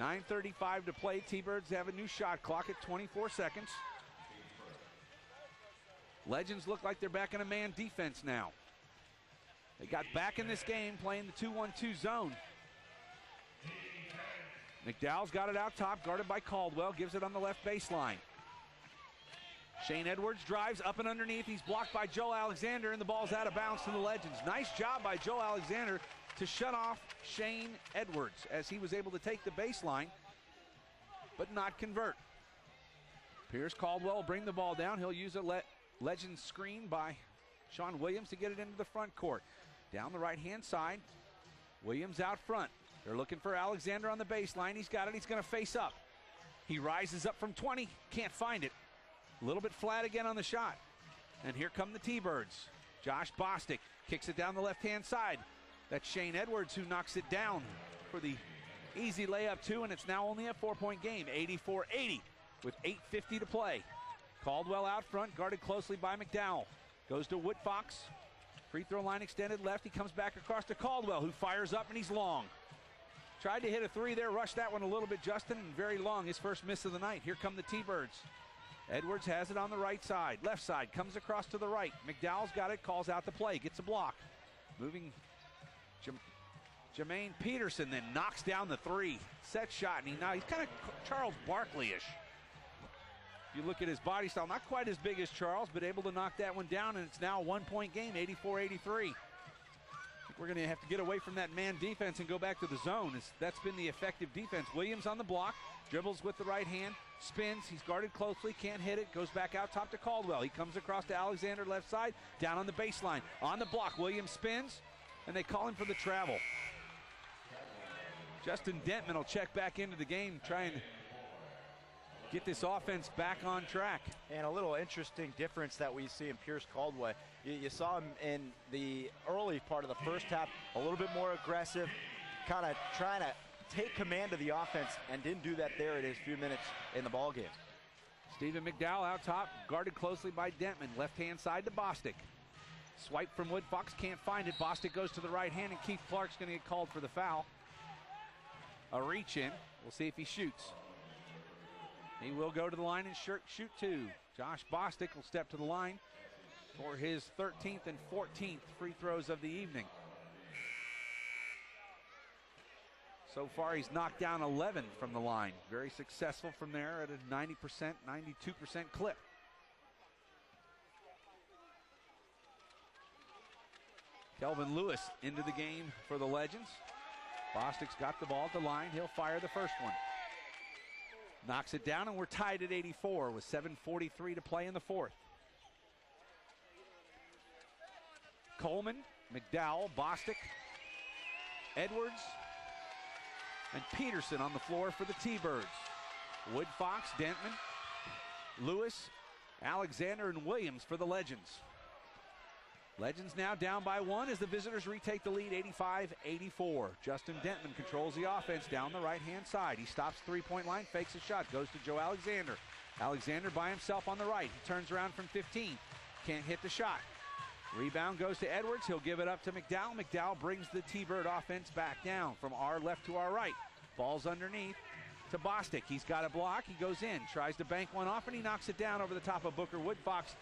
9:35 to play. T-Birds have a new shot clock at 24 seconds. Legends look like they're back in a man defense now. They got back in this game playing the 2-1-2 zone. McDowell's got it out top, guarded by Caldwell, gives it on the left baseline. Shane Edwards drives up and underneath. He's blocked by Joe Alexander, and the ball's out of bounds to the Legends. Nice job by Joe Alexander to shut off Shane Edwards as he was able to take the baseline, but not convert. Pierce Caldwell will bring the ball down. He'll use a Legends screen by Sean Williams to get it into the front court. Down the right-hand side, Williams out front. They're looking for Alexander on the baseline. He's got it. He's going to face up. He rises up from 20. Can't find it. A little bit flat again on the shot. And here come the T-Birds. Josh Bostic kicks it down the left-hand side. That's Shane Edwards who knocks it down for the easy layup, too, and it's now only a 4-point game, 84-80 with 8:50 to play. Caldwell out front, guarded closely by McDowell. Goes to Wood Fox. Free throw line extended left. He comes back across to Caldwell, who fires up, and he's long. Tried to hit a three there, rushed that one a little bit, Justin, and very long, his first miss of the night. Here come the T-Birds. Edwards has it on the right side. Left side, comes across to the right. McDowell's got it, calls out the play, gets a block. Moving Jermaine Peterson then knocks down the three. Set shot, and he's kind of Charles Barkley-ish. If you look at his body style, not quite as big as Charles, but able to knock that one down, and it's now a 1-point game, 84-83. We're going to have to get away from that man defense and go back to the zone. That's been the effective defense. Williams on the block, dribbles with the right hand, spins. He's guarded closely, can't hit it, goes back out top to Caldwell. He comes across to Alexander left side, down on the baseline. On the block, Williams spins, and they call him for the travel. Justin Dentman will check back into the game, try and get this offense back on track. And a little interesting difference that we see in Pierce Caldwell. You saw him in the early part of the first half, a little bit more aggressive, kind of trying to take command of the offense, and didn't do that there in his few minutes in the ball game. Stephen McDowell out top, guarded closely by Dentman. Left-hand side to Bostic. Swipe from Wood Fox, can't find it. Bostic goes to the right hand, and Keith Clark's going to get called for the foul. A reach in. We'll see if he shoots. He will go to the line and shoot two. Josh Bostic will step to the line for his 13th and 14th free throws of the evening. So far, he's knocked down 11 from the line. Very successful from there at a 90%, 92% clip. Kelvin Lewis into the game for the Legends. Bostic's got the ball at the line. He'll fire the first one. Knocks it down, and we're tied at 84 with 7:43 to play in the fourth. Coleman, McDowell, Bostic, Edwards, and Peterson on the floor for the T-Birds. Wood Fox, Dentman, Lewis, Alexander and Williams for the Legends. Legends now down by 1 as the visitors retake the lead 85-84. Justin Dentman controls the offense down the right-hand side. He stops three-point line, fakes a shot, goes to Joe Alexander. Alexander by himself on the right. He turns around from 15. Can't hit the shot. Rebound goes to Edwards. He'll give it up to McDowell. McDowell brings the T-Bird offense back down from our left to our right. Ball's underneath to Bostic. He's got a block. He goes in, tries to bank one off, and he knocks it down over the top of Booker Woodfox.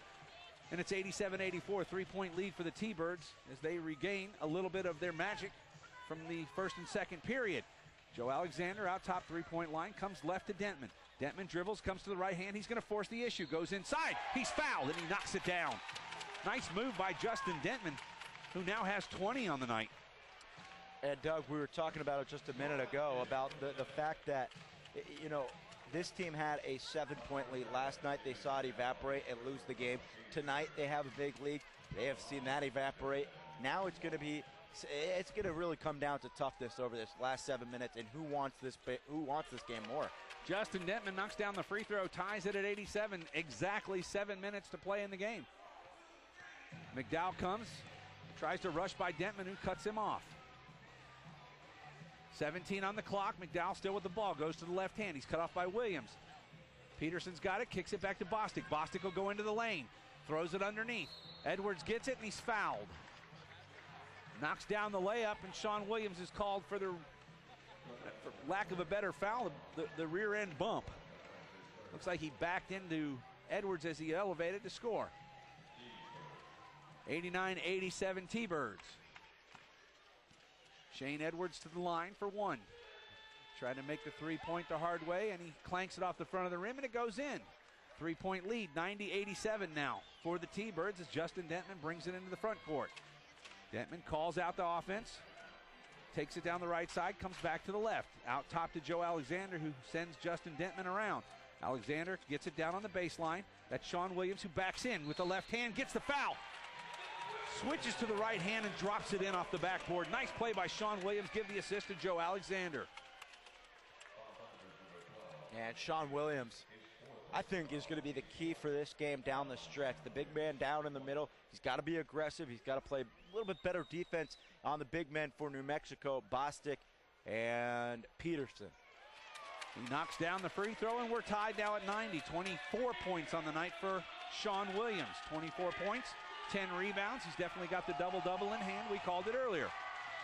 And it's 87-84, three-point lead for the T-Birds as they regain a little bit of their magic from the first and second period. Joe Alexander out top three-point line, comes left to Dentman. Dentman dribbles, comes to the right hand. He's going to force the issue, goes inside. He's fouled, and he knocks it down. Nice move by Justin Dentman, who now has 20 on the night. And Doug, we were talking about it just a minute ago about the fact that, you know, this team had a 7-point lead. Last night they saw it evaporate and lose the game. Tonight they have a big lead. They have seen that evaporate. Now it's going to really come down to toughness over this last 7 minutes and who wants this game more. Justin Dentman knocks down the free throw, ties it at 87. Exactly 7 minutes to play in the game. McDowell comes, tries to rush by Dentman, who cuts him off. 17 on the clock. McDowell still with the ball. Goes to the left hand. He's cut off by Williams. Peterson's got it. Kicks it back to Bostic. Bostic will go into the lane. Throws it underneath. Edwards gets it, and he's fouled. Knocks down the layup, and Sean Williams is called for lack of a better foul, the rear end bump. Looks like he backed into Edwards as he elevated to score. 89-87 T-Birds. Shane Edwards to the line for one. Trying to make the three-point the hard way, and he clanks it off the front of the rim, and it goes in. Three-point lead, 90-87 now for the T-Birds as Justin Dentman brings it into the front court. Dentman calls out the offense, takes it down the right side, comes back to the left. Out top to Joe Alexander, who sends Justin Dentman around. Alexander gets it down on the baseline. That's Sean Williams, who backs in with the left hand, gets the foul. Switches to the right hand and drops it in off the backboard. Nice play by Sean Williams. Give the assist to Joe Alexander. And Sean Williams, I think, is going to be the key for this game down the stretch. The big man down in the middle. He's got to be aggressive. He's got to play a little bit better defense on the big men for New Mexico, Bostic and Peterson. He knocks down the free throw, and we're tied now at 90. 24 points on the night for Sean Williams. 24 points. 10 rebounds. He's definitely got the double-double in hand. We called it earlier.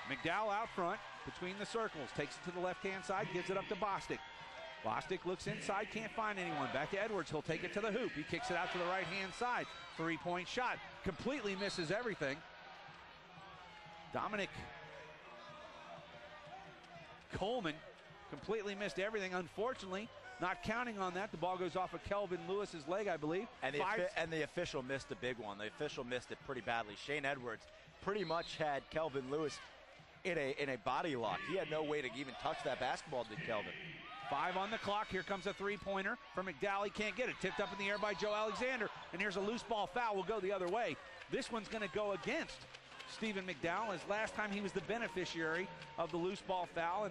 McDowell out front between the circles. Takes it to the left-hand side. Gives it up to Bostic. Bostic looks inside. Can't find anyone. Back to Edwards. He'll take it to the hoop. He kicks it out to the right-hand side. Three-point shot. Completely misses everything. Dominic Coleman completely missed everything. Unfortunately, not counting on that. The ball goes off of Kelvin Lewis's leg, I believe. And the official missed a big one. The official missed it pretty badly. Shane Edwards pretty much had Kelvin Lewis in a body lock. He had no way to even touch that basketball, did Kelvin. 5 on the clock. Here comes a three-pointer from McDowell. He can't get it. Tipped up in the air by Joe Alexander. And here's a loose ball foul. Will go the other way. This one's going to go against Stephen McDowell, as last time he was the beneficiary of the loose ball foul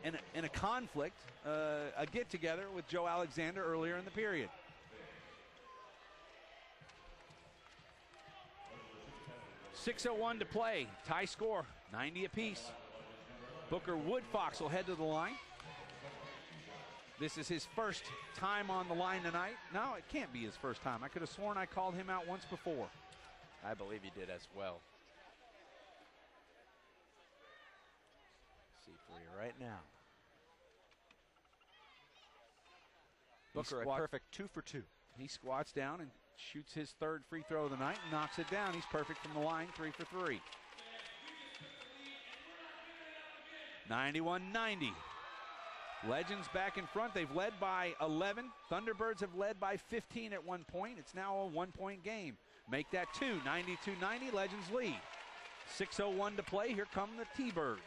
in a conflict, a get-together with Joe Alexander earlier in the period. .601 to play. Tie score, 90 apiece. Booker Woodfox will head to the line. This is his first time on the line tonight. No, it can't be his first time. I could have sworn I called him out once before. I believe you did as well. See for you right now. Booker a perfect 2 for 2. He squats down and shoots his third free throw of the night and knocks it down. He's perfect from the line, 3 for 3. 91-90. Legends back in front. They've led by 11. Thunderbirds have led by 15 at one point. It's now a one-point game. Make that 2. 92-90. Legends lead. 6:01 to play. Here come the T-Birds.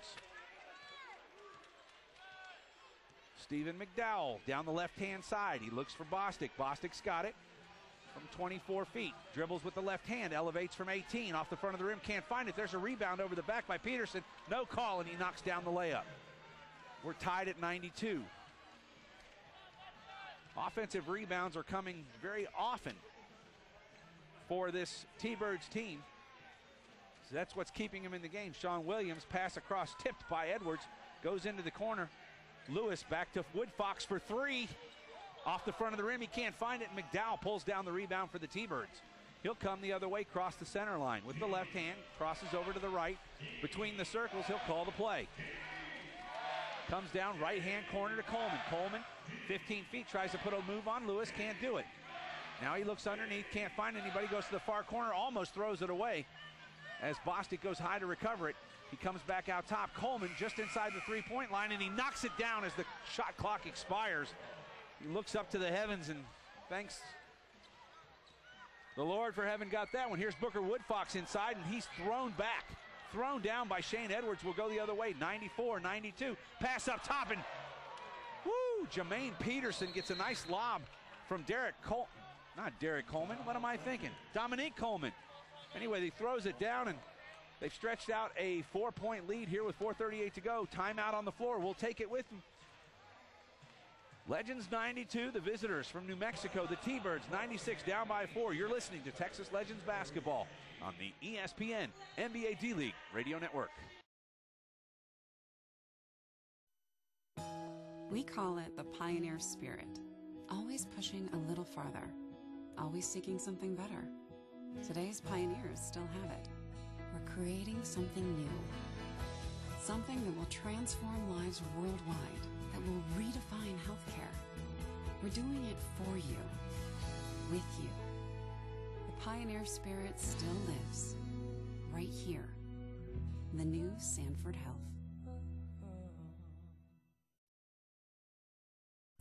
Stephen McDowell down the left-hand side. He looks for Bostic. Bostic's got it from 24 feet. Dribbles with the left hand. Elevates from 18. Off the front of the rim. Can't find it. There's a rebound over the back by Peterson. No call, and he knocks down the layup. We're tied at 92. Offensive rebounds are coming very often for this T-Birds team. So that's what's keeping him in the game. Sean Williams, pass across, tipped by Edwards, goes into the corner. Lewis back to Woodfox for three. Off the front of the rim, he can't find it. McDowell pulls down the rebound for the T-Birds. He'll come the other way, cross the center line with the left hand, crosses over to the right. Between the circles, he'll call the play. Comes down right-hand corner to Coleman. Coleman, 15 feet, tries to put a move on Lewis, can't do it. Now he looks underneath, can't find anybody, goes to the far corner, almost throws it away. As Bostic goes high to recover it, he comes back out top. Coleman just inside the three-point line, and he knocks it down as the shot clock expires. He looks up to the heavens and thanks the Lord for having got that one. Here's Booker Woodfox inside, and he's thrown back. Thrown down by Shane Edwards. Will go the other way, 94-92. Pass up top, and woo! Jermaine Peterson gets a nice lob from Derek Coleman. What am I thinking? Dominique Coleman. Anyway, he throws it down, and they've stretched out a 4-point lead here with 4:38 to go. Timeout on the floor. We'll take it with them. Legends 92, the visitors from New Mexico. The T-Birds 96, down by 4. You're listening to Texas Legends basketball on the ESPN NBA D-League Radio Network. We call it the pioneer spirit. Always pushing a little farther. Always seeking something better. Today's pioneers still have it. We're creating something new. Something that will transform lives worldwide, that will redefine healthcare. We're doing it for you, with you. The pioneer spirit still lives, right here, in the new Sanford Health.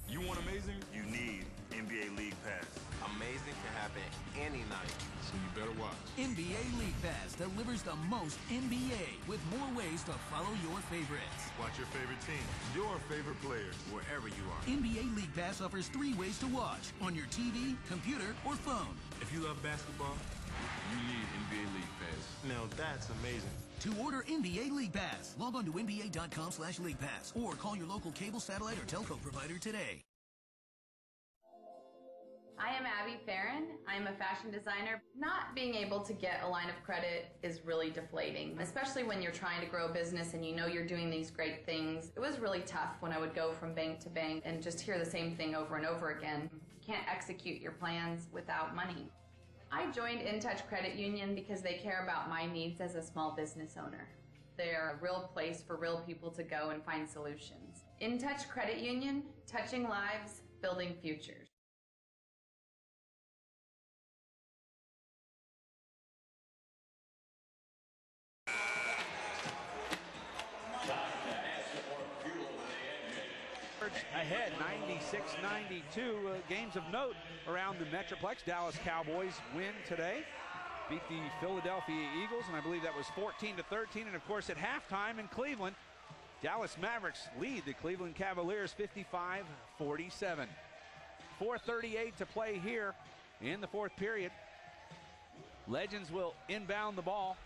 You want amazing? You need NBA League Pass. Amazing can happen any night. So you better watch. NBA League Pass delivers the most NBA with more ways to follow your favorites. Watch your favorite team, your favorite players, wherever you are. NBA League Pass offers 3 ways to watch on your TV, computer, or phone. If you love basketball, you need NBA League Pass. Now that's amazing. To order NBA League Pass, log on to NBA.com/League Pass or call your local cable, satellite, or telco provider today. I am Abby Farron. I'm a fashion designer. Not being able to get a line of credit is really deflating, especially when you're trying to grow a business and you know you're doing these great things. It was really tough when I would go from bank to bank and just hear the same thing over and over again. You can't execute your plans without money. I joined InTouch Credit Union because they care about my needs as a small business owner. They're a real place for real people to go and find solutions. InTouch Credit Union, touching lives, building futures. Ahead 96-92. Games of note around the Metroplex. Dallas Cowboys win today. Beat the Philadelphia Eagles, and I believe that was 14-13. And of course at halftime in Cleveland, Dallas Mavericks lead the Cleveland Cavaliers 55-47. 4:38 to play here in the fourth period. Legends will inbound the ball,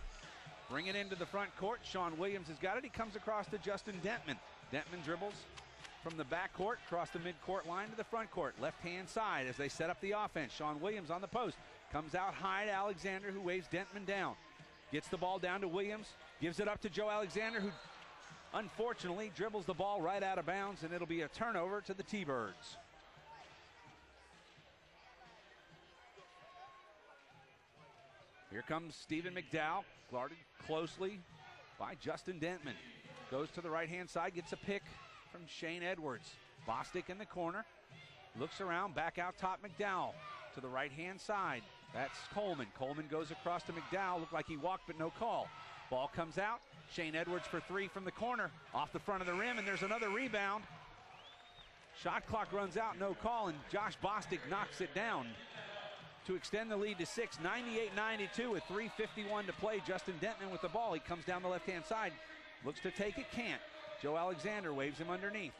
bring it into the front court. Sean Williams has got it. He comes across to Justin Dentman. Dentman dribbles from the backcourt, across the midcourt line to the front court. Left-hand side as they set up the offense. Sean Williams on the post. Comes out high to Alexander, who waves Dentman down. Gets the ball down to Williams. Gives it up to Joe Alexander, who unfortunately dribbles the ball right out of bounds, and it'll be a turnover to the T-Birds. Here comes Stephen McDowell, guarded closely by Justin Dentman. Goes to the right-hand side, gets a pick from Shane Edwards. Bostic in the corner, looks around, back out top. McDowell to the right-hand side. That's Coleman. Coleman goes across to McDowell. Looked like he walked, but no call. Ball comes out. Shane Edwards for three from the corner, off the front of the rim, and there's another rebound. Shot clock runs out, no call, and Josh Bostic knocks it down to extend the lead to 6, 98-92 with 3:51 to play. Justin Dentman with the ball. He comes down the left-hand side, looks to take it, can't. Joe Alexander waves him underneath.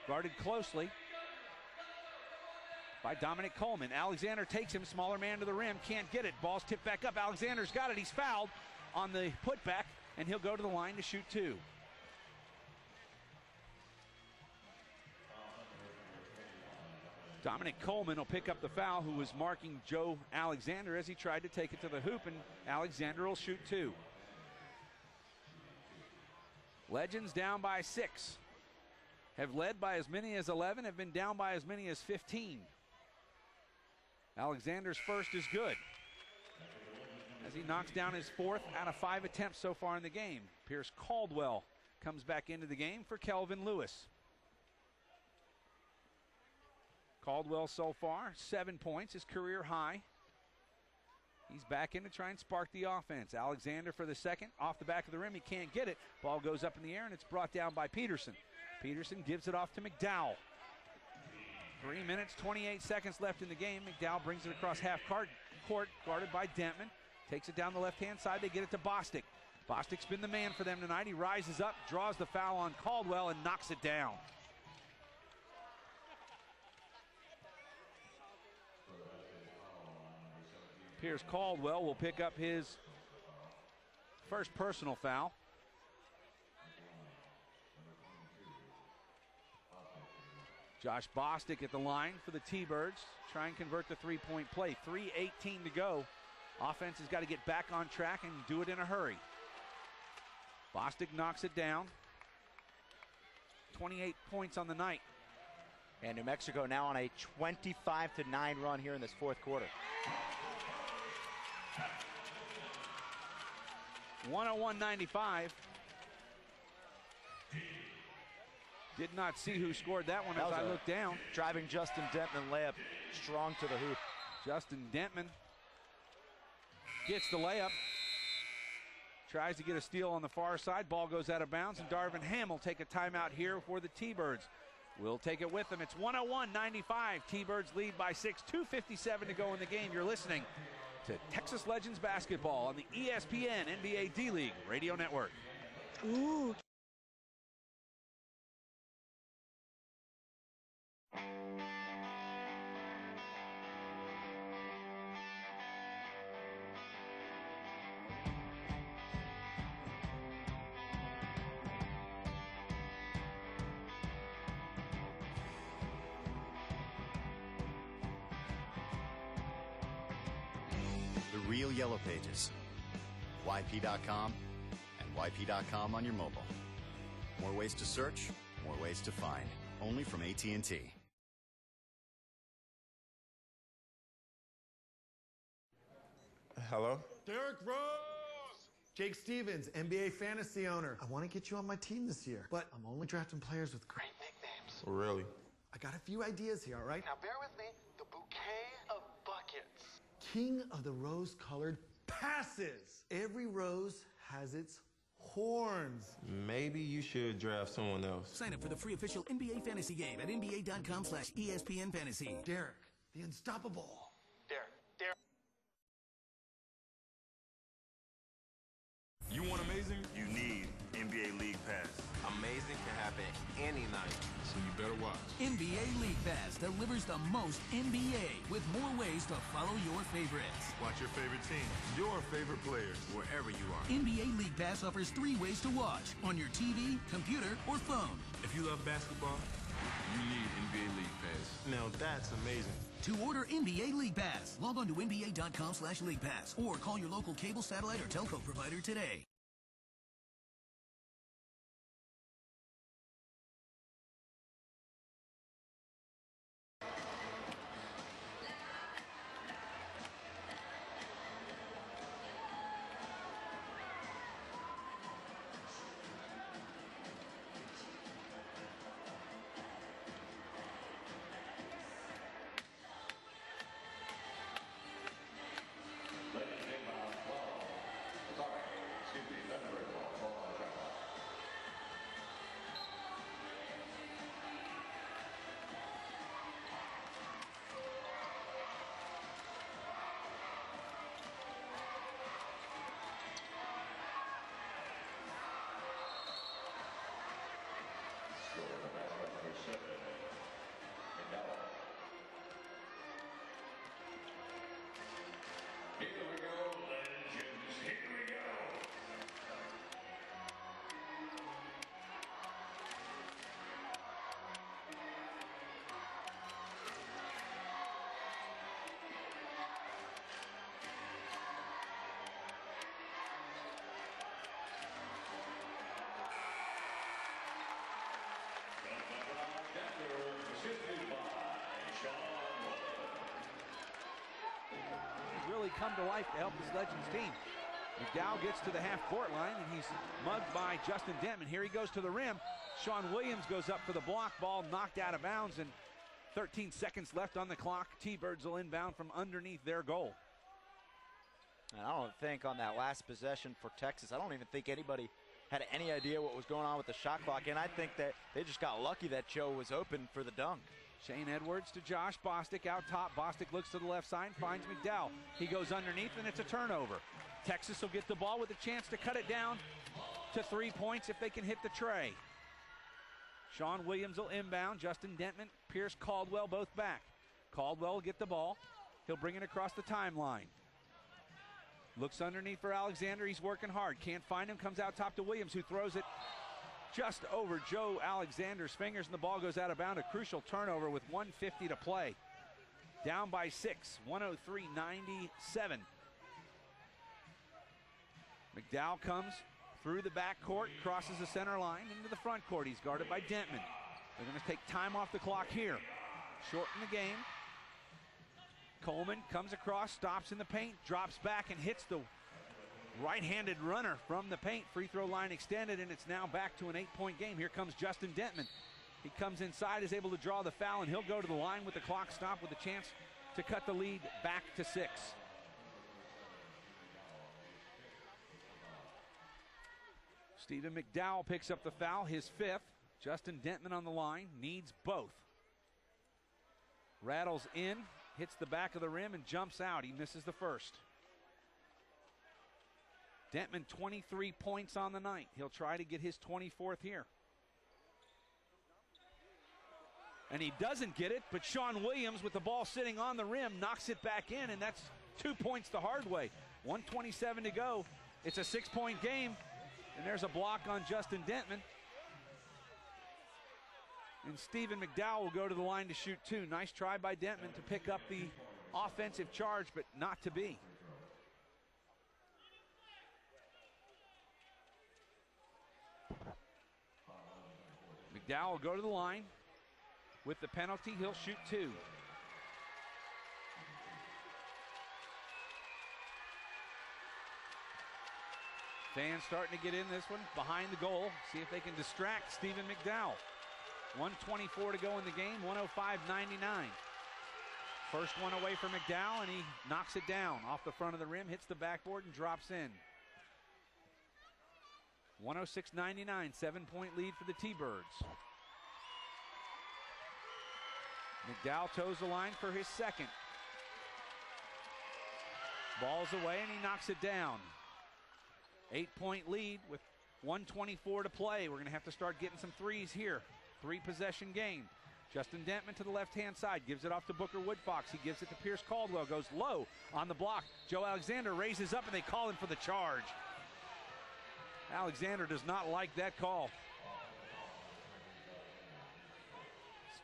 Guarded closely by Dominic Coleman. Alexander takes him, smaller man to the rim, can't get it. Ball's tipped back up. Alexander's got it. He's fouled on the putback, and he'll go to the line to shoot two. Dominic Coleman will pick up the foul, who was marking Joe Alexander as he tried to take it to the hoop, and Alexander will shoot 2. Legends down by 6. Have led by as many as 11, have been down by as many as 15. Alexander's first is good, as he knocks down his 4th out of 5 attempts so far in the game. Pierce Caldwell comes back into the game for Kelvin Lewis. Caldwell so far, 7 points, his career high. He's back in to try and spark the offense. Alexander for the second, off the back of the rim, he can't get it. Ball goes up in the air and it's brought down by Peterson. Peterson gives it off to McDowell. 3 minutes, 28 seconds left in the game. McDowell brings it across half court, guarded by Dentman. Takes it down the left-hand side, they get it to Bostic. Bostic's been the man for them tonight. He rises up, draws the foul on Caldwell, and knocks it down. Pierce Caldwell will pick up his first personal foul. Josh Bostic at the line for the T-Birds. Try and convert the three-point play. 3:18 to go. Offense has got to get back on track and do it in a hurry. Bostic knocks it down. 28 points on the night. And New Mexico now on a 25-9 run here in this 4th quarter. 101-95. Did not see who scored that one as I looked down. Driving Justin Dentman layup strong to the hoop. Justin Dentman gets the layup. Tries to get a steal on the far side. Ball goes out of bounds, and Darvin Ham will take a timeout here for the T-Birds. We'll take it with them. It's 101-95. T-Birds lead by 6. 2:57 to go in the game. You're listening to Texas Legends basketball on the ESPN NBA D-League Radio Network. Ooh. Real Yellow Pages. YP.com and YP.com on your mobile. More ways to search, more ways to find. Only from AT&T. Hello? Derrick Rose! Jake Stevens, NBA fantasy owner. I want to get you on my team this year, but I'm only drafting players with great nicknames. Really? I got a few ideas here, all right? Now bear with me. The bouquet of buckets. King of the rose-colored passes. Every rose has its horns. Maybe you should draft someone else. Sign up for the free official NBA fantasy game at nba.com/ESPN fantasy. Derrick, the unstoppable. Derrick. You want amazing? You need NBA League Pass. Amazing can happen any night. So you better watch. NBA League Pass delivers the most NBA with more ways to follow your favorites. Watch your favorite team, your favorite players, wherever you are. NBA League Pass offers 3 ways to watch on your TV, computer, or phone. If you love basketball, you need NBA League Pass. Now that's amazing. To order NBA League Pass, log on to NBA.com/League Pass or call your local cable, satellite, or telco provider today. come to life to help this Legends team. McDowell gets to the half-court line, and he's mugged by Justin Denton. Here he goes to the rim. Sean Williams goes up for the block. Ball knocked out of bounds, and 13 seconds left on the clock. T-Birds will inbound from underneath their goal. And I don't think on that last possession for Texas, I don't even think anybody had any idea what was going on with the shot clock, and I think that they just got lucky that Joe was open for the dunk. Shane Edwards to Josh Bostic out top. Bostic looks to the left side, finds McDowell. He goes underneath, and it's a turnover. Texas will get the ball with a chance to cut it down to 3 points if they can hit the tray. Sean Williams will inbound. Justin Denton, Pierce Caldwell both back. Caldwell will get the ball. He'll bring it across the timeline. Looks underneath for Alexander. He's working hard. Can't find him. Comes out top to Williams, who throws it just over Joe Alexander's fingers, and the ball goes out of bounds. A crucial turnover with 1:50 to play. Down by 6, 103-97. McDowell comes through the backcourt, crosses the center line into the front court. He's guarded by Dentman. They're going to take time off the clock here. Shorten the game. Coleman comes across, stops in the paint, drops back and hits the right-handed runner from the paint. Free throw line extended, and it's now back to an 8-point game. Here comes Justin Dentman. He comes inside, is able to draw the foul, and he'll go to the line with the clock stopped with a chance to cut the lead back to 6. Stephen McDowell picks up the foul, his 5th. Justin Dentman on the line, needs both. Rattles in, hits the back of the rim, and jumps out. He misses the first. Dentman, 23 points on the night. He'll try to get his 24th here. And he doesn't get it, but Sean Williams, with the ball sitting on the rim, knocks it back in, and that's 2 points the hard way. 1:27 to go. It's a 6-point game, and there's a block on Justin Dentman. And Stephen McDowell will go to the line to shoot 2. Nice try by Dentman to pick up the offensive charge, but not to be. McDowell will go to the line. With the penalty, he'll shoot 2. Fans starting to get in this one behind the goal. See if they can distract Stephen McDowell. 1:24 to go in the game, 105-99. First one away for McDowell, and he knocks it down off the front of the rim, hits the backboard, and drops in. 106-99, 7-point lead for the T-Birds. McDowell toes the line for his 2nd. Ball's away, and he knocks it down. 8-point lead with 1:24 to play. We're going to have to start getting some threes here. 3-possession game. Justin Dentman to the left-hand side, gives it off to Booker Woodfox. He gives it to Pierce Caldwell, goes low on the block. Joe Alexander raises up, and they call him for the charge. Alexander does not like that call.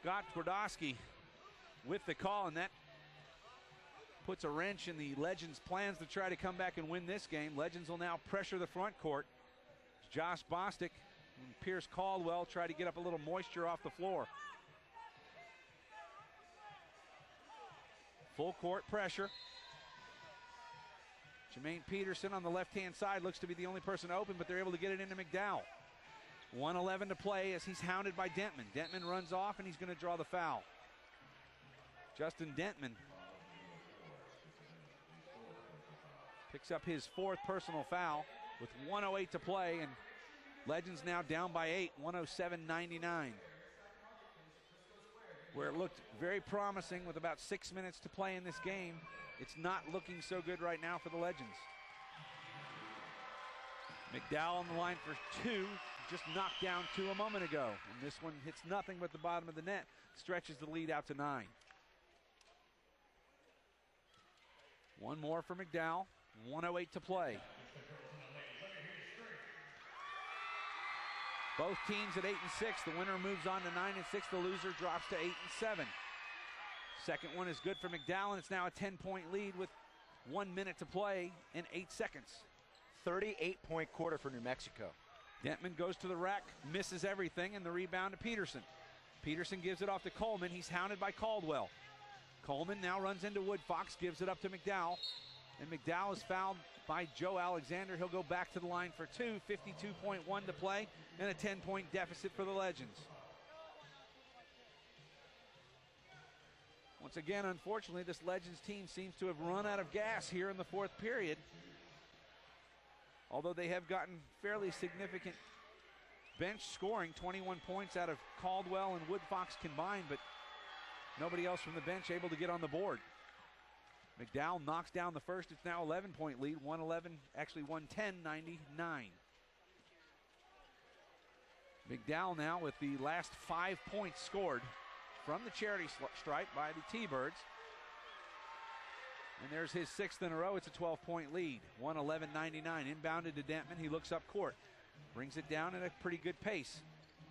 Scott Twardowski with the call, and that puts a wrench in the Legends' plans to try to come back and win this game. Legends will now pressure the front court. Josh Bostic and Pierce Caldwell try to get up a little moisture off the floor. Full court pressure. Jermaine Peterson on the left-hand side looks to be the only person open, but they're able to get it into McDowell. 1:11 to play as he's hounded by Dentman. Dentman runs off, and he's going to draw the foul. Justin Dentman picks up his 4th personal foul with 1:08 to play, and Legends now down by 8, 107-99. Where it looked very promising with about 6 minutes to play in this game, it's not looking so good right now for the Legends. McDowell on the line for 2, just knocked down 2 a moment ago. And this one hits nothing but the bottom of the net, stretches the lead out to 9. One more for McDowell, 1:08 to play. Both teams at 8 and 6. The winner moves on to 9 and 6. The loser drops to 8 and 7. Second one is good for McDowell, and it's now a 10-point lead with 1 minute to play and 8 seconds. 38-point quarter for New Mexico. Dentman goes to the rack, misses everything, and the rebound to Peterson. Peterson gives it off to Coleman. He's hounded by Caldwell. Coleman now runs into Woodfox, gives it up to McDowell. And McDowell is fouled by Joe Alexander. He'll go back to the line for two. 52.1 to play and a 10-point deficit for the Legends. Once again, unfortunately, this Legends team seems to have run out of gas here in the fourth period. Although they have gotten fairly significant bench scoring, 21 points out of Caldwell and Woodfox combined, but nobody else from the bench able to get on the board. McDowell knocks down the first. It's now 11-point lead, 110-99. McDowell now with the last 5 points scored from the charity stripe by the T-Birds. And there's his sixth in a row. It's a 12-point lead, 111-99. Inbounded to Dentman. He looks up court, brings it down at a pretty good pace.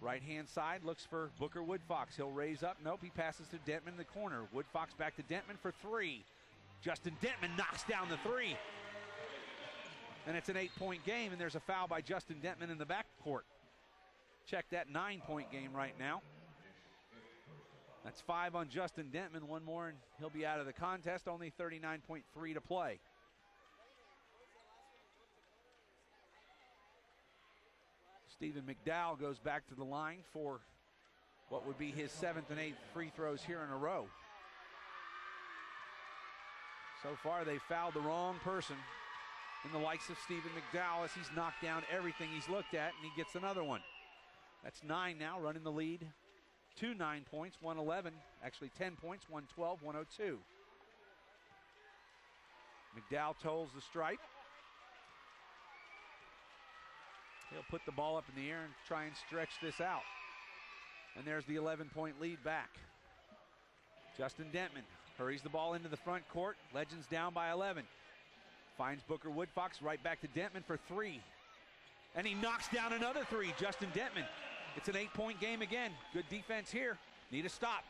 Right-hand side looks for Booker Woodfox. He'll raise up. Nope, he passes to Dentman in the corner. Woodfox back to Dentman for three. Justin Dentman knocks down the three. And it's an 8-point game, and there's a foul by Justin Dentman in the backcourt. Check that 9-point game right now. That's 5 on Justin Dentman. One more, and he'll be out of the contest. Only 39.3 to play. Stephen McDowell goes back to the line for what would be his 7th and 8th free throws here in a row. So far, they fouled the wrong person in the likes of Stephen McDowell as he's knocked down everything he's looked at, and he gets another one. That's 9 now, running the lead to 9 points, 111, actually 10 points, 112, 102. McDowell tolls the stripe. He'll put the ball up in the air and try and stretch this out. And there's the 11-point lead back. Justin Dentman hurries the ball into the front court. Legends down by 11. Finds Booker Woodfox right back to Dentman for three. And he knocks down another three, Justin Dentman. It's an 8-point game again. Good defense here. Need a stop.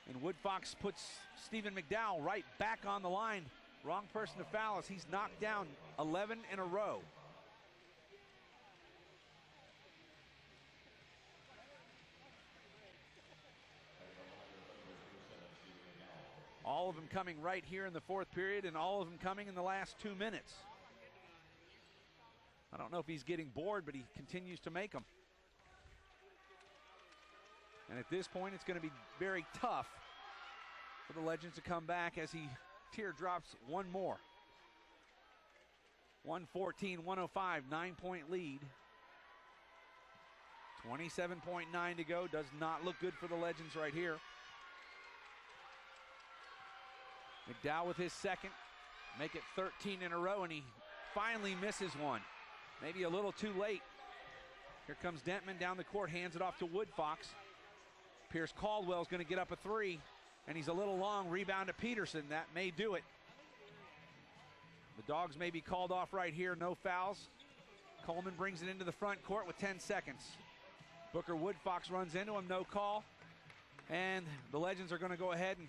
And Woodfox puts Stephen McDowell right back on the line. Wrong person to foul as he's knocked down 11 in a row. All of them coming right here in the fourth period, and all of them coming in the last 2 minutes. I don't know if he's getting bored, but he continues to make them. And at this point, it's going to be very tough for the Legends to come back as he teardrops one more. 114-105, 9-point lead. 27.9 to go. Does not look good for the Legends right here. McDowell with his second. Make it 13 in a row, and he finally misses one. Maybe a little too late. Here comes Dentman down the court, hands it off to Woodfox. Pierce Caldwell's going to get up a three, and he's a little long. Rebound to Peterson. That may do it. The Dogs may be called off right here. No fouls. Coleman brings it into the front court with 10 seconds. Booker Woodfox runs into him. No call. And the Legends are going to go ahead and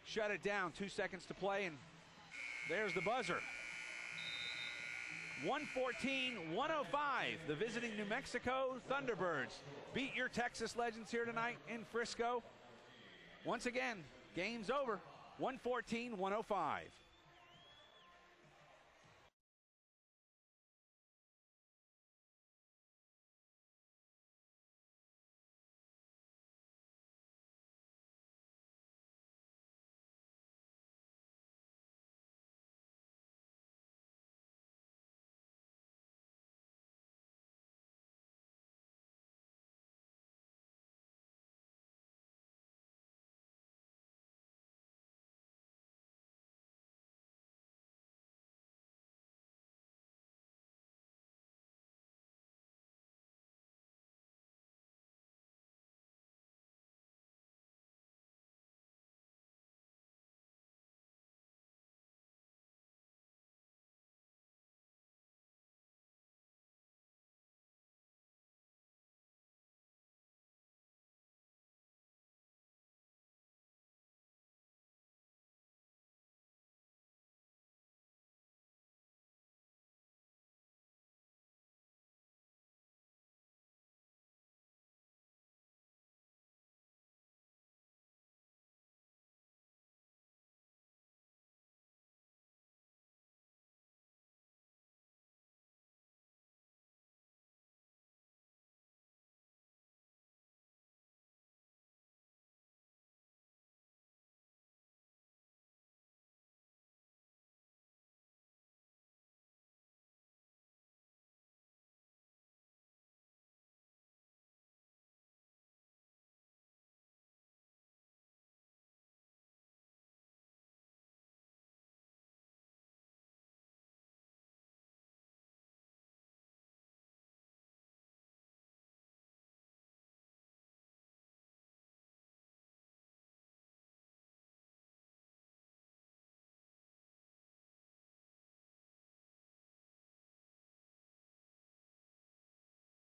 shut it down. 2 seconds to play, and there's the buzzer. 114-105. The visiting New Mexico Thunderbirds beat your Texas Legends here tonight in Frisco. Once again, game's over. 114-105.